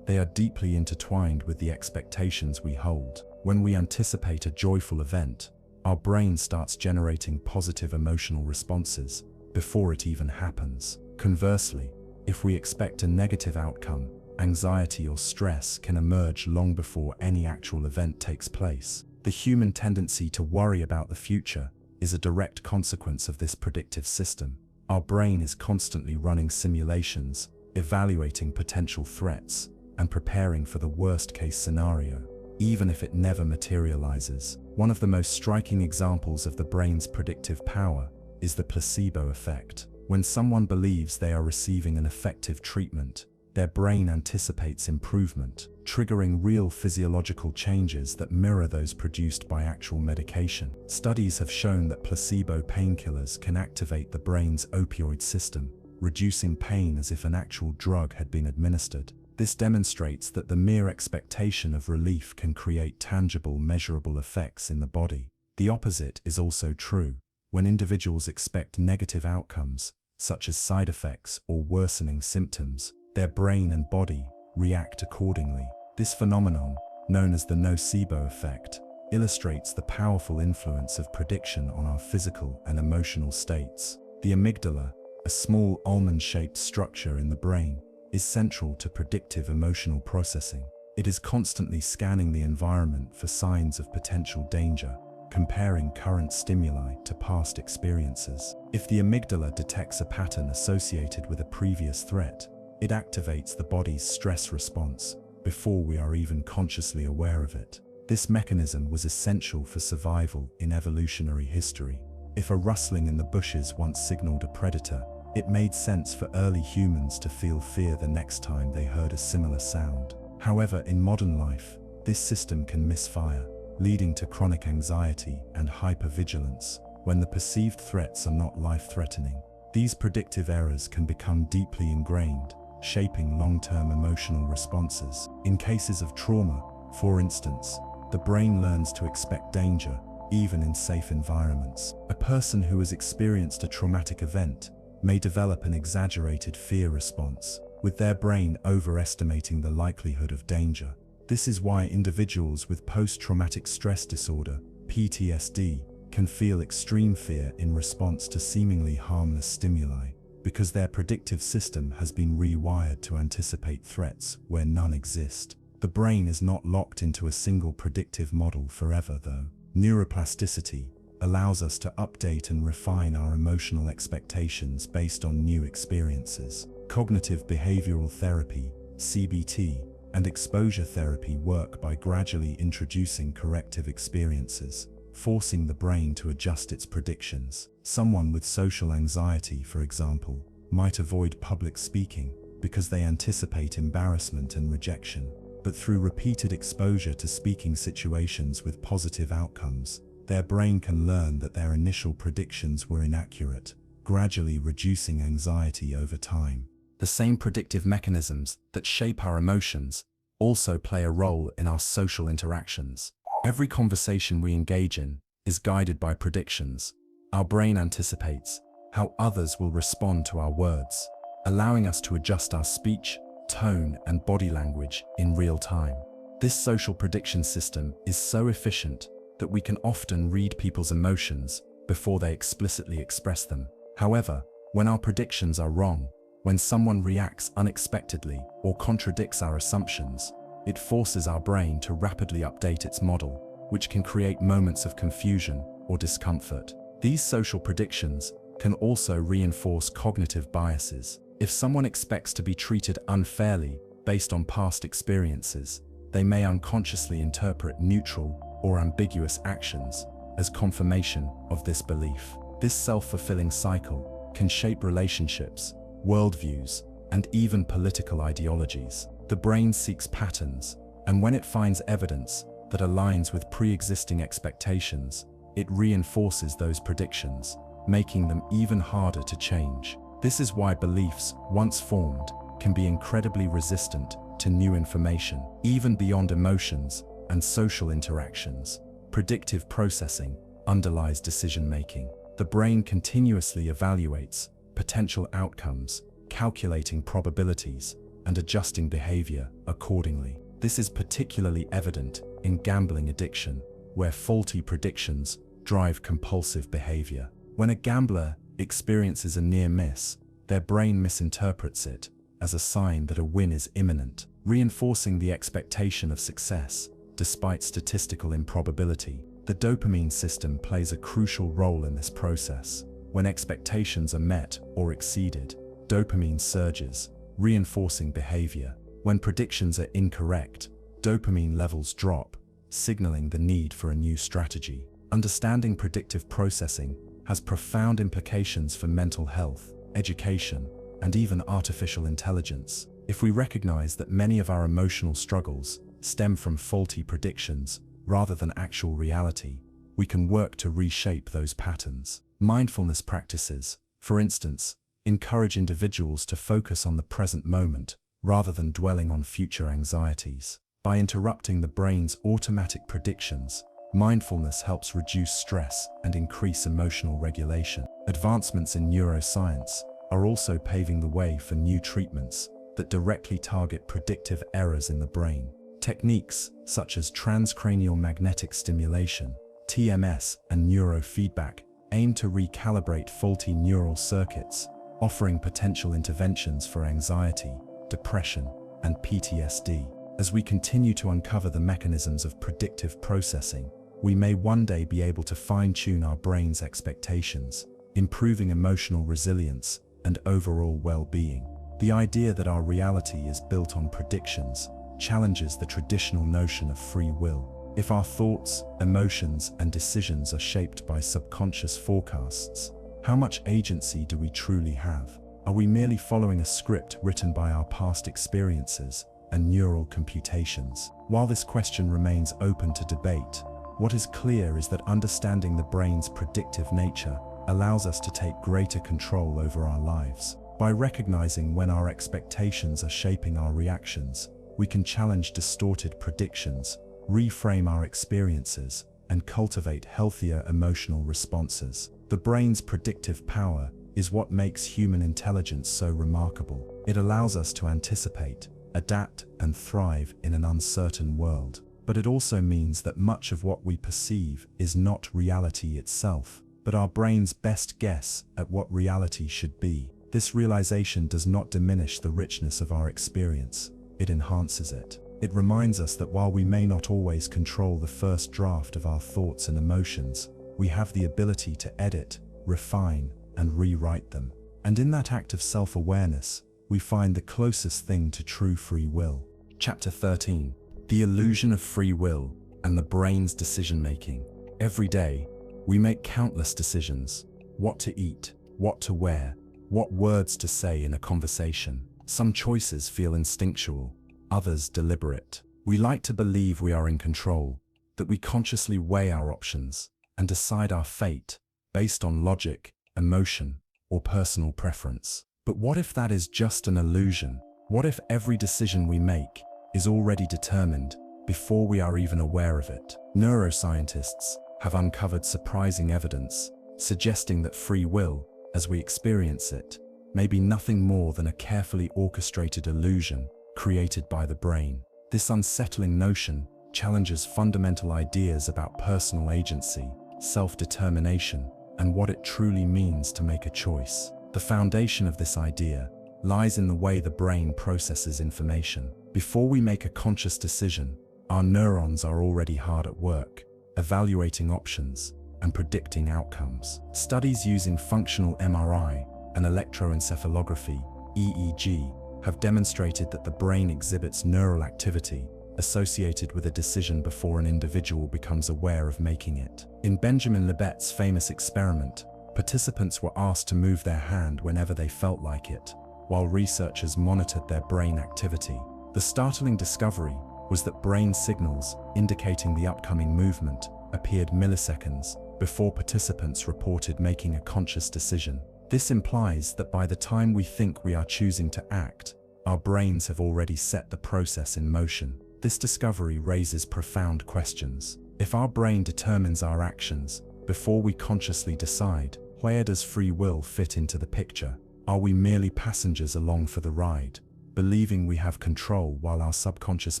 They are deeply intertwined with the expectations we hold. When we anticipate a joyful event, our brain starts generating positive emotional responses before it even happens. Conversely, if we expect a negative outcome, anxiety or stress can emerge long before any actual event takes place. The human tendency to worry about the future is a direct consequence of this predictive system. Our brain is constantly running simulations, evaluating potential threats, and preparing for the worst-case scenario, even if it never materializes. One of the most striking examples of the brain's predictive power is the placebo effect. When someone believes they are receiving an effective treatment, their brain anticipates improvement, triggering real physiological changes that mirror those produced by actual medication. Studies have shown that placebo painkillers can activate the brain's opioid system, reducing pain as if an actual drug had been administered. This demonstrates that the mere expectation of relief can create tangible, measurable effects in the body. The opposite is also true. When individuals expect negative outcomes, such as side effects or worsening symptoms, their brain and body react accordingly. This phenomenon, known as the nocebo effect, illustrates the powerful influence of prediction on our physical and emotional states. The amygdala, a small almond-shaped structure in the brain, is central to predictive emotional processing. It is constantly scanning the environment for signs of potential danger, comparing current stimuli to past experiences. If the amygdala detects a pattern associated with a previous threat, it activates the body's stress response before we are even consciously aware of it. This mechanism was essential for survival in evolutionary history. If a rustling in the bushes once signaled a predator, it made sense for early humans to feel fear the next time they heard a similar sound. However, in modern life, this system can misfire, leading to chronic anxiety and hypervigilance when the perceived threats are not life-threatening. These predictive errors can become deeply ingrained, shaping long-term emotional responses. In cases of trauma, for instance, the brain learns to expect danger, even in safe environments. A person who has experienced a traumatic event may develop an exaggerated fear response, with their brain overestimating the likelihood of danger. This is why individuals with post-traumatic stress disorder, PTSD, can feel extreme fear in response to seemingly harmless stimuli, because their predictive system has been rewired to anticipate threats where none exist. The brain is not locked into a single predictive model forever, though. Neuroplasticity allows us to update and refine our emotional expectations based on new experiences. Cognitive behavioral therapy, CBT, and exposure therapy work by gradually introducing corrective experiences, forcing the brain to adjust its predictions. Someone with social anxiety, for example, might avoid public speaking because they anticipate embarrassment and rejection. But through repeated exposure to speaking situations with positive outcomes, their brain can learn that their initial predictions were inaccurate, gradually reducing anxiety over time. The same predictive mechanisms that shape our emotions also play a role in our social interactions. Every conversation we engage in is guided by predictions. Our brain anticipates how others will respond to our words, allowing us to adjust our speech, tone, and body language in real time. This social prediction system is so efficient that we can often read people's emotions before they explicitly express them. However, when our predictions are wrong, when someone reacts unexpectedly or contradicts our assumptions, it forces our brain to rapidly update its model, which can create moments of confusion or discomfort. These social predictions can also reinforce cognitive biases. If someone expects to be treated unfairly based on past experiences, they may unconsciously interpret neutral or ambiguous actions as confirmation of this belief. This self-fulfilling cycle can shape relationships, worldviews, and even political ideologies. The brain seeks patterns, and when it finds evidence that aligns with pre-existing expectations, it reinforces those predictions, making them even harder to change. This is why beliefs, once formed, can be incredibly resistant to new information. Even beyond emotions and social interactions, predictive processing underlies decision-making. The brain continuously evaluates potential outcomes, calculating probabilities, and adjusting behavior accordingly. This is particularly evident in gambling addiction, where faulty predictions drive compulsive behavior. When a gambler experiences a near miss, their brain misinterprets it as a sign that a win is imminent, reinforcing the expectation of success despite statistical improbability. The dopamine system plays a crucial role in this process. When expectations are met or exceeded, dopamine surges, reinforcing behavior. When predictions are incorrect, dopamine levels drop, signaling the need for a new strategy. Understanding predictive processing has profound implications for mental health, education, and even artificial intelligence. If we recognize that many of our emotional struggles stem from faulty predictions rather than actual reality, we can work to reshape those patterns. Mindfulness practices, for instance, encourage individuals to focus on the present moment rather than dwelling on future anxieties. By interrupting the brain's automatic predictions, mindfulness helps reduce stress and increase emotional regulation. Advancements in neuroscience are also paving the way for new treatments that directly target predictive errors in the brain. Techniques such as transcranial magnetic stimulation, TMS, and neurofeedback aim to recalibrate faulty neural circuits, offering potential interventions for anxiety, depression, and PTSD. As we continue to uncover the mechanisms of predictive processing, we may one day be able to fine-tune our brain's expectations, improving emotional resilience and overall well-being. The idea that our reality is built on predictions challenges the traditional notion of free will. If our thoughts, emotions, and decisions are shaped by subconscious forecasts, how much agency do we truly have? Are we merely following a script written by our past experiences and neural computations? While this question remains open to debate, what is clear is that understanding the brain's predictive nature allows us to take greater control over our lives. By recognizing when our expectations are shaping our reactions, we can challenge distorted predictions, reframe our experiences, and cultivate healthier emotional responses. The brain's predictive power is what makes human intelligence so remarkable. It allows us to anticipate, adapt, and thrive in an uncertain world. But it also means that much of what we perceive is not reality itself, but our brain's best guess at what reality should be. This realization does not diminish the richness of our experience, it enhances it. It reminds us that while we may not always control the first draft of our thoughts and emotions, we have the ability to edit, refine, and rewrite them. And in that act of self-awareness, we find the closest thing to true free will. Chapter 13. The illusion of free will and the brain's decision-making. Every day, we make countless decisions: what to eat, what to wear, what words to say in a conversation. Some choices feel instinctual, others deliberate. We like to believe we are in control, that we consciously weigh our options and decide our fate based on logic, emotion, or personal preference. But what if that is just an illusion? What if every decision we make is already determined before we are even aware of it? Neuroscientists have uncovered surprising evidence suggesting that free will, as we experience it, may be nothing more than a carefully orchestrated illusion created by the brain. This unsettling notion challenges fundamental ideas about personal agency, self-determination, and what it truly means to make a choice. The foundation of this idea lies in the way the brain processes information. Before we make a conscious decision, our neurons are already hard at work, evaluating options and predicting outcomes. Studies using functional MRI and electroencephalography, EEG, have demonstrated that the brain exhibits neural activity associated with a decision before an individual becomes aware of making it. In Benjamin Libet's famous experiment, participants were asked to move their hand whenever they felt like it, while researchers monitored their brain activity. The startling discovery was that brain signals indicating the upcoming movement appeared milliseconds before participants reported making a conscious decision. This implies that by the time we think we are choosing to act, our brains have already set the process in motion. This discovery raises profound questions. If our brain determines our actions before we consciously decide, where does free will fit into the picture? Are we merely passengers along for the ride, believing we have control while our subconscious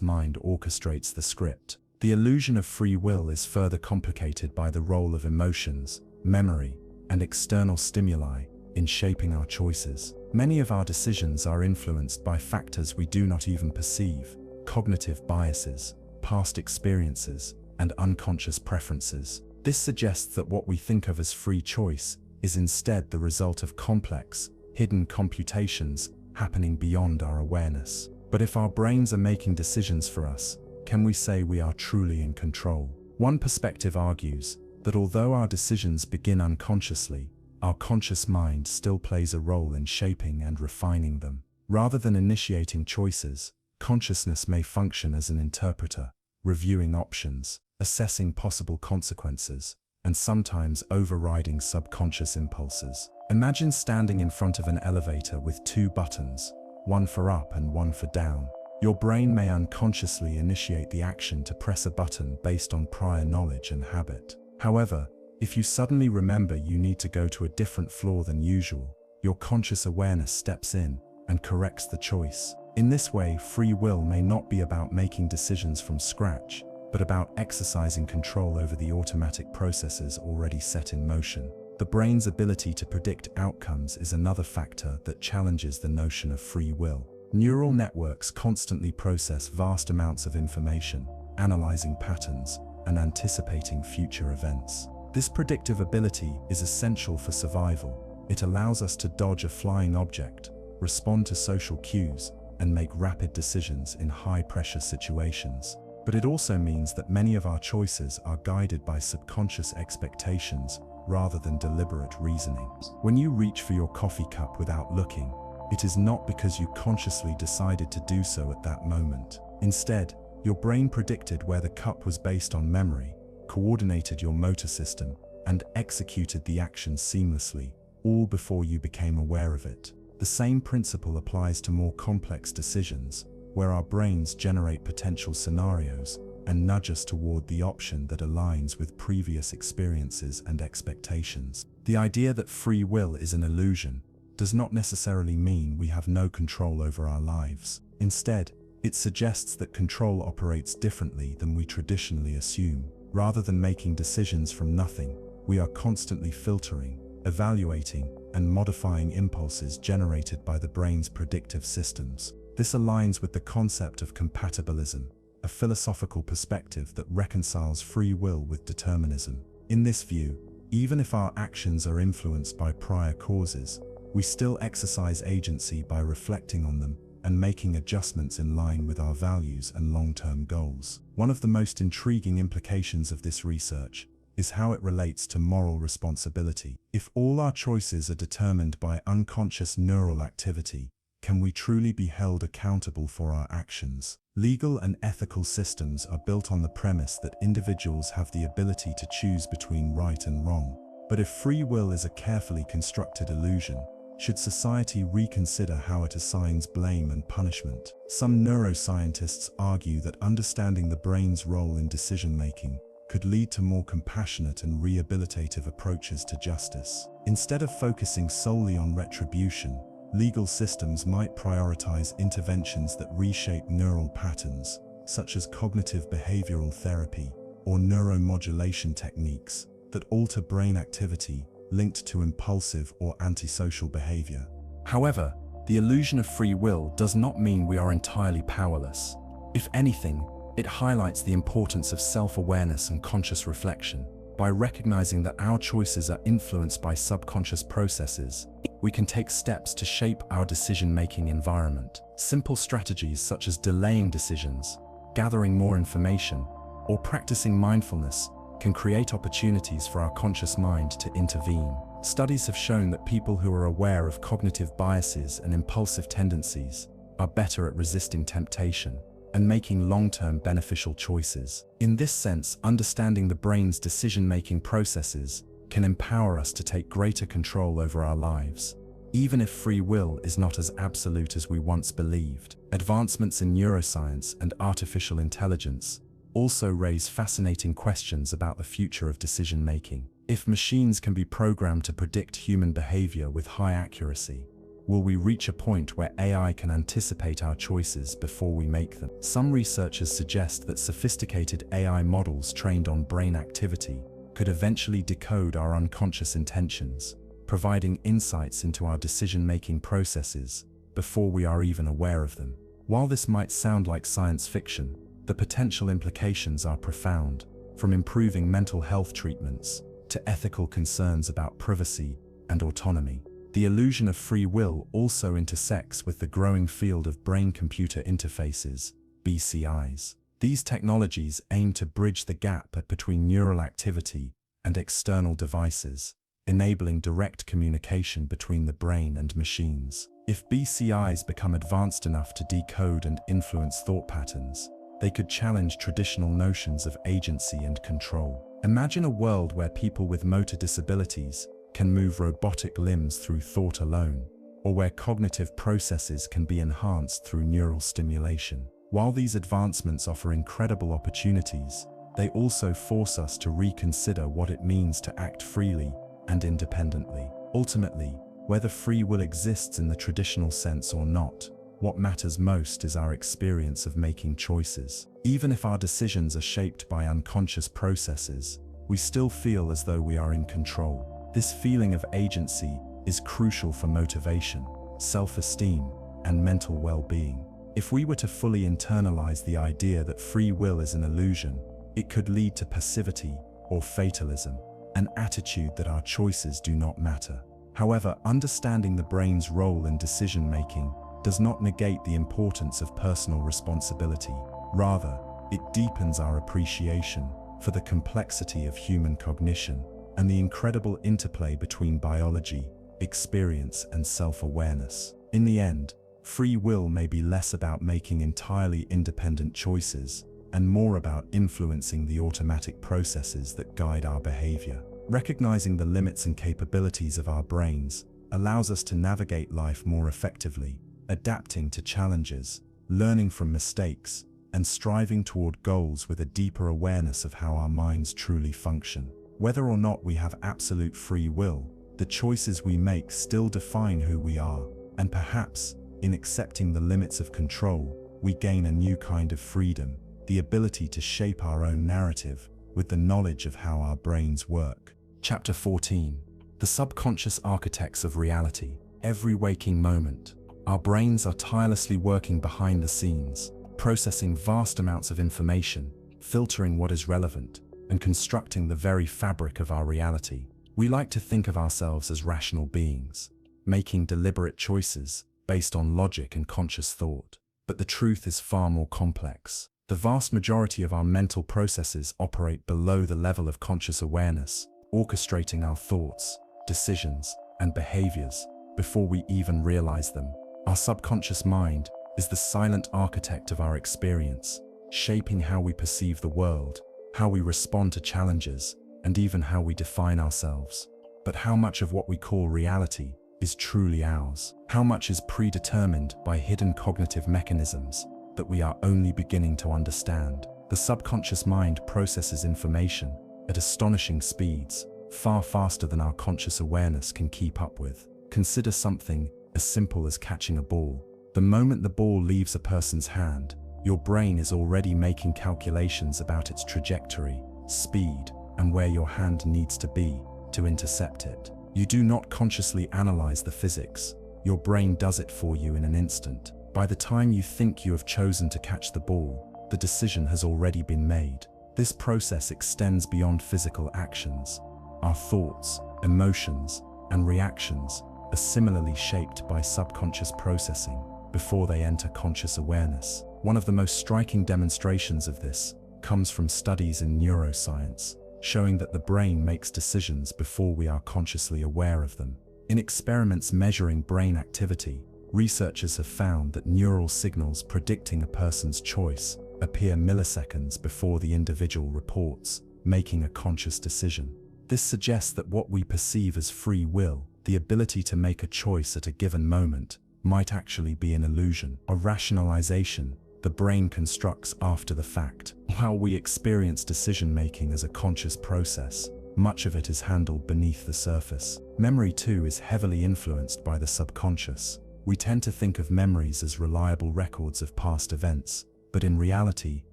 mind orchestrates the script? The illusion of free will is further complicated by the role of emotions, memory, and external stimuli in shaping our choices. Many of our decisions are influenced by factors we do not even perceive: cognitive biases, past experiences, and unconscious preferences. This suggests that what we think of as free choice is instead the result of complex, hidden computations happening beyond our awareness. But if our brains are making decisions for us, can we say we are truly in control? One perspective argues that although our decisions begin unconsciously, our conscious mind still plays a role in shaping and refining them. Rather than initiating choices, consciousness may function as an interpreter, reviewing options, assessing possible consequences, and sometimes overriding subconscious impulses. Imagine standing in front of an elevator with two buttons, one for up and one for down. Your brain may unconsciously initiate the action to press a button based on prior knowledge and habit. However, if you suddenly remember you need to go to a different floor than usual, your conscious awareness steps in and corrects the choice. In this way, free will may not be about making decisions from scratch, but about exercising control over the automatic processes already set in motion. The brain's ability to predict outcomes is another factor that challenges the notion of free will. Neural networks constantly process vast amounts of information, analyzing patterns and anticipating future events. This predictive ability is essential for survival. It allows us to dodge a flying object, respond to social cues, and make rapid decisions in high-pressure situations. But it also means that many of our choices are guided by subconscious expectations rather than deliberate reasoning. When you reach for your coffee cup without looking, it is not because you consciously decided to do so at that moment. Instead, your brain predicted where the cup was based on memory, coordinated your motor system, and executed the action seamlessly, all before you became aware of it. The same principle applies to more complex decisions, where our brains generate potential scenarios and nudge us toward the option that aligns with previous experiences and expectations. The idea that free will is an illusion does not necessarily mean we have no control over our lives. Instead, it suggests that control operates differently than we traditionally assume. Rather than making decisions from nothing, we are constantly filtering, evaluating, and modifying impulses generated by the brain's predictive systems. This aligns with the concept of compatibilism, a philosophical perspective that reconciles free will with determinism. In this view, even if our actions are influenced by prior causes, we still exercise agency by reflecting on them and making adjustments in line with our values and long-term goals. One of the most intriguing implications of this research is how it relates to moral responsibility. If all our choices are determined by unconscious neural activity, can we truly be held accountable for our actions? Legal and ethical systems are built on the premise that individuals have the ability to choose between right and wrong. But if free will is a carefully constructed illusion, should society reconsider how it assigns blame and punishment? Some neuroscientists argue that understanding the brain's role in decision-making could lead to more compassionate and rehabilitative approaches to justice. Instead of focusing solely on retribution, legal systems might prioritize interventions that reshape neural patterns, such as cognitive behavioral therapy or neuromodulation techniques that alter brain activity linked to impulsive or antisocial behavior. However, the illusion of free will does not mean we are entirely powerless. If anything, it highlights the importance of self-awareness and conscious reflection. By recognizing that our choices are influenced by subconscious processes, we can take steps to shape our decision-making environment. Simple strategies such as delaying decisions, gathering more information, or practicing mindfulness can create opportunities for our conscious mind to intervene. Studies have shown that people who are aware of cognitive biases and impulsive tendencies are better at resisting temptation and making long-term beneficial choices. In this sense, understanding the brain's decision-making processes can empower us to take greater control over our lives. Even if free will is not as absolute as we once believed, advancements in neuroscience and artificial intelligence also raise fascinating questions about the future of decision-making. If machines can be programmed to predict human behavior with high accuracy, will we reach a point where AI can anticipate our choices before we make them? Some researchers suggest that sophisticated AI models trained on brain activity could eventually decode our unconscious intentions, providing insights into our decision-making processes before we are even aware of them. While this might sound like science fiction, the potential implications are profound, from improving mental health treatments to ethical concerns about privacy and autonomy. The illusion of free will also intersects with the growing field of brain-computer interfaces, BCIs. These technologies aim to bridge the gap between neural activity and external devices, enabling direct communication between the brain and machines. If BCIs become advanced enough to decode and influence thought patterns, they could challenge traditional notions of agency and control. Imagine a world where people with motor disabilities can move robotic limbs through thought alone, or where cognitive processes can be enhanced through neural stimulation. While these advancements offer incredible opportunities, they also force us to reconsider what it means to act freely and independently. Ultimately, whether free will exists in the traditional sense or not, what matters most is our experience of making choices. Even if our decisions are shaped by unconscious processes, we still feel as though we are in control. This feeling of agency is crucial for motivation, self-esteem, and mental well-being. If we were to fully internalize the idea that free will is an illusion, it could lead to passivity or fatalism, an attitude that our choices do not matter. However, understanding the brain's role in decision-making does not negate the importance of personal responsibility. Rather, it deepens our appreciation for the complexity of human cognition and the incredible interplay between biology, experience, and self-awareness. In the end, free will may be less about making entirely independent choices and more about influencing the automatic processes that guide our behavior. Recognizing the limits and capabilities of our brains allows us to navigate life more effectively, adapting to challenges, learning from mistakes, and striving toward goals with a deeper awareness of how our minds truly function. Whether or not we have absolute free will, the choices we make still define who we are, and perhaps, in accepting the limits of control, we gain a new kind of freedom, the ability to shape our own narrative with the knowledge of how our brains work. Chapter 14. The subconscious architects of reality. Every waking moment, our brains are tirelessly working behind the scenes, processing vast amounts of information, filtering what is relevant, and constructing the very fabric of our reality. We like to think of ourselves as rational beings, making deliberate choices based on logic and conscious thought. But the truth is far more complex. The vast majority of our mental processes operate below the level of conscious awareness, orchestrating our thoughts, decisions, and behaviors before we even realize them. Our subconscious mind is the silent architect of our experience, shaping how we perceive the world, how we respond to challenges, and even how we define ourselves. But how much of what we call reality is truly ours? How much is predetermined by hidden cognitive mechanisms that we are only beginning to understand? The subconscious mind processes information at astonishing speeds, far faster than our conscious awareness can keep up with. Consider something as simple as catching a ball. The moment the ball leaves a person's hand, your brain is already making calculations about its trajectory, speed, and where your hand needs to be to intercept it. You do not consciously analyze the physics. Your brain does it for you in an instant. By the time you think you have chosen to catch the ball, the decision has already been made. This process extends beyond physical actions. Our thoughts, emotions, and reactions are similarly shaped by subconscious processing before they enter conscious awareness. One of the most striking demonstrations of this comes from studies in neuroscience, showing that the brain makes decisions before we are consciously aware of them. In experiments measuring brain activity, researchers have found that neural signals predicting a person's choice appear milliseconds before the individual reports making a conscious decision. This suggests that what we perceive as free will, the ability to make a choice at a given moment, might actually be an illusion, a rationalization the brain constructs after the fact. While we experience decision-making as a conscious process, much of it is handled beneath the surface. Memory too is heavily influenced by the subconscious. We tend to think of memories as reliable records of past events, but in reality,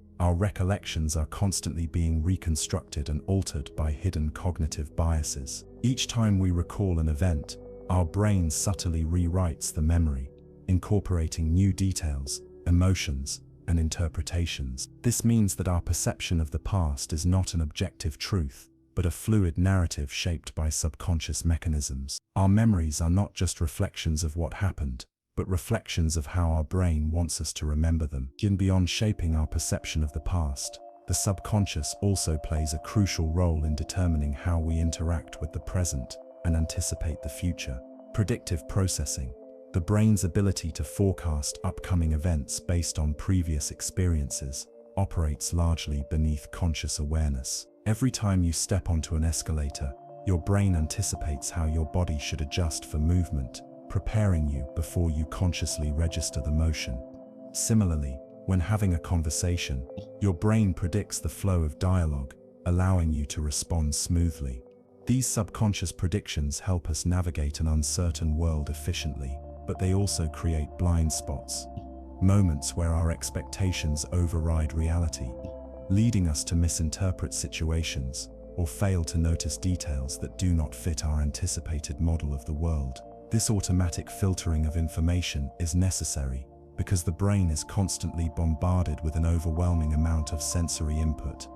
our recollections are constantly being reconstructed and altered by hidden cognitive biases. Each time we recall an event, our brain subtly rewrites the memory, incorporating new details, emotions, and interpretations. This means that our perception of the past is not an objective truth, but a fluid narrative shaped by subconscious mechanisms. Our memories are not just reflections of what happened, but reflections of how our brain wants us to remember them. Even beyond shaping our perception of the past, the subconscious also plays a crucial role in determining how we interact with the present and anticipate the future. Predictive processing, the brain's ability to forecast upcoming events based on previous experiences, operates largely beneath conscious awareness. Every time you step onto an escalator, your brain anticipates how your body should adjust for movement, preparing you before you consciously register the motion. Similarly, when having a conversation, your brain predicts the flow of dialogue, allowing you to respond smoothly. These subconscious predictions help us navigate an uncertain world efficiently, but they also create blind spots, moments where our expectations override reality, leading us to misinterpret situations or fail to notice details that do not fit our anticipated model of the world. This automatic filtering of information is necessary because the brain is constantly bombarded with an overwhelming amount of sensory input.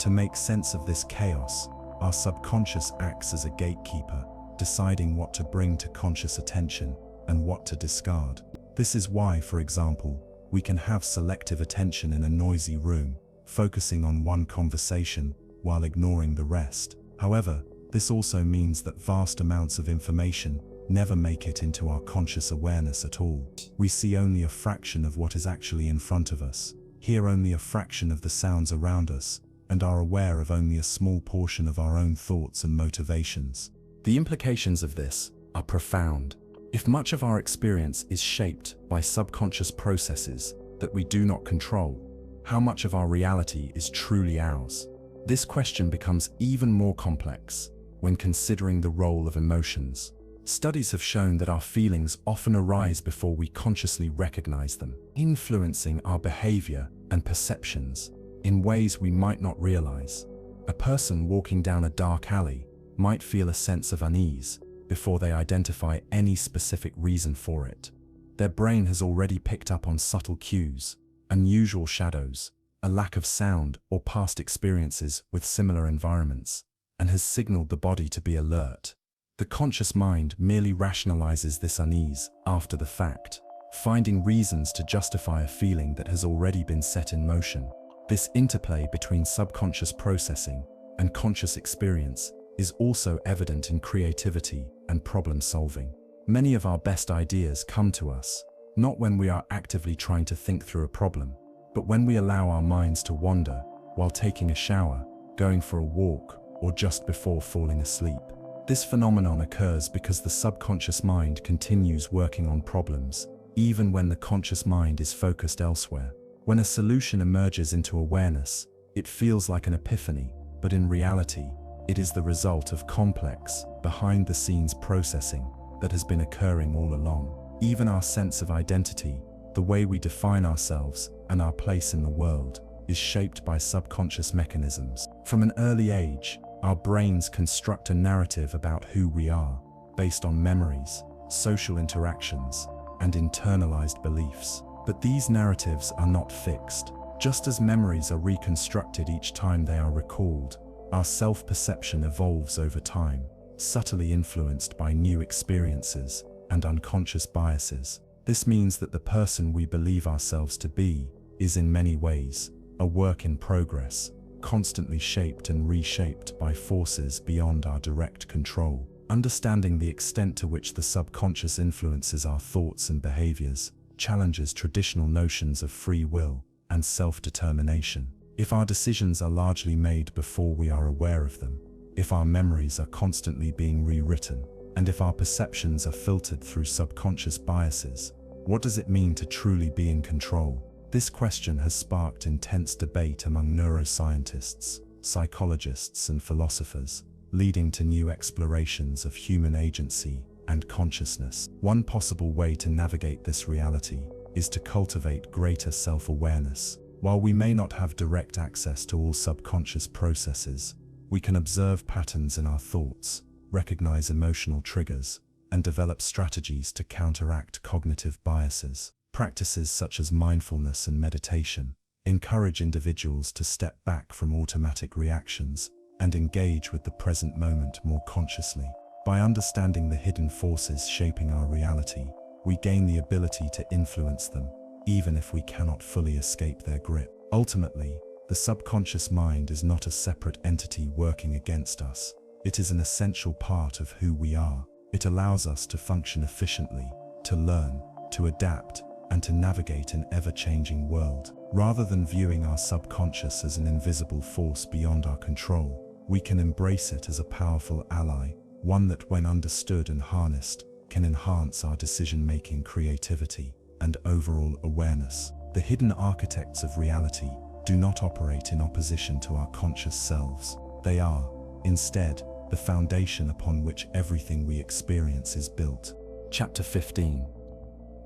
To make sense of this chaos, our subconscious acts as a gatekeeper, deciding what to bring to conscious attention and what to discard. This is why, for example, we can have selective attention in a noisy room, focusing on one conversation while ignoring the rest. However, this also means that vast amounts of information never make it into our conscious awareness at all. We see only a fraction of what is actually in front of us, hear only a fraction of the sounds around us, and are aware of only a small portion of our own thoughts and motivations. The implications of this are profound. If much of our experience is shaped by subconscious processes that we do not control, how much of our reality is truly ours? This question becomes even more complex when considering the role of emotions. Studies have shown that our feelings often arise before we consciously recognize them, influencing our behavior and perceptions in ways we might not realize. A person walking down a dark alley might feel a sense of unease before they identify any specific reason for it. Their brain has already picked up on subtle cues, unusual shadows, a lack of sound, or past experiences with similar environments, and has signaled the body to be alert. The conscious mind merely rationalizes this unease after the fact, finding reasons to justify a feeling that has already been set in motion. This interplay between subconscious processing and conscious experience is also evident in creativity and problem solving. Many of our best ideas come to us, not when we are actively trying to think through a problem, but when we allow our minds to wander while taking a shower, going for a walk, or just before falling asleep. This phenomenon occurs because the subconscious mind continues working on problems, even when the conscious mind is focused elsewhere. When a solution emerges into awareness, it feels like an epiphany, but in reality, it is the result of complex, behind-the-scenes processing that has been occurring all along. Even our sense of identity, the way we define ourselves and our place in the world, is shaped by subconscious mechanisms. From an early age, our brains construct a narrative about who we are, based on memories, social interactions, and internalized beliefs. But these narratives are not fixed. Just as memories are reconstructed each time they are recalled, our self-perception evolves over time, subtly influenced by new experiences and unconscious biases. This means that the person we believe ourselves to be is in many ways a work in progress, constantly shaped and reshaped by forces beyond our direct control. Understanding the extent to which the subconscious influences our thoughts and behaviors challenges traditional notions of free will and self-determination. If our decisions are largely made before we are aware of them, if our memories are constantly being rewritten, and if our perceptions are filtered through subconscious biases, what does it mean to truly be in control? This question has sparked intense debate among neuroscientists, psychologists, and philosophers, leading to new explorations of human agency and consciousness. One possible way to navigate this reality is to cultivate greater self-awareness. While we may not have direct access to all subconscious processes, we can observe patterns in our thoughts, recognize emotional triggers, and develop strategies to counteract cognitive biases. Practices such as mindfulness and meditation encourage individuals to step back from automatic reactions and engage with the present moment more consciously. By understanding the hidden forces shaping our reality, we gain the ability to influence them, even if we cannot fully escape their grip. Ultimately, the subconscious mind is not a separate entity working against us. It is an essential part of who we are. It allows us to function efficiently, to learn, to adapt, and to navigate an ever-changing world. Rather than viewing our subconscious as an invisible force beyond our control, we can embrace it as a powerful ally, one that, when understood and harnessed, can enhance our decision-making, creativity, and overall awareness. The hidden architects of reality do not operate in opposition to our conscious selves. They are, instead, the foundation upon which everything we experience is built. Chapter 15.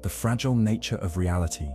The fragile nature of reality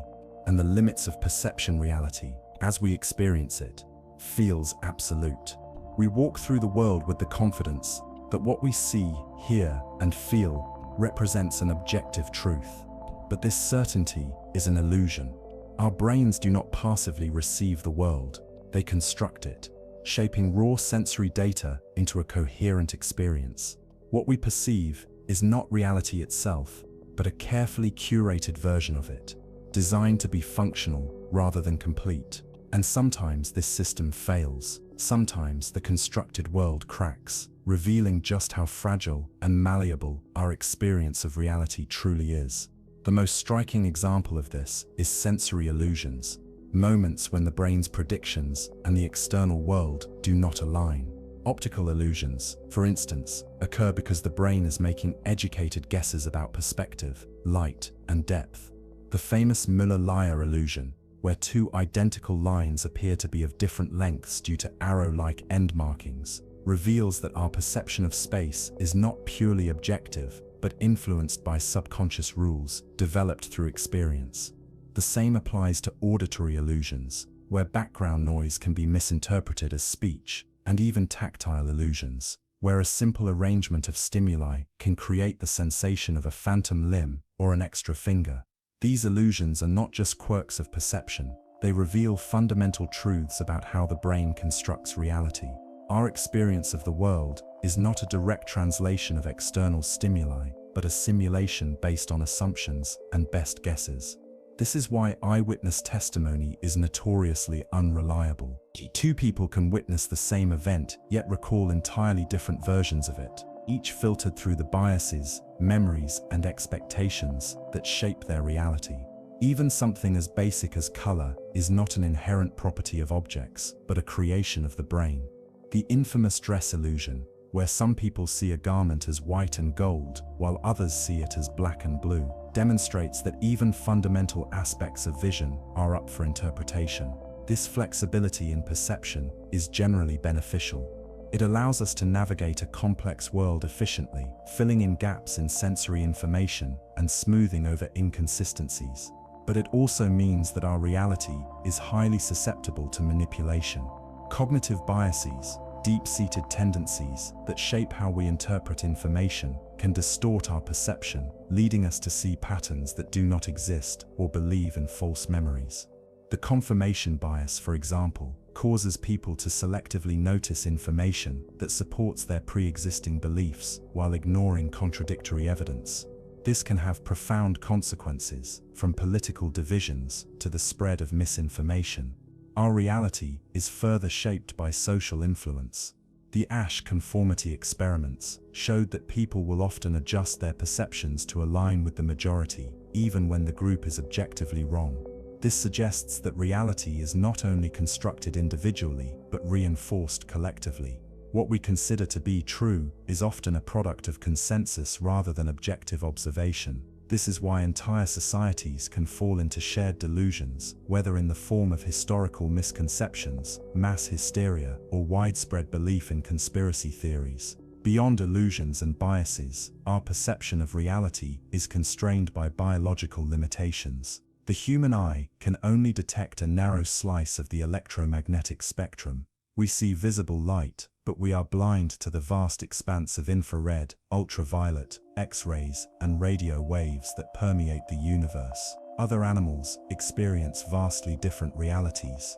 and the limits of perception. Reality, as we experience it, feels absolute. We walk through the world with the confidence that what we see, hear, and feel represents an objective truth. But this certainty is an illusion. Our brains do not passively receive the world, they construct it, shaping raw sensory data into a coherent experience. What we perceive is not reality itself, but a carefully curated version of it, designed to be functional rather than complete. And sometimes this system fails. Sometimes the constructed world cracks, revealing just how fragile and malleable our experience of reality truly is. The most striking example of this is sensory illusions, moments when the brain's predictions and the external world do not align. Optical illusions, for instance, occur because the brain is making educated guesses about perspective, light, and depth. The famous Muller-Lyer illusion, where two identical lines appear to be of different lengths due to arrow-like end markings, reveals that our perception of space is not purely objective, but influenced by subconscious rules developed through experience. The same applies to auditory illusions, where background noise can be misinterpreted as speech, and even tactile illusions, where a simple arrangement of stimuli can create the sensation of a phantom limb or an extra finger. These illusions are not just quirks of perception, they reveal fundamental truths about how the brain constructs reality. Our experience of the world is not a direct translation of external stimuli, but a simulation based on assumptions and best guesses. This is why eyewitness testimony is notoriously unreliable. Two people can witness the same event, yet recall entirely different versions of it, each filtered through the biases, memories, and expectations that shape their reality. Even something as basic as color is not an inherent property of objects, but a creation of the brain. The infamous dress illusion, where some people see a garment as white and gold, while others see it as black and blue, demonstrates that even fundamental aspects of vision are up for interpretation. This flexibility in perception is generally beneficial. It allows us to navigate a complex world efficiently, filling in gaps in sensory information and smoothing over inconsistencies. But it also means that our reality is highly susceptible to manipulation. Cognitive biases, deep-seated tendencies that shape how we interpret information, can distort our perception, leading us to see patterns that do not exist or believe in false memories. The confirmation bias, for example, causes people to selectively notice information that supports their pre-existing beliefs while ignoring contradictory evidence. This can have profound consequences, from political divisions to the spread of misinformation. Our reality is further shaped by social influence. The Asch conformity experiments showed that people will often adjust their perceptions to align with the majority, even when the group is objectively wrong. This suggests that reality is not only constructed individually, but reinforced collectively. What we consider to be true is often a product of consensus rather than objective observation. This is why entire societies can fall into shared delusions, whether in the form of historical misconceptions, mass hysteria, or widespread belief in conspiracy theories. Beyond illusions and biases, our perception of reality is constrained by biological limitations. The human eye can only detect a narrow slice of the electromagnetic spectrum. We see visible light, but we are blind to the vast expanse of infrared, ultraviolet, X-rays, and radio waves that permeate the universe. Other animals experience vastly different realities.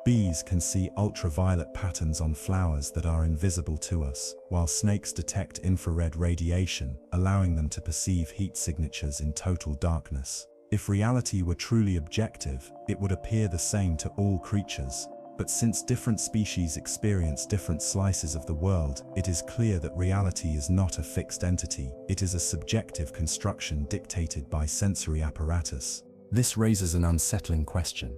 Bees can see ultraviolet patterns on flowers that are invisible to us, while snakes detect infrared radiation, allowing them to perceive heat signatures in total darkness. If reality were truly objective, it would appear the same to all creatures. But since different species experience different slices of the world, it is clear that reality is not a fixed entity. It is a subjective construction dictated by sensory apparatus. This raises an unsettling question.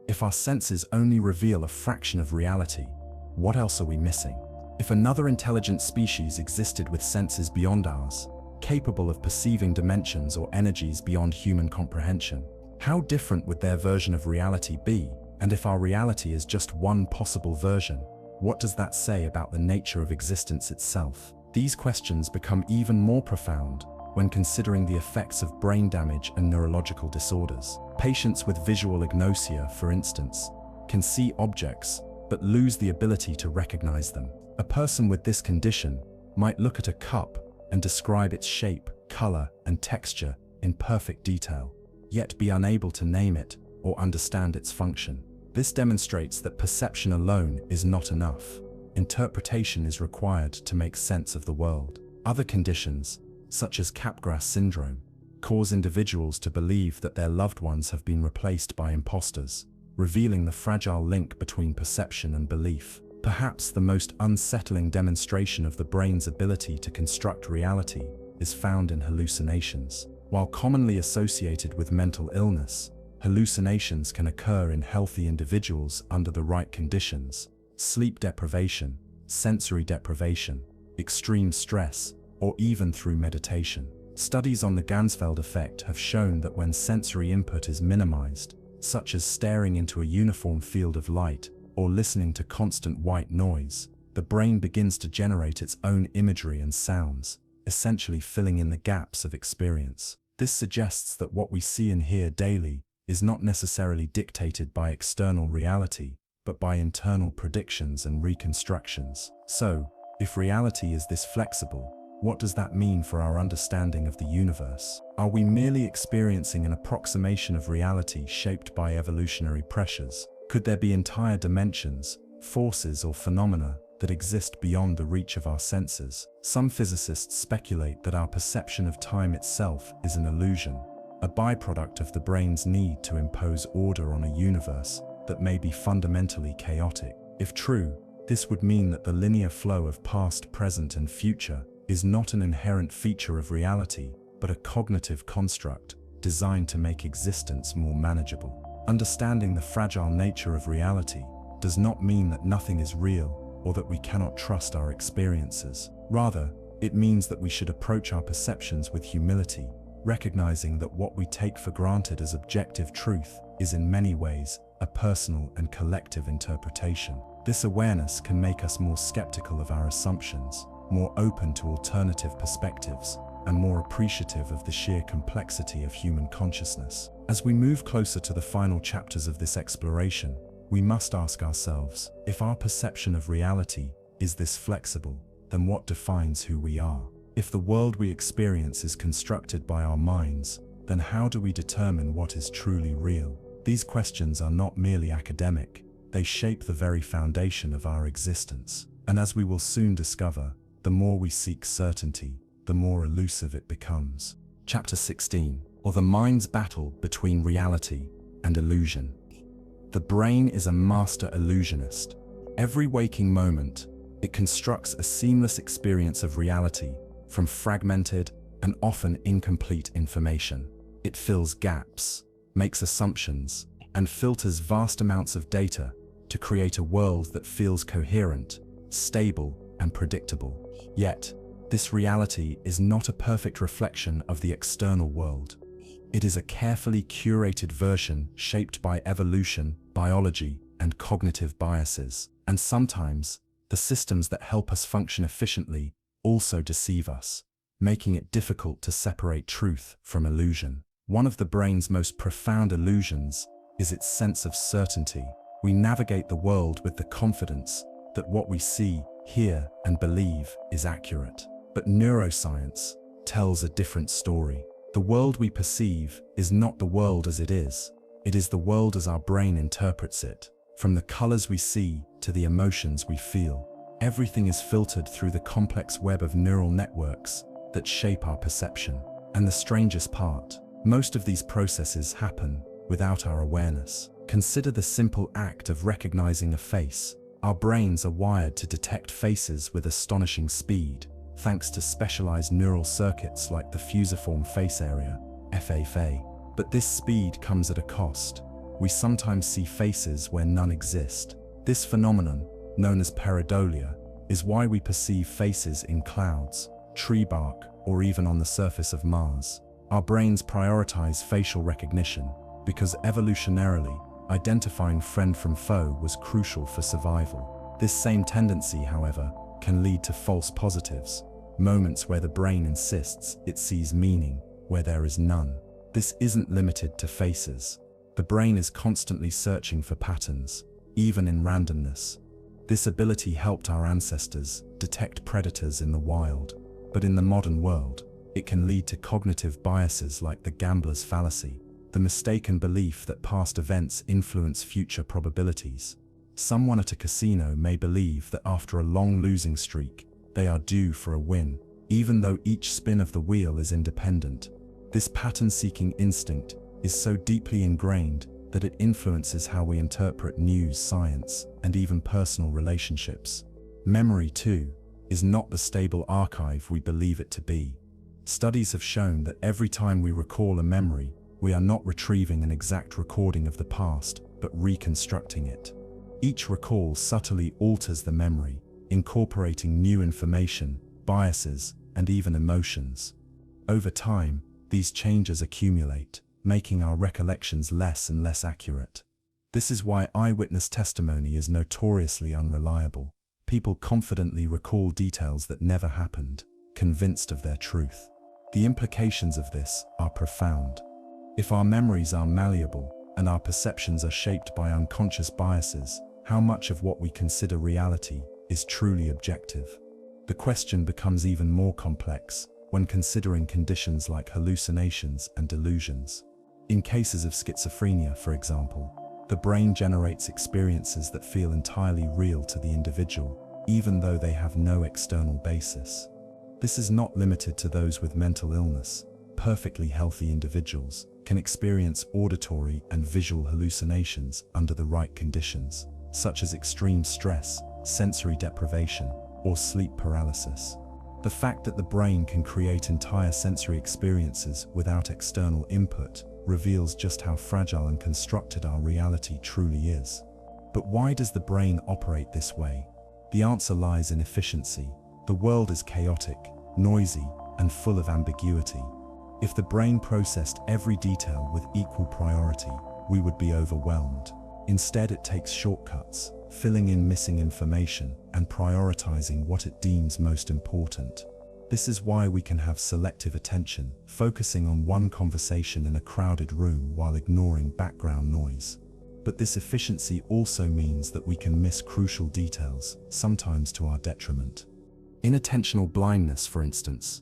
If our senses only reveal a fraction of reality, what else are we missing? If another intelligent species existed with senses beyond ours, capable of perceiving dimensions or energies beyond human comprehension, how different would their version of reality be? And if our reality is just one possible version, what does that say about the nature of existence itself? These questions become even more profound when considering the effects of brain damage and neurological disorders. Patients with visual agnosia, for instance, can see objects but lose the ability to recognize them. A person with this condition might look at a cup and describe its shape, color, and texture in perfect detail, yet be unable to name it or understand its function. This demonstrates that perception alone is not enough. Interpretation is required to make sense of the world. Other conditions, such as Capgras syndrome, cause individuals to believe that their loved ones have been replaced by imposters, revealing the fragile link between perception and belief. Perhaps the most unsettling demonstration of the brain's ability to construct reality is found in hallucinations. While commonly associated with mental illness, hallucinations can occur in healthy individuals under the right conditions. Sleep deprivation, sensory deprivation, extreme stress, or even through meditation. Studies on the Ganzfeld effect have shown that when sensory input is minimized, such as staring into a uniform field of light or listening to constant white noise, the brain begins to generate its own imagery and sounds, essentially filling in the gaps of experience. This suggests that what we see and hear daily is not necessarily dictated by external reality, but by internal predictions and reconstructions. So, if reality is this flexible, what does that mean for our understanding of the universe? Are we merely experiencing an approximation of reality shaped by evolutionary pressures? Could there be entire dimensions, forces, or phenomena that exist beyond the reach of our senses. Some physicists speculate that our perception of time itself is an illusion, a byproduct of the brain's need to impose order on a universe that may be fundamentally chaotic. If true, this would mean that the linear flow of past, present, and future is not an inherent feature of reality, but a cognitive construct designed to make existence more manageable. Understanding the fragile nature of reality does not mean that nothing is real or that we cannot trust our experiences. Rather, it means that we should approach our perceptions with humility, recognizing that what we take for granted as objective truth is in many ways a personal and collective interpretation. This awareness can make us more skeptical of our assumptions, more open to alternative perspectives, and more appreciative of the sheer complexity of human consciousness. As we move closer to the final chapters of this exploration, we must ask ourselves, if our perception of reality is this flexible, then what defines who we are? If the world we experience is constructed by our minds, then how do we determine what is truly real? These questions are not merely academic, they shape the very foundation of our existence. And as we will soon discover, the more we seek certainty, the more elusive it becomes. Chapter 16, or the mind's battle between reality and illusion. The brain is a master illusionist. Every waking moment, it constructs a seamless experience of reality from fragmented and often incomplete information. It fills gaps, makes assumptions, and filters vast amounts of data to create a world that feels coherent, stable, and predictable. Yet, this reality is not a perfect reflection of the external world. It is a carefully curated version shaped by evolution, biology, and cognitive biases. And sometimes, the systems that help us function efficiently also deceive us, making it difficult to separate truth from illusion. One of the brain's most profound illusions is its sense of certainty. We navigate the world with the confidence that what we see, hear, and believe is accurate. But neuroscience tells a different story. The world we perceive is not the world as it is the world as our brain interprets it. From the colors we see to the emotions we feel, everything is filtered through the complex web of neural networks that shape our perception. And the strangest part, most of these processes happen without our awareness. Consider the simple act of recognizing a face. Our brains are wired to detect faces with astonishing speed, thanks to specialized neural circuits like the fusiform face area, FFA. But this speed comes at a cost. We sometimes see faces where none exist. This phenomenon, known as pareidolia, is why we perceive faces in clouds, tree bark, or even on the surface of Mars. Our brains prioritize facial recognition because evolutionarily, identifying friend from foe was crucial for survival. This same tendency, however, can lead to false positives, moments where the brain insists it sees meaning where there is none. This isn't limited to faces. The brain is constantly searching for patterns, even in randomness. This ability helped our ancestors detect predators in the wild, but in the modern world, it can lead to cognitive biases like the gambler's fallacy, the mistaken belief that past events influence future probabilities. Someone at a casino may believe that after a long losing streak, they are due for a win, even though each spin of the wheel is independent. This pattern-seeking instinct is so deeply ingrained that it influences how we interpret news, science, and even personal relationships. Memory, too, is not the stable archive we believe it to be. Studies have shown that every time we recall a memory, we are not retrieving an exact recording of the past, but reconstructing it. Each recall subtly alters the memory, incorporating new information, biases, and even emotions. Over time, these changes accumulate, making our recollections less and less accurate. This is why eyewitness testimony is notoriously unreliable. People confidently recall details that never happened, convinced of their truth. The implications of this are profound. If our memories are malleable and our perceptions are shaped by unconscious biases, how much of what we consider reality is truly objective? The question becomes even more complex when considering conditions like hallucinations and delusions. In cases of schizophrenia, for example, the brain generates experiences that feel entirely real to the individual, even though they have no external basis. This is not limited to those with mental illness. Perfectly healthy individuals can experience auditory and visual hallucinations under the right conditions, such as extreme stress, sensory deprivation, or sleep paralysis. The fact that the brain can create entire sensory experiences without external input reveals just how fragile and constructed our reality truly is. But why does the brain operate this way? The answer lies in efficiency. The world is chaotic, noisy, and full of ambiguity. If the brain processed every detail with equal priority, we would be overwhelmed. Instead, it takes shortcuts, filling in missing information and prioritizing what it deems most important. This is why we can have selective attention, focusing on one conversation in a crowded room while ignoring background noise. But this efficiency also means that we can miss crucial details, sometimes to our detriment. Inattentional blindness, for instance,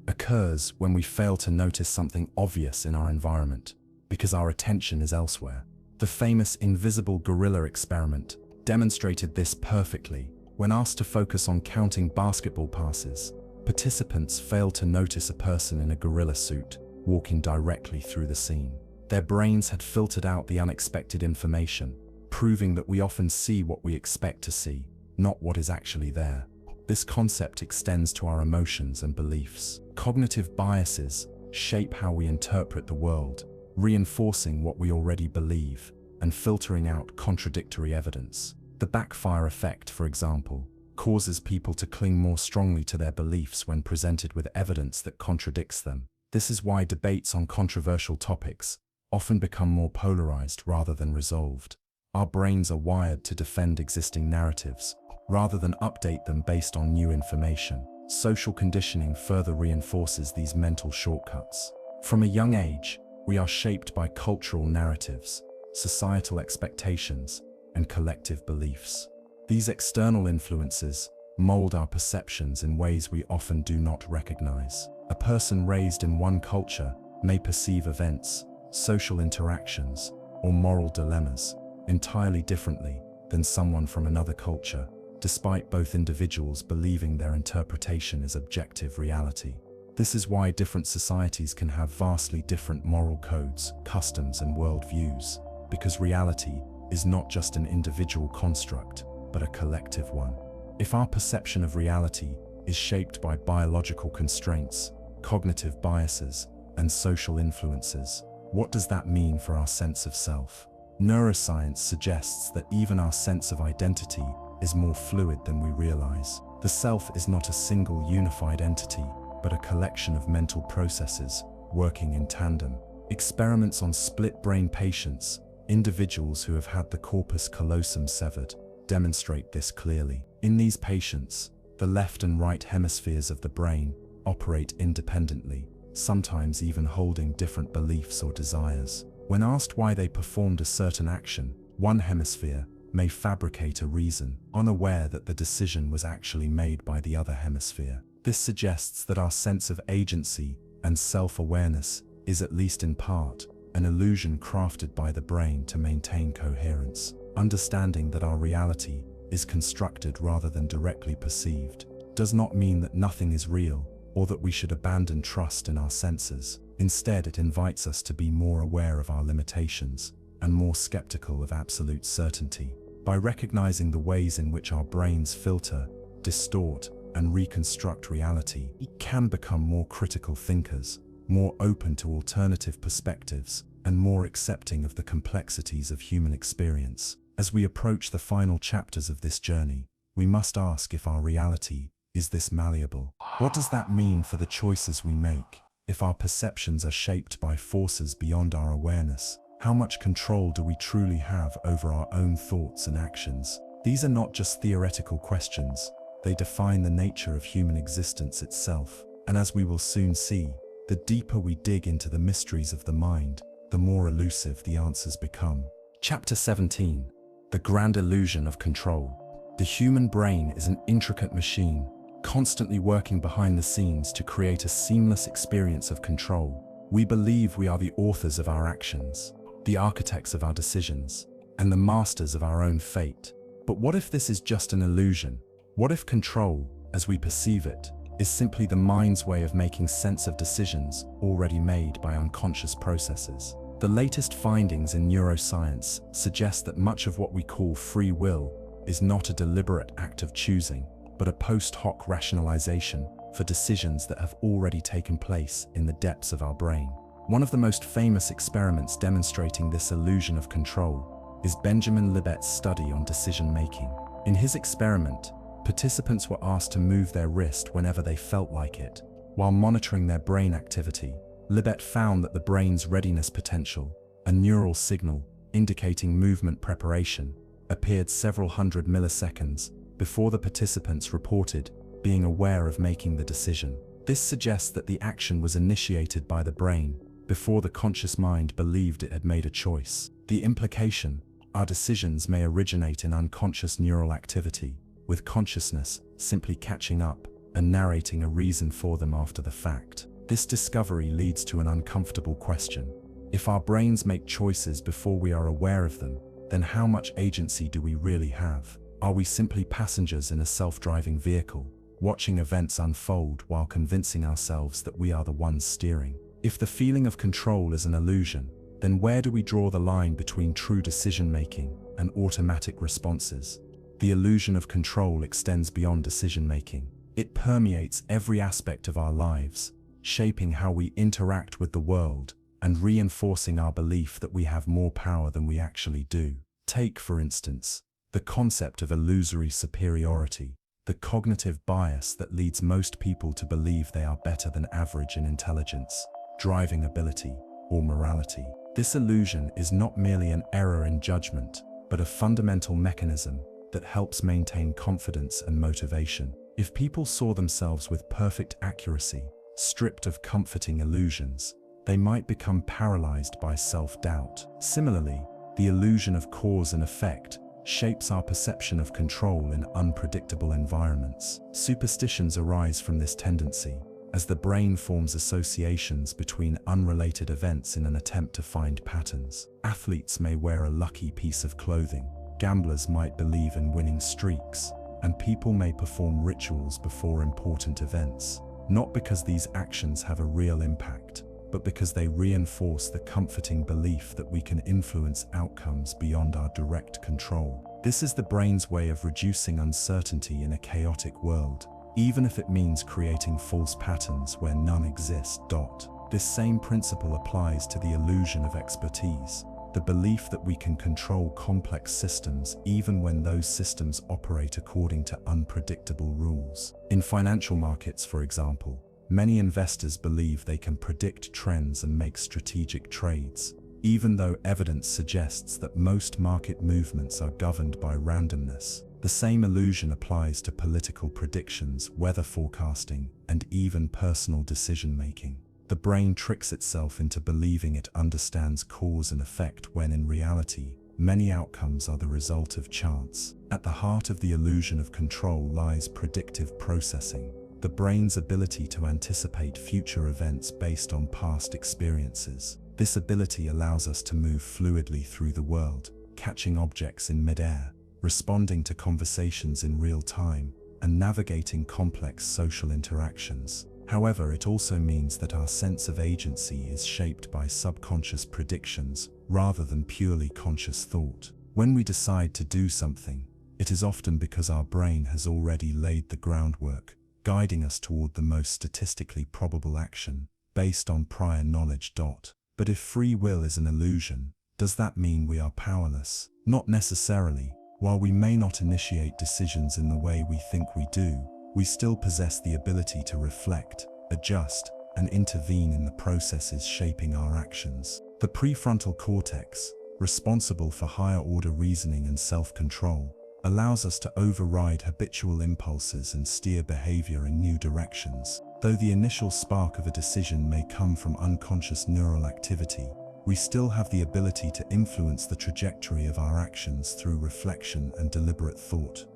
occurs when we fail to notice something obvious in our environment because our attention is elsewhere. The famous invisible gorilla experiment demonstrated this perfectly. When asked to focus on counting basketball passes, participants failed to notice a person in a gorilla suit walking directly through the scene. Their brains had filtered out the unexpected information, proving that we often see what we expect to see, not what is actually there. This concept extends to our emotions and beliefs. Cognitive biases shape how we interpret the world, reinforcing what we already believe and filtering out contradictory evidence. The backfire effect, for example, causes people to cling more strongly to their beliefs when presented with evidence that contradicts them. This is why debates on controversial topics often become more polarized rather than resolved. Our brains are wired to defend existing narratives rather than update them based on new information. Social conditioning further reinforces these mental shortcuts. From a young age, we are shaped by cultural narratives, societal expectations, and collective beliefs. These external influences mold our perceptions in ways we often do not recognize. A person raised in one culture may perceive events, social interactions, or moral dilemmas entirely differently than someone from another culture, despite both individuals believing their interpretation is objective reality. This is why different societies can have vastly different moral codes, customs, and worldviews, because reality is not just an individual construct, but a collective one. If our perception of reality is shaped by biological constraints, cognitive biases, and social influences, what does that mean for our sense of self? Neuroscience suggests that even our sense of identity is more fluid than we realize. The self is not a single unified entity, but a collection of mental processes working in tandem. Experiments on split-brain patients, individuals who have had the corpus callosum severed, demonstrate this clearly. In these patients, the left and right hemispheres of the brain operate independently, sometimes even holding different beliefs or desires. When asked why they performed a certain action, one hemisphere may fabricate a reason, unaware that the decision was actually made by the other hemisphere. This suggests that our sense of agency and self-awareness is, at least in part, an illusion crafted by the brain to maintain coherence. Understanding that our reality is constructed rather than directly perceived does not mean that nothing is real or that we should abandon trust in our senses. Instead, it invites us to be more aware of our limitations and more skeptical of absolute certainty. By recognizing the ways in which our brains filter, distort, and reconstruct reality, we can become more critical thinkers, more open to alternative perspectives, and more accepting of the complexities of human experience. As we approach the final chapters of this journey, we must ask if our reality is this malleable. What does that mean for the choices we make? If our perceptions are shaped by forces beyond our awareness, how much control do we truly have over our own thoughts and actions? These are not just theoretical questions, they define the nature of human existence itself. And as we will soon see, the deeper we dig into the mysteries of the mind, the more elusive the answers become. Chapter 17. The Grand Illusion of Control. The human brain is an intricate machine, constantly working behind the scenes to create a seamless experience of control. We believe we are the authors of our actions, the architects of our decisions, and the masters of our own fate. But what if this is just an illusion? What if control, as we perceive it, is simply the mind's way of making sense of decisions already made by unconscious processes? The latest findings in neuroscience suggest that much of what we call free will is not a deliberate act of choosing, but a post hoc rationalization for decisions that have already taken place in the depths of our brain. One of the most famous experiments demonstrating this illusion of control is Benjamin Libet's study on decision-making. In his experiment, participants were asked to move their wrist whenever they felt like it. While monitoring their brain activity, Libet found that the brain's readiness potential, a neural signal indicating movement preparation, appeared several hundred milliseconds before the participants reported being aware of making the decision. This suggests that the action was initiated by the brain before the conscious mind believed it had made a choice. The implication: our decisions may originate in unconscious neural activity, with consciousness simply catching up and narrating a reason for them after the fact. This discovery leads to an uncomfortable question. If our brains make choices before we are aware of them, then how much agency do we really have? Are we simply passengers in a self-driving vehicle, watching events unfold while convincing ourselves that we are the ones steering? If the feeling of control is an illusion, then where do we draw the line between true decision-making and automatic responses? The illusion of control extends beyond decision-making. It permeates every aspect of our lives, shaping how we interact with the world and reinforcing our belief that we have more power than we actually do. Take, for instance, the concept of illusory superiority, the cognitive bias that leads most people to believe they are better than average in intelligence, driving ability, or morality. This illusion is not merely an error in judgment, but a fundamental mechanism that helps maintain confidence and motivation. If people saw themselves with perfect accuracy, stripped of comforting illusions, they might become paralyzed by self-doubt. Similarly, the illusion of cause and effect shapes our perception of control in unpredictable environments. Superstitions arise from this tendency, as the brain forms associations between unrelated events in an attempt to find patterns. Athletes may wear a lucky piece of clothing, gamblers might believe in winning streaks, and people may perform rituals before important events, not because these actions have a real impact, but because they reinforce the comforting belief that we can influence outcomes beyond our direct control. This is the brain's way of reducing uncertainty in a chaotic world, even if it means creating false patterns where none exist. This same principle applies to the illusion of expertise, the belief that we can control complex systems even when those systems operate according to unpredictable rules. In financial markets, for example, many investors believe they can predict trends and make strategic trades, even though evidence suggests that most market movements are governed by randomness. The same illusion applies to political predictions, weather forecasting, and even personal decision-making. The brain tricks itself into believing it understands cause and effect when in reality, many outcomes are the result of chance. At the heart of the illusion of control lies predictive processing, the brain's ability to anticipate future events based on past experiences. This ability allows us to move fluidly through the world, catching objects in midair, responding to conversations in real time, and navigating complex social interactions. However, it also means that our sense of agency is shaped by subconscious predictions rather than purely conscious thought. When we decide to do something, it is often because our brain has already laid the groundwork, guiding us toward the most statistically probable action based on prior knowledge. But if free will is an illusion, does that mean we are powerless? Not necessarily. While we may not initiate decisions in the way we think we do, we still possess the ability to reflect, adjust, and intervene in the processes shaping our actions. The prefrontal cortex, responsible for higher-order reasoning and self-control, allows us to override habitual impulses and steer behavior in new directions. Though the initial spark of a decision may come from unconscious neural activity, we still have the ability to influence the trajectory of our actions through reflection and deliberate thought.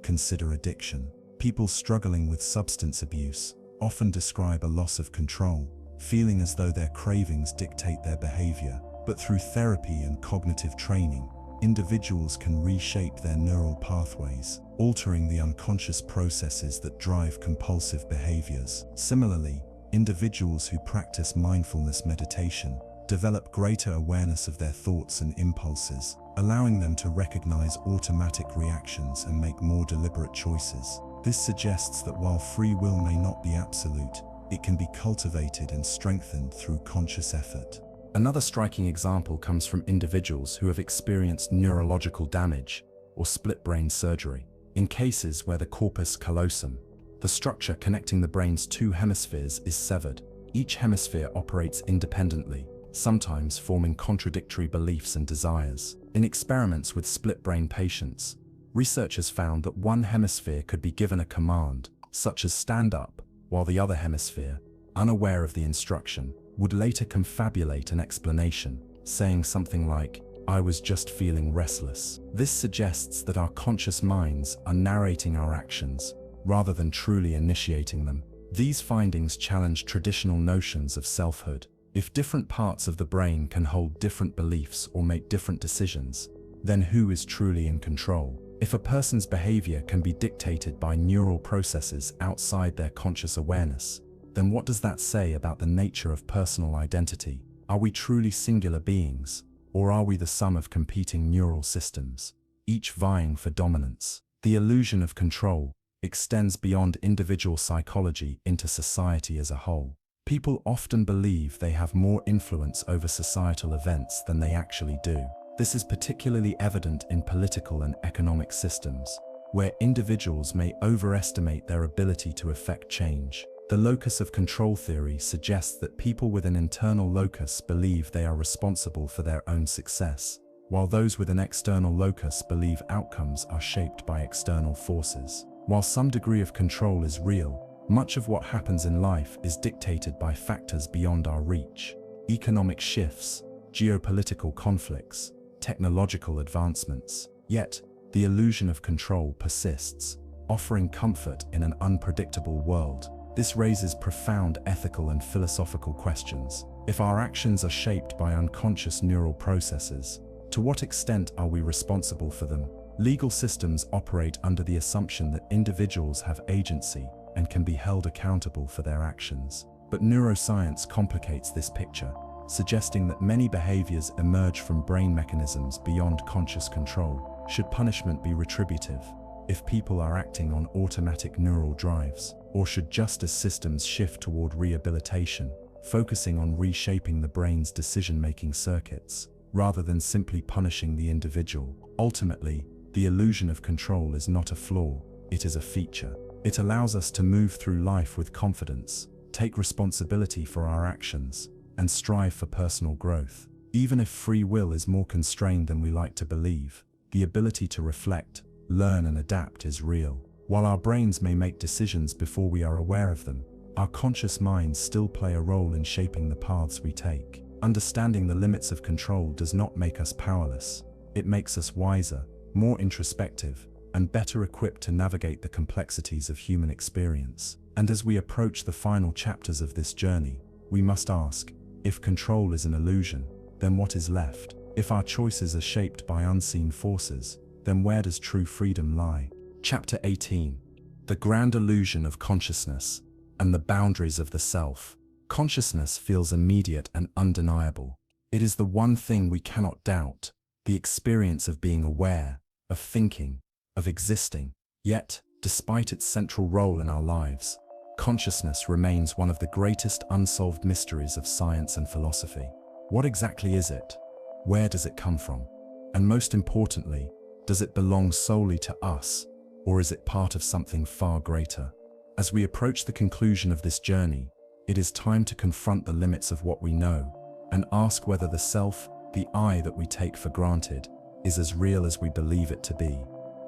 Consider addiction. People struggling with substance abuse often describe a loss of control, feeling as though their cravings dictate their behavior. But through therapy and cognitive training, individuals can reshape their neural pathways, altering the unconscious processes that drive compulsive behaviors. Similarly, individuals who practice mindfulness meditation develop greater awareness of their thoughts and impulses, allowing them to recognize automatic reactions and make more deliberate choices. This suggests that while free will may not be absolute, it can be cultivated and strengthened through conscious effort. Another striking example comes from individuals who have experienced neurological damage or split brain surgery. In cases where the corpus callosum, the structure connecting the brain's two hemispheres, is severed, each hemisphere operates independently, sometimes forming contradictory beliefs and desires. In experiments with split brain patients, researchers found that one hemisphere could be given a command, such as stand up, while the other hemisphere, unaware of the instruction, would later confabulate an explanation, saying something like, "I was just feeling restless." This suggests that our conscious minds are narrating our actions, rather than truly initiating them. These findings challenge traditional notions of selfhood. If different parts of the brain can hold different beliefs or make different decisions, then who is truly in control? If a person's behavior can be dictated by neural processes outside their conscious awareness, then what does that say about the nature of personal identity? Are we truly singular beings, or are we the sum of competing neural systems, each vying for dominance? The illusion of control extends beyond individual psychology into society as a whole. People often believe they have more influence over societal events than they actually do. This is particularly evident in political and economic systems, where individuals may overestimate their ability to effect change. The locus of control theory suggests that people with an internal locus believe they are responsible for their own success, while those with an external locus believe outcomes are shaped by external forces. While some degree of control is real, much of what happens in life is dictated by factors beyond our reach. Economic shifts, geopolitical conflicts, technological advancements. Yet, the illusion of control persists, offering comfort in an unpredictable world. This raises profound ethical and philosophical questions. If our actions are shaped by unconscious neural processes, to what extent are we responsible for them? Legal systems operate under the assumption that individuals have agency and can be held accountable for their actions. But neuroscience complicates this picture, suggesting that many behaviors emerge from brain mechanisms beyond conscious control. Should punishment be retributive if people are acting on automatic neural drives? Or should justice systems shift toward rehabilitation, focusing on reshaping the brain's decision-making circuits, rather than simply punishing the individual? Ultimately, the illusion of control is not a flaw, it is a feature. It allows us to move through life with confidence, take responsibility for our actions, and strive for personal growth. Even if free will is more constrained than we like to believe, the ability to reflect, learn, and adapt is real. While our brains may make decisions before we are aware of them, our conscious minds still play a role in shaping the paths we take. Understanding the limits of control does not make us powerless. It makes us wiser, more introspective, and better equipped to navigate the complexities of human experience. And as we approach the final chapters of this journey, we must ask, if control is an illusion, then what is left? If our choices are shaped by unseen forces, then where does true freedom lie? Chapter 18. The Grand Illusion of Consciousness and the Boundaries of the Self. Consciousness feels immediate and undeniable. It is the one thing we cannot doubt, the experience of being aware, of thinking, of existing. Yet, despite its central role in our lives, consciousness remains one of the greatest unsolved mysteries of science and philosophy. What exactly is it? Where does it come from? And most importantly, does it belong solely to us, or is it part of something far greater? As we approach the conclusion of this journey, it is time to confront the limits of what we know and ask whether the self, the I that we take for granted, is as real as we believe it to be.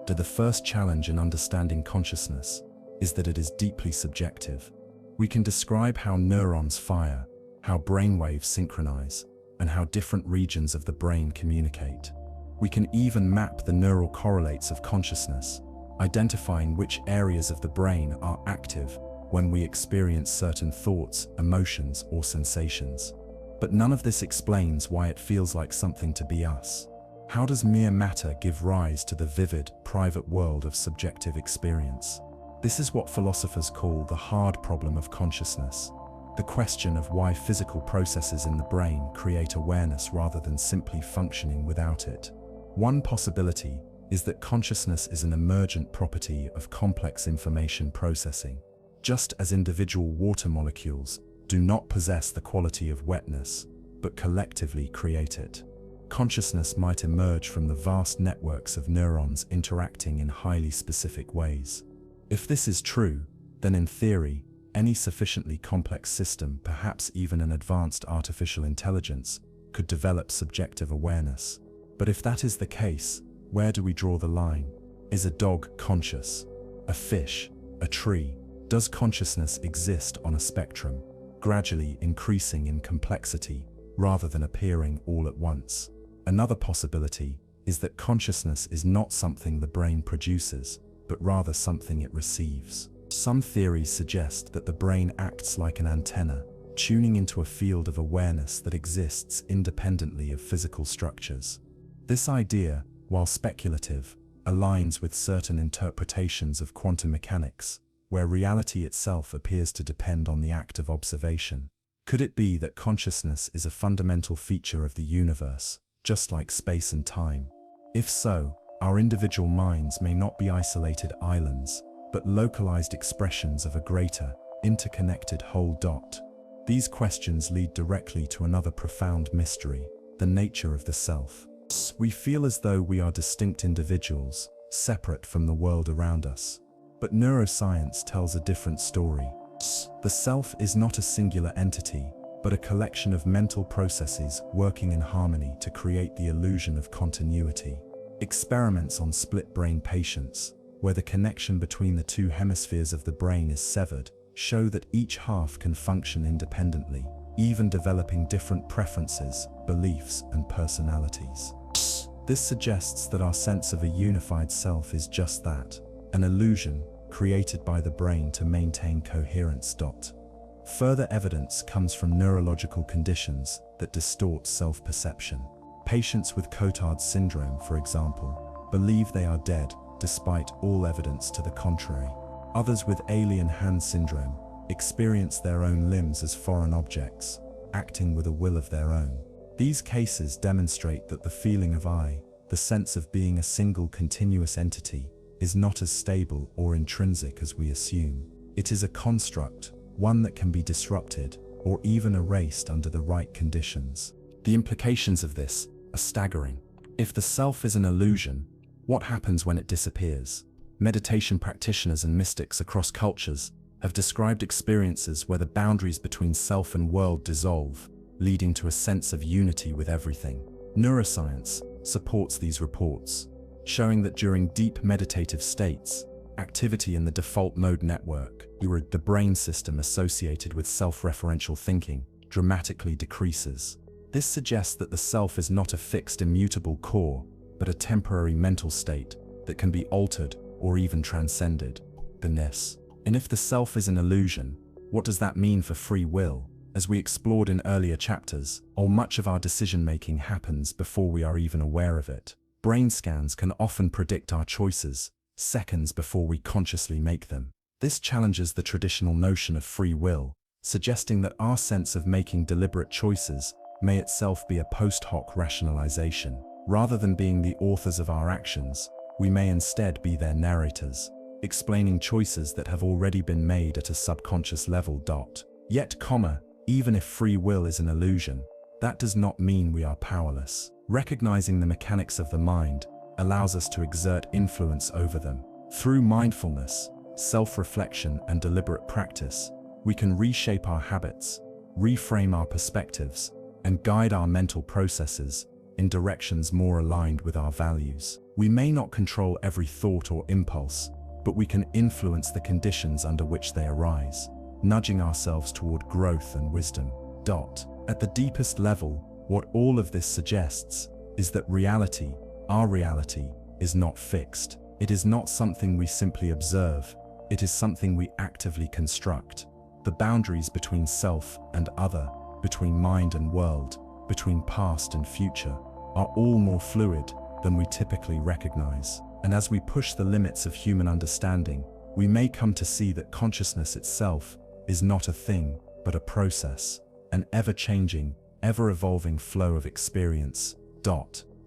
The first challenge in understanding consciousness is that it is deeply subjective. We can describe how neurons fire, how brainwaves synchronize, and how different regions of the brain communicate. We can even map the neural correlates of consciousness, identifying which areas of the brain are active when we experience certain thoughts, emotions, or sensations. But none of this explains why it feels like something to be us. How does mere matter give rise to the vivid, private world of subjective experience? This is what philosophers call the hard problem of consciousness, the question of why physical processes in the brain create awareness rather than simply functioning without it. One possibility is that consciousness is an emergent property of complex information processing. Just as individual water molecules do not possess the quality of wetness, but collectively create it, consciousness might emerge from the vast networks of neurons interacting in highly specific ways. If this is true, then in theory, any sufficiently complex system, perhaps even an advanced artificial intelligence, could develop subjective awareness. But if that is the case, where do we draw the line? Is a dog conscious? A fish? A tree? Does consciousness exist on a spectrum, gradually increasing in complexity rather than appearing all at once? Another possibility is that consciousness is not something the brain produces, but rather something it receives. Some theories suggest that the brain acts like an antenna, tuning into a field of awareness that exists independently of physical structures. This idea, while speculative, aligns with certain interpretations of quantum mechanics, where reality itself appears to depend on the act of observation. Could it be that consciousness is a fundamental feature of the universe, just like space and time? If so, our individual minds may not be isolated islands, but localized expressions of a greater, interconnected whole. These questions lead directly to another profound mystery, the nature of the self. We feel as though we are distinct individuals, separate from the world around us. But neuroscience tells a different story. The self is not a singular entity, but a collection of mental processes working in harmony to create the illusion of continuity. Experiments on split-brain patients, where the connection between the two hemispheres of the brain is severed, show that each half can function independently, even developing different preferences, beliefs, and personalities. This suggests that our sense of a unified self is just that, an illusion created by the brain to maintain coherence. Further evidence comes from neurological conditions that distort self-perception. Patients with Cotard's syndrome, for example, believe they are dead, despite all evidence to the contrary. Others with alien hand syndrome experience their own limbs as foreign objects, acting with a will of their own. These cases demonstrate that the feeling of I, the sense of being a single continuous entity, is not as stable or intrinsic as we assume. It is a construct, one that can be disrupted or even erased under the right conditions. The implications of this are staggering. If the self is an illusion, what happens when it disappears? Meditation practitioners and mystics across cultures have described experiences where the boundaries between self and world dissolve, leading to a sense of unity with everything. Neuroscience supports these reports, showing that during deep meditative states, activity in the default mode network, the brain system associated with self-referential thinking, dramatically decreases. This suggests that the self is not a fixed, immutable core, but a temporary mental state that can be altered or even transcended. And if the self is an illusion, what does that mean for free will? As we explored in earlier chapters, much of our decision-making happens before we are even aware of it. Brain scans can often predict our choices, seconds before we consciously make them. This challenges the traditional notion of free will, suggesting that our sense of making deliberate choices may itself be a post hoc rationalization. Rather than being the authors of our actions, we may instead be their narrators, explaining choices that have already been made at a subconscious level. Yet, even if free will is an illusion, that does not mean we are powerless. Recognizing the mechanics of the mind allows us to exert influence over them. Through mindfulness, self-reflection, and deliberate practice, we can reshape our habits, reframe our perspectives, and guide our mental processes in directions more aligned with our values. We may not control every thought or impulse, but we can influence the conditions under which they arise, nudging ourselves toward growth and wisdom. At the deepest level, what all of this suggests is that reality, our reality, is not fixed. It is not something we simply observe. It is something we actively construct. The boundaries between self and other, between mind and world, between past and future, are all more fluid than we typically recognize. And as we push the limits of human understanding, we may come to see that consciousness itself is not a thing, but a process, an ever-changing, ever-evolving flow of experience.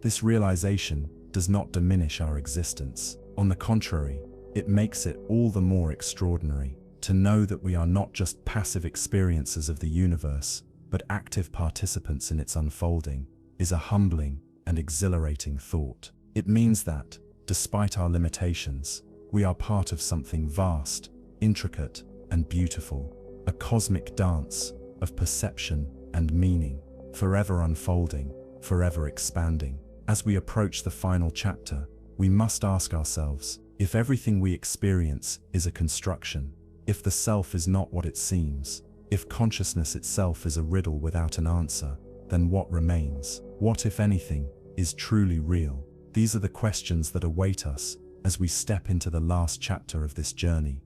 This realization does not diminish our existence. On the contrary, it makes it all the more extraordinary. To know that we are not just passive experiencers of the universe, but active participants in its unfolding, is a humbling and exhilarating thought. It means that, despite our limitations, we are part of something vast, intricate, and beautiful, a cosmic dance of perception and meaning, forever unfolding, forever expanding. As we approach the final chapter, we must ask ourselves, if everything we experience is a construction, if the self is not what it seems, if consciousness itself is a riddle without an answer, then what remains? What, if anything, is truly real? These are the questions that await us as we step into the last chapter of this journey.